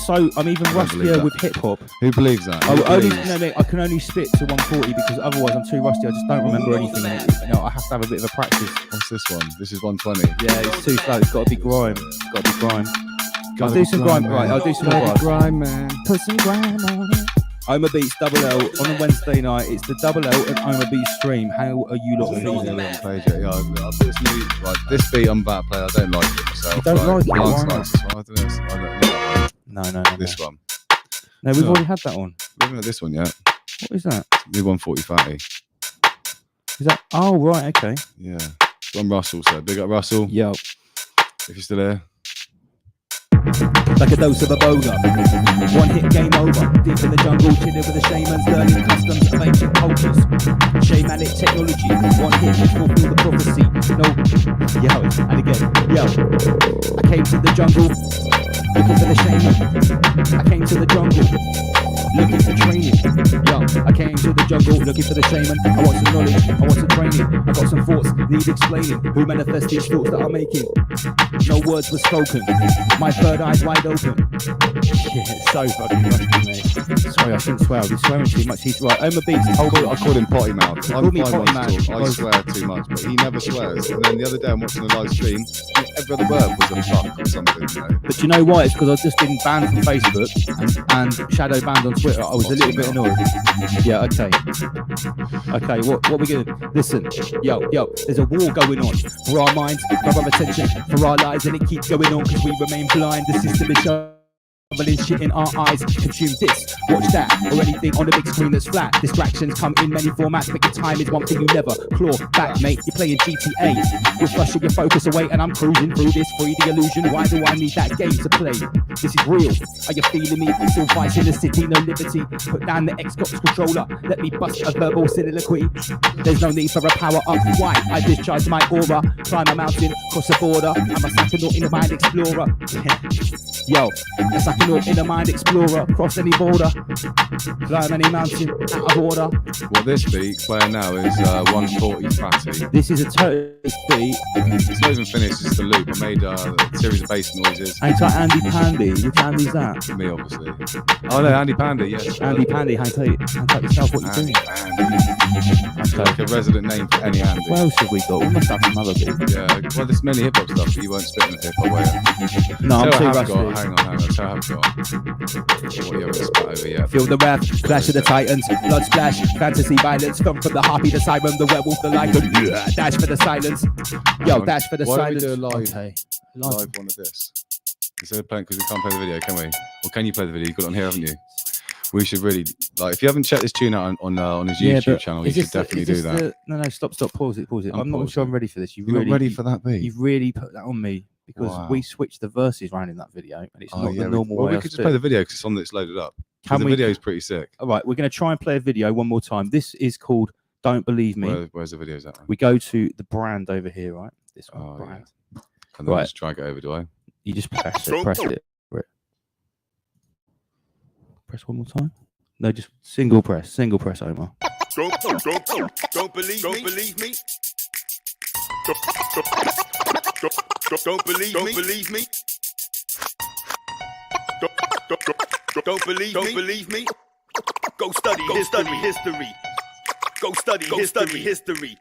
even rustier with hip hop. Who believes that? Mate, I can only spit to 140 because otherwise I'm too rusty. I just don't remember anything. I have to have a bit of a practice. What's this one? This is 120. Yeah, it's too slow. It's got to be grime. I'll do some grime. Right, I'll do some more grime, man. Put some grime on it. Ohma Beats Double L on a Wednesday night. It's the Double L and Ohma Beats stream. How are you lot feeling? This beat I'm about to play, I don't like it myself. You don't like it? Lance likes this one. I don't know. No. This one. No, we've already had that one. We haven't had this one yet. What is that? The 140 fatty. Is that? Oh, right, okay. Yeah. From Russell, so big up Russell. Yo. If you're still there. Like a dose of a boga. One hit, game over. Deep in the jungle, chilling with the shamans, learning customs of ancient cultures. Shamanic technology. One hit, fulfill the prophecy. No, yo, and again, yo. I came to the jungle, looking for the shaman. I came to the jungle, looking for training. Yo, I came to the jungle, looking for the shaman. I want some knowledge, I want some training. I got some thoughts, need explaining. Who manifest these thoughts that I'm making? No words were spoken. My third eye's wide open. Yeah, it's so fucking rusty, mate. Sorry, I shouldn't swear. I've been swearing too much. He's right. Ohma Beats. I called him potty mouth. I'm me fine potty once to talk. I mouth. swear too much, but he never swears. And then the other day I'm watching the live stream, every other word was a fuck or something. You know? But you know why? It's because I've just been banned from Facebook and shadow banned on Twitter. I was a little bit annoyed. Yeah, okay. Okay, what we gonna listen? Yo, there's a war going on for our minds, for our attention, for our lives, and it keeps going on because we remain blind. The system is shoveling shit in our eyes. Consume this, watch that, or anything on the big screen that's flat. Distractions come in many formats, but your time is one thing you never claw back, mate. You're playing GTA. You're flushing your focus away, and I'm cruising through this free the illusion. Why do I need that game to play? This is real. Are you feeling me? Still fights in the city, no liberty. Put down the Xbox controller. Let me bust a verbal soliloquy. There's no need for a power up. Why? I discharge my aura. Climb a mountain, cross a border. I'm a psychonaut in a mind explorer. Yo, a psychonaut in a mind explorer. Cross any border. Climb any mountain out of order. Well, this beat playing now is 140 Fatty. This is a total beat. It's not even finished, it's the loop. I made a series of bass noises. Hang tight, Andy Pandy. Which Andy's that? Me, obviously. Oh, no, Andy Pandy, yes. Andy Pandy, hang tight yourself, what you doing? It's like a resident name for any Andy. What else have we got? We must have some other bits. Yeah, well, there's many hip hop stuff, but you won't spit in the hip hop, will you? No, I'm too rusty. Hang on. So I've got what you haven't spat over yet. Feel the wrath, clash of the titans, blood splash, fantasy violence, come from the harpy, the siren, the werewolf, the lycan. Dash for the silence. Yo, dash for the silence. Why don't we do a live, okay. live one of this? Instead of playing, because we can't play the video, can we? Or can you play the video? You've got it on here, haven't you? We should really, like, if you haven't checked this tune out on his YouTube channel, you should definitely do that. No, stop, pause it. I'm not sure I'm ready for this. You're not ready for that beat? You've really put that on me. Because we switched the verses around in that video, and it's not the normal way. Well, we could just play the video because it's on that's loaded up. The video is pretty sick. All right, we're going to try and play a video one more time. This is called "Don't Believe Me." Where's the video? Is that? We go to the brand over here, right? This one, brand. Yeah. And then just drag it over, do I? You just press it. Press one more time. No, just single press, Ohma. Don't believe me. Don't believe me. Don't believe me. Go study history. Go study history.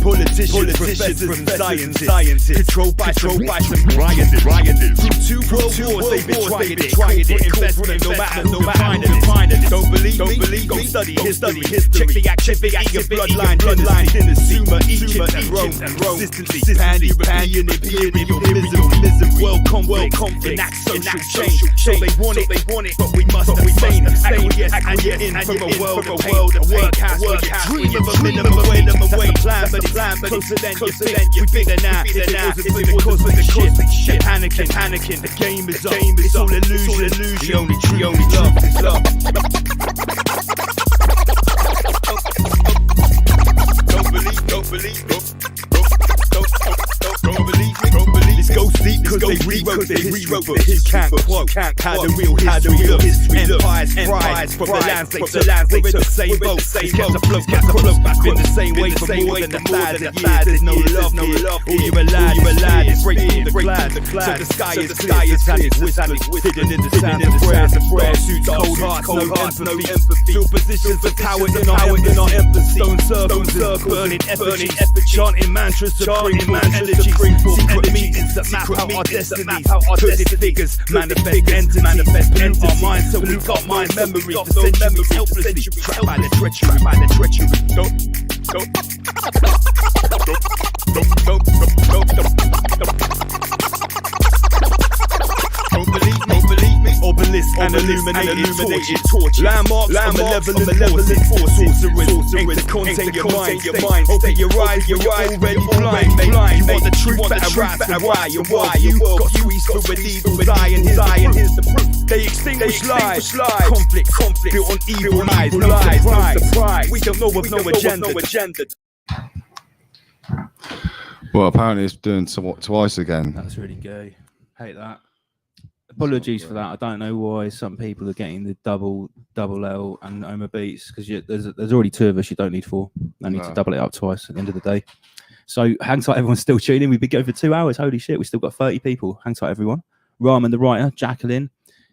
Politicians, professors, and scientists, controlled by some rioters. Through 2 world wars, they've been trying it. Investment, no matter finding it. Don't believe me? Go study history. Check the activity of bloodline dynasty. Sumer, Egypt, and Rome. Consistency, pan-European imperial misery. World conflict, enact social change. So they want it, but we must abstain. Acquiesce from a world of work cast. Dream of a minimum wage. Plan, but closer than you think now. If it wasn't because of the shit, panicking. The game is up. It's all illusion. The only love is love. Don't believe me. This goes deep because they rewrote the history books. Can't quote how the real history looks. Empires rise from the lands they took. We're in the same boat. It's kept afloat. Been the same way for more than 1,000 years. There's no love here. All you're allowed is break through the cloud. So the sky is clear. Satanic whispers hidden in the sound of prayers. Suits, cold hearts, no empathy. Fill positions of power in our empathy. Stone circles, burning effigies. Chanting mantras to bring forth energies. Secret meetings that map out our destinies. Coded figures manifest entities. Blend our minds so we've got mind memory. For centuries helplessly trapped by the treachery. Don't believe me. Obelisk and illuminated torches. Landmarks of malevolent forces. Aim to contain your mind. Open your eyes, you're already blind. You want the truth, better ask why. You got squeezed through a needle's eye, and here's the proof. They extinguish lies. Conflict built on evil lies. No surprise. We don't know of no agenda. Well, apparently it's doing twice again. That's really gay. Hate that. Apologies for that. I don't know why some people are getting the double L and Ohma Beats, because there's already 2 of us. You don't need 4. I need to double it up twice at the end of the day. So hang tight, everyone's still tuning. We've been going for 2 hours. Holy shit, we still got 30 people. Hang tight, everyone. Ramen the writer, Jacqueline,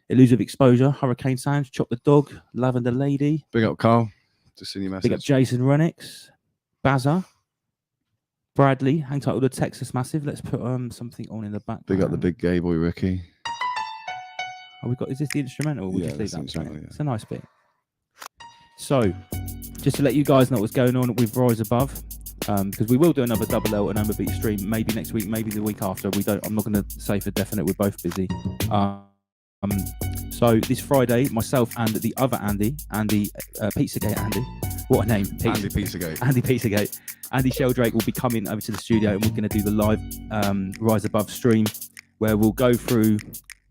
Elusive Exposure, Hurricane Sounds, Chop the Dog, Lavender Lady. Big up, Carl. Just seen your message. Big up Jason Renix, Bazza, Bradley, hang tight with the Texas Massive. Let's put something on in the back. Big up the big gay boy Ricky. Oh, we got. Is this the instrumental? We'll just leave that. Instrumental, yeah. It's a nice bit. So, just to let you guys know what's going on with Rise Above, because we will do another Double L and Ohma Beats stream, maybe next week, maybe the week after. I'm not going to say for definite. We're both busy. So this Friday, myself and the other Andy Pizzagate Andy. What a name. Andy Pizzagate. Andy Pizzagate. Andy Sheldrake will be coming over to the studio and we're going to do the live Rise Above stream where we'll go through,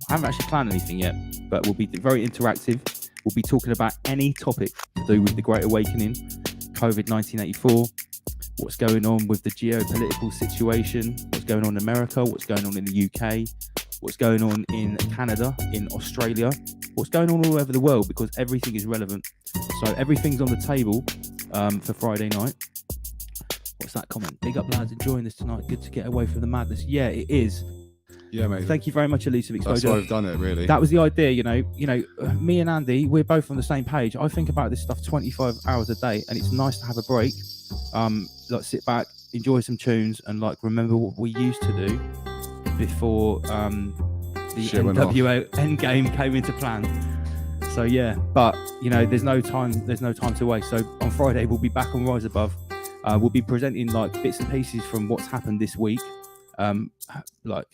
I haven't actually planned anything yet, but we'll be very interactive. We'll be talking about any topic to do with the Great Awakening, COVID 1984, what's going on with the geopolitical situation, what's going on in America, what's going on in the UK, what's going on in Canada, in Australia, what's going on all over the world, because everything is relevant. So everything's on the table for Friday night. What's that comment? Big up, lads, enjoying this tonight. Good to get away from the madness. Yeah, it is. Yeah, mate. Thank you very much, Elusive Exposure. That's why I've done it, really. That was the idea, you know. Me and Andy, we're both on the same page. I think about this stuff 25 hours a day, and it's nice to have a break. Like sit back, enjoy some tunes, and like remember what we used to do before the NWO Endgame came into plan. So yeah, but you know, there's no time to waste. So on Friday we'll be back on Rise Above. We'll be presenting like bits and pieces from what's happened this week, like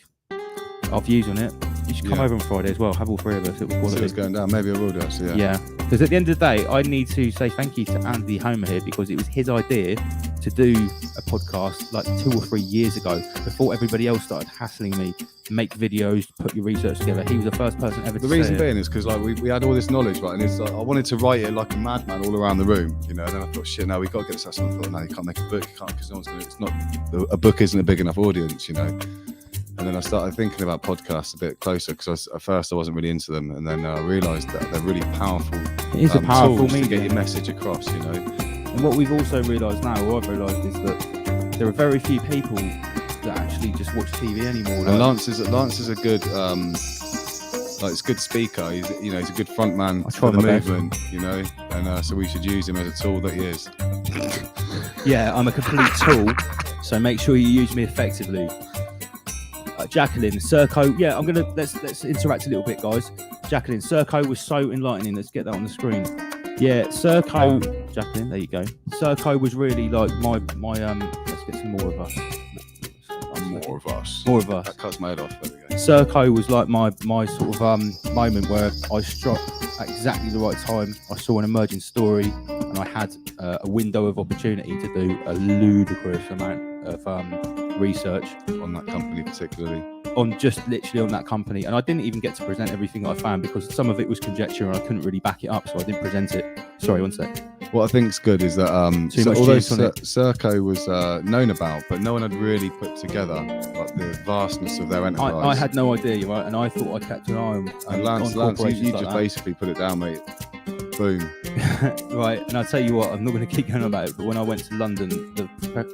our views on it. You should come over on Friday as well. Have all three of us. It was quality. See what's going down. Maybe I will do actually. Yeah. Because at the end of the day, I need to say thank you to Andy Homer here, because it was his idea to do a podcast like 2 or 3 years ago, before everybody else started hassling me to make videos, put your research together. He was the first person ever to say it. The reason being is because like we had all this knowledge, right? And it's like, I wanted to write it like a madman all around the room, you know. And then I thought, shit, no, we got to get this out. I thought, no, you can't make a book, you can't, because no one's gonna. It's not a book isn't a big enough audience, you know. And then I started thinking about podcasts a bit closer, because at first I wasn't really into them, and then I realised that they're really powerful. It is a powerful tools medium to get your message across, you know. And what we've also realised now, or I've realised, is that there are very few people that actually just watch TV anymore. And Lance is a good, like, it's a good speaker. He's a good front man for the movement, you know. And so we should use him as a tool that he is. Yeah, I'm a complete tool. So make sure you use me effectively. Jacqueline, Serco, yeah, let's interact a little bit, guys. Jacqueline, Serco was so enlightening. Let's get that on the screen. Yeah, Serco, Jacqueline, there you go. Serco was really like my let's get some more of us. More of us. That cuts my head off. There we go. Serco was like my sort of moment where I struck at exactly the right time. I saw an emerging story, and I had a window of opportunity to do a ludicrous amount of research on that company, particularly on just literally on that company. And I didn't even get to present everything I found, because some of it was conjecture and I couldn't really back it up, so I didn't present it. Sorry, one sec. What I think's good is that although Serco was known about, but no one had really put together like the vastness of their enterprise. I had no idea, right? And I thought I kept an eye on. And Lance, you just basically put it down, mate. Boom. Right, and I'll tell you what, I'm not going to keep going about it, but when I went to London, the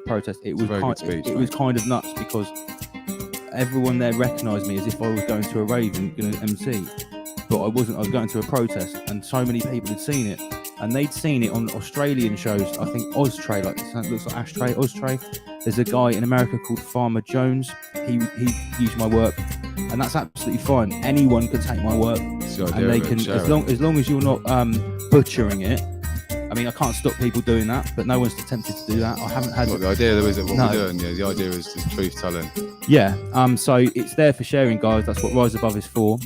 protest, it was was kind of nuts, because everyone there recognised me as if I was going to a rave and going to MC, but I wasn't. I was going to a protest, and so many people had seen it, and they'd seen it on Australian shows. I think Oztray, like it looks like Ashtray, Oztray. There's a guy in America called Farmer Jones. He used my work, and that's absolutely fine. Anyone can take my work, and they can, as long as you're not butchering it. I mean, I can't stop people doing that, but no one's attempted to do that. I haven't had. The idea there is what we're doing. Yeah, the idea is just truth telling. Yeah. So it's there for sharing, guys. That's what Rise Above is for.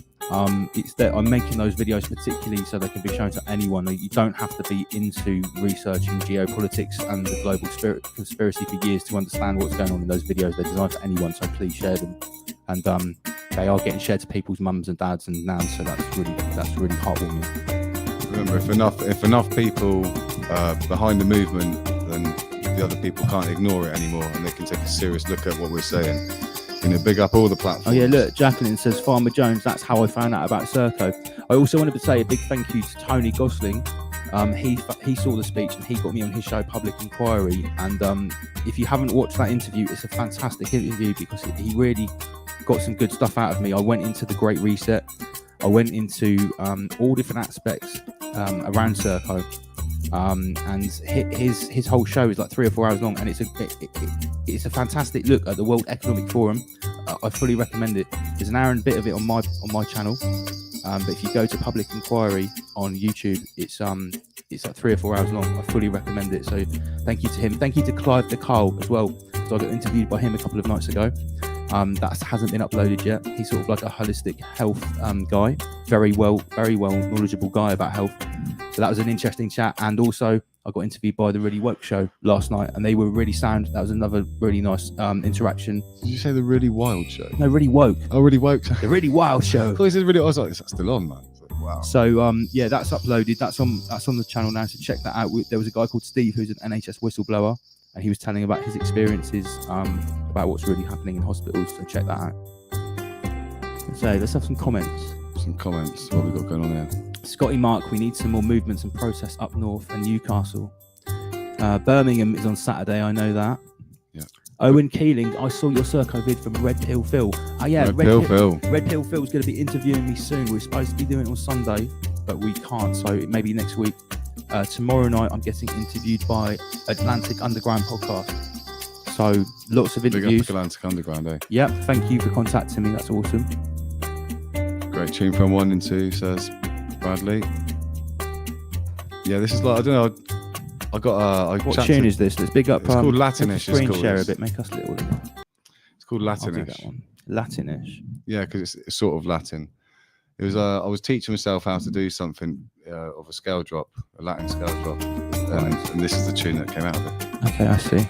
It's there. I'm making those videos particularly so they can be shown to anyone. You don't have to be into researching geopolitics and the global conspiracy for years to understand what's going on in those videos. They're designed for anyone, so please share them. And they are getting shared to people's mums and dads and nans, so that's really heartwarming. Remember, if enough people behind the movement, then the other people can't ignore it anymore, and they can take a serious look at what we're saying. You know, big up all the platforms. Oh yeah, look, Jacqueline says Farmer Jones. That's how I found out about Serco. I also wanted to say a big thank you to Tony Gosling. He saw the speech and he got me on his show Public Inquiry. And if you haven't watched that interview, it's a fantastic interview, because he really got some good stuff out of me. I went into the Great Reset. I went into all different aspects around Serco, and his whole show is like 3 or 4 hours long, and it's a fantastic look at the World Economic Forum. I fully recommend it. There's an hour and a bit of it on my channel, but if you go to Public Inquiry on YouTube, it's like 3 or 4 hours long. I fully recommend it. So thank you to him. Thank you to Clive DeCarl as well. So I got interviewed by him a couple of nights ago. That hasn't been uploaded yet. He's sort of like a holistic health guy, very well knowledgeable guy about health. So that was an interesting chat. And also I got interviewed by the Really Woke show last night, and they were really sound. That was another really nice interaction. Did you say the Really Wild show? No, Really Woke. Oh, Really Woke. The Really Wild show. I was like, that's still on, man. Wow. So yeah, that's uploaded. That's on the channel now. So check that out. There was a guy called Steve who's an NHS whistleblower, and he was telling about his experiences about what's really happening in hospitals. So check that out. So let's have some comments. What we got going on here? Scotty Mark, we need some more movements and protests up north and Newcastle. Birmingham is on Saturday. I know that. Yeah. Owen Keeling, I saw your Serco vid from Red Pill Phil. Oh yeah, Red Pill Phil. Red Pill Phil's going to be interviewing me soon. We're supposed to be doing it on Sunday, but we can't. So maybe next week. Tomorrow night, I'm getting interviewed by Atlantic Underground podcast. So lots of interviews. Big up Atlantic Underground, eh? Yep. Thank you for contacting me. That's awesome. Great tune from 1 and 2, says Bradley. Yeah, this is like, I don't know. I got what tune is this? Let's big up. It's called Latinish. Screen share a bit. Make us little. It's called Latinish. I'll do that one. Latinish. Yeah, because it's sort of Latin. It was. I was teaching myself how to do something of a scale drop, a Latin scale drop, and this is the tune that came out of it. Okay, I see.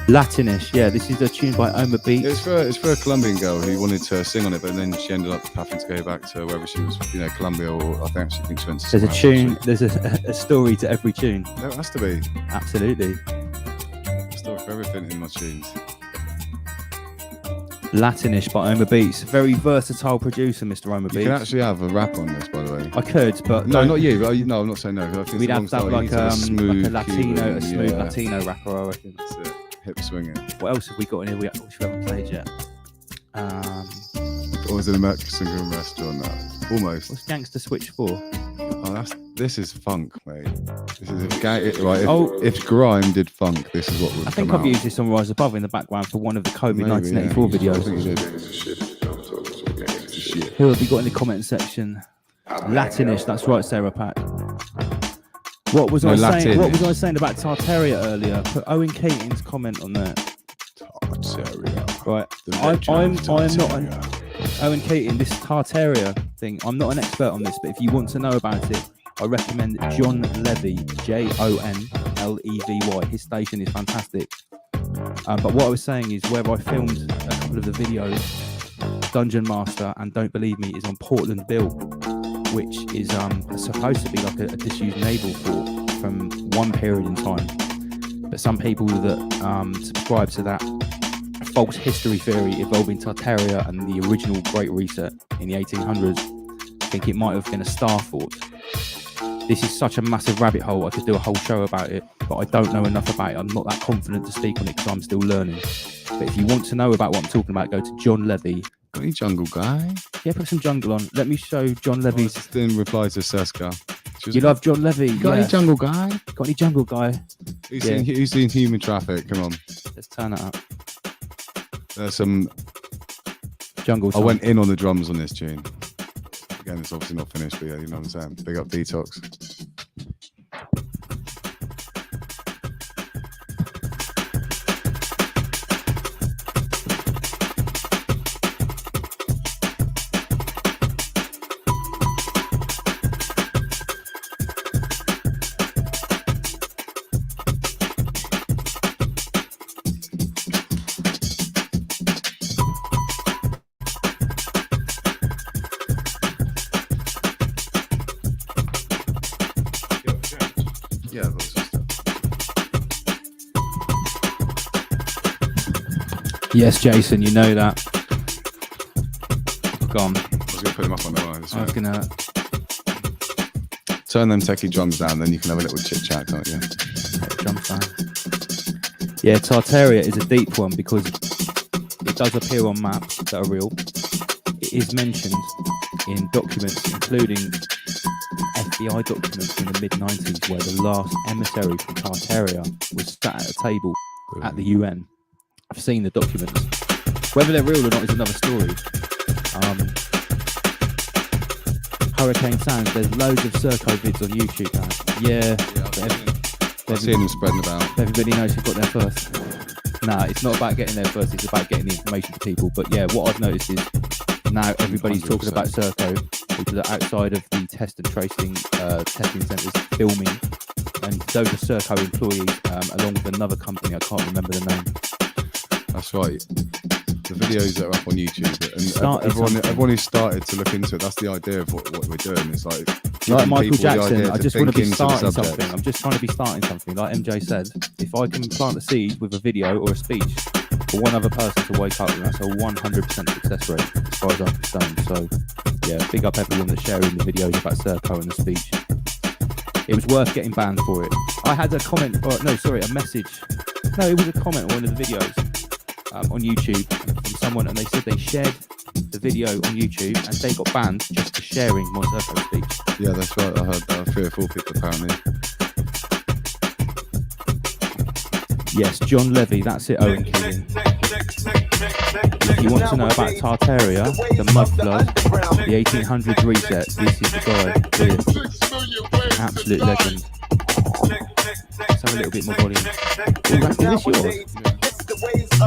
Latinish, yeah. This is a tune by Ohma Beats. It's for a Colombian girl who wanted to sing on it, but then she ended up having to go back to wherever she was, Colombia, or I think she went to. There's a tune. There's a story to every tune. There has to be. Absolutely. A story for everything in my tunes. Latinish by Ohma Beats. Very versatile producer, Mr. Ohma Beats. You can actually have a rap on this, by the way. I could, but no, not you. No, I'm not saying no. I think we'd have to have like a smooth Cuban, Latino rapper, I reckon. That's it. Hip swinging. What else have we got in here? Which we haven't played yet. Or was it a Mexican restaurant now? Almost. What's Gangster Switch for? Oh, this is funk, mate. This is if grime did funk, this is what would come out. I think I've used this on Rise Above in the background for one of the COVID 1984 videos. Who have you got in the comment section? Latinish, that's right, Sarah Pack. What was I saying about Tartaria earlier? Put Owen Keating's comment on that. Tartaria. Right. I'm not an Owen Keating, this Tartaria thing. I'm not an expert on this, but if you want to know about it, I recommend John Levy, JONLEVY. His station is fantastic. But what I was saying is where I filmed a couple of the videos, Dungeon Master and Don't Believe Me is on Portland Bill, which is supposed to be like a disused naval fort from one period in time. But some people that subscribe to that false history theory involving Tartaria and the original Great Reset in the 1800s think it might have been a star fort. This is such a massive rabbit hole. I could do a whole show about it, but I don't know enough about it. I'm not that confident to speak on it because I'm still learning. But if you want to know about what I'm talking about, go to John Levy. Got any jungle guy? Yeah, put some jungle on. Let me show John Levy's. Then reply to Seska. You love John Levy. Got any jungle guy? Got any jungle guy? Who's seen Human Traffic? Come on. Let's turn it up. There's some jungle song. I went in on the drums on this tune. Again, it's obviously not finished, but yeah, you know what I'm saying. Big up Detox. Yes, Jason, you know that. Go on. I was going to put them up on the line. I was going to turn them techie drums down, then you can have a little chit chat, can't you? Drums down. Yeah, Tartaria is a deep one because it does appear on maps that are real. It is mentioned in documents, including FBI documents from the mid-90s, where the last emissary from Tartaria was sat at a table at the UN. I've seen the documents. Whether they're real or not is another story. Hurricane Sounds, there's loads of Serco vids on YouTube now. Yeah, I've seen them spreading about. Everybody knows who got there first. Nah, it's not about getting there first, it's about getting the information to people. But yeah, what I've noticed is now everybody's 100%. Talking about Serco. People are outside of the test and tracing testing centres filming. And those are Serco employees along with another company, I can't remember the name. That's right. The videos that are up on YouTube, and everyone who started to look into it, that's the idea of what we're doing. It's like Michael Jackson, I just want to be starting something. I'm just trying to be starting something. Like MJ said, if I can plant a seed with a video or a speech for one other person to wake up, that's a 100% success rate as far as I'm concerned. So yeah, big up everyone that's sharing the videos about Serco and the speech. It was worth getting banned for it. I had a comment, a message. No, it was a comment on one of the videos. On YouTube from someone, and they said they shared the video on YouTube and they got banned just for sharing my Serco speech. Yeah, that's right. I heard that. 3 or 4 people apparently. Yes, John Levy. That's it, Owen Keegan. If you want to know about Tartaria, the Mudflood, the 1800s reset, this is the guy here. Absolute legend. Let's have a little bit more volume. Is this yours?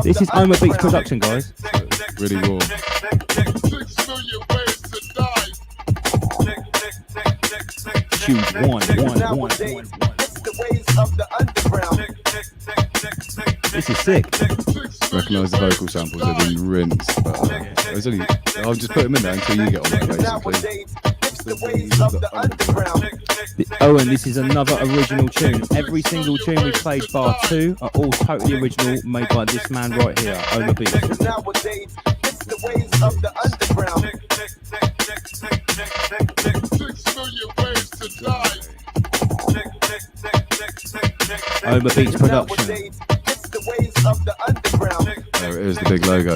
This is Ohma Beats production, guys. Really raw. Choose one. This is sick. Recognise the vocal samples, they've been rinsed. But I'll just put them in there until you get on there, basically. Owen, this is another original tune. Every single tune we played, bar 2, are all totally original, made by this man right here, Ohma Beats. Ohma Beats production. There it is, the big logo.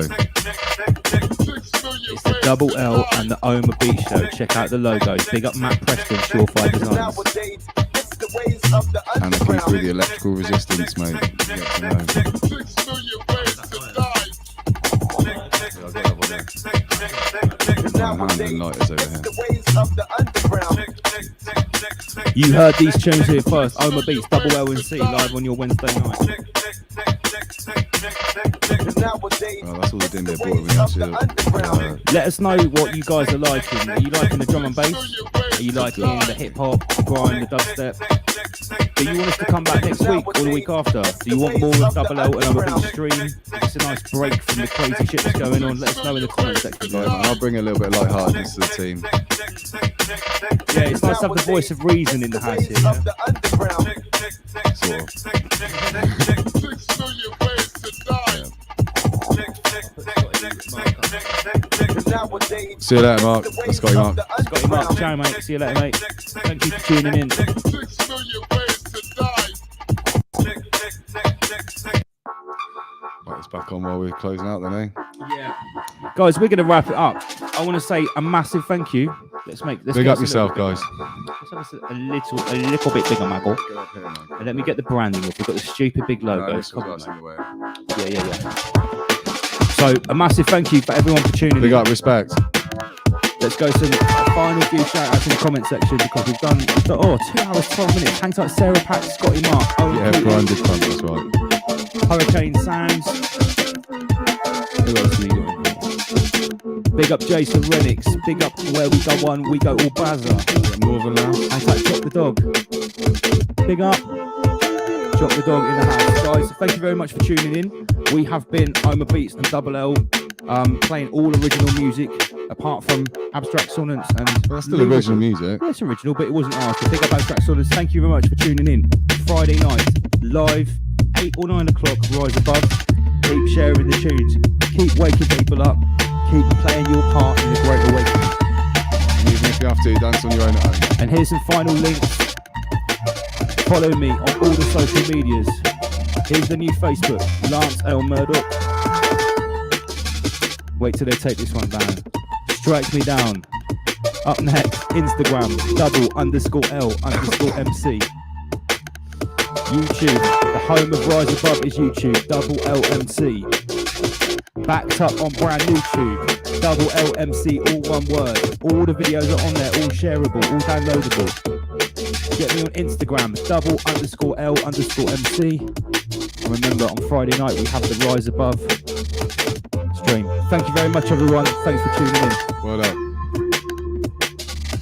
It's the Double L and the Ohma Beats show. Check out the logo. Big up Matt Preston, Surefire Designs. And looking through the electrical resistance, mate. You get to know. I'm handling lighters over here. You heard these tunes here first. Ohma Beats, Double L and C, live on your Wednesday night. Well, that's all the din they brought with me actually. Let us know what you guys are liking. Are you liking the drum and bass? Are you liking the hip hop, the grind, the dubstep? Do you want us to come back next week or the week after? Do you want more of Double L and Ohma Beats stream? It's a nice break from the crazy shit that's going on. Let us know in the comment section. Yeah, man, I'll bring a little bit of lightheartedness to the team. Yeah, it's nice to have the voice of reason in the house here. Yeah? Sort of. See you later, Mark. That's Scotty Mark. Scotty Mark. Ciao, mate. See you later, mate. Thank you for tuning in. Right, it's back on while we're closing out then, eh? Yeah. Guys, we're going to wrap it up. I want to say a massive thank you. Let's big up yourself, guys. Let's have this a little bit bigger, Maggle. And let me get the branding off. We've got the stupid big logo. Yeah. So a massive thank you for everyone for tuning in. Big up, respect. Let's go to the final few shout outs in the comment section because we've done 2 hours 12 minutes. Hang tight, Sarah Pack, Scotty Mark. Brian did fun as well. Hurricane Sounds. Who else do you got? Big up Jason Renix. Big up Where We Go One, We Go All Bazza. More than that. Hang tight, Chop the Dog. Big up Chop the Dog in the house. Guys, thank you very much for tuning in. We have been Ohma Beats and Double L, playing all original music apart from Abstract Sonnets and... Well, that's still original music. Yeah, it's original, but it wasn't ours. So big up Abstract Sonnets. Thank you very much for tuning in. Friday night, live, 8 or 9 o'clock, Rise Above. Keep sharing the tunes. Keep waking people up. Keep playing your part in the Great Awakening. And even if you have to, dance on your own at home. And here's some final links. Follow me on all the social medias. Here's the new Facebook, Lance L. Murdoch. Wait till they take this one down. Strike me down. Up next, Instagram, double_L_MC. YouTube, the home of Rise Above is YouTube, LLMC. Backed up on brand new tube, LLMC, all one word. All the videos are on there, all shareable, all downloadable. Get me on Instagram, double_L_MC. And remember, on Friday night we have the Rise Above stream. Thank you very much, everyone. Thanks for tuning in. Well done.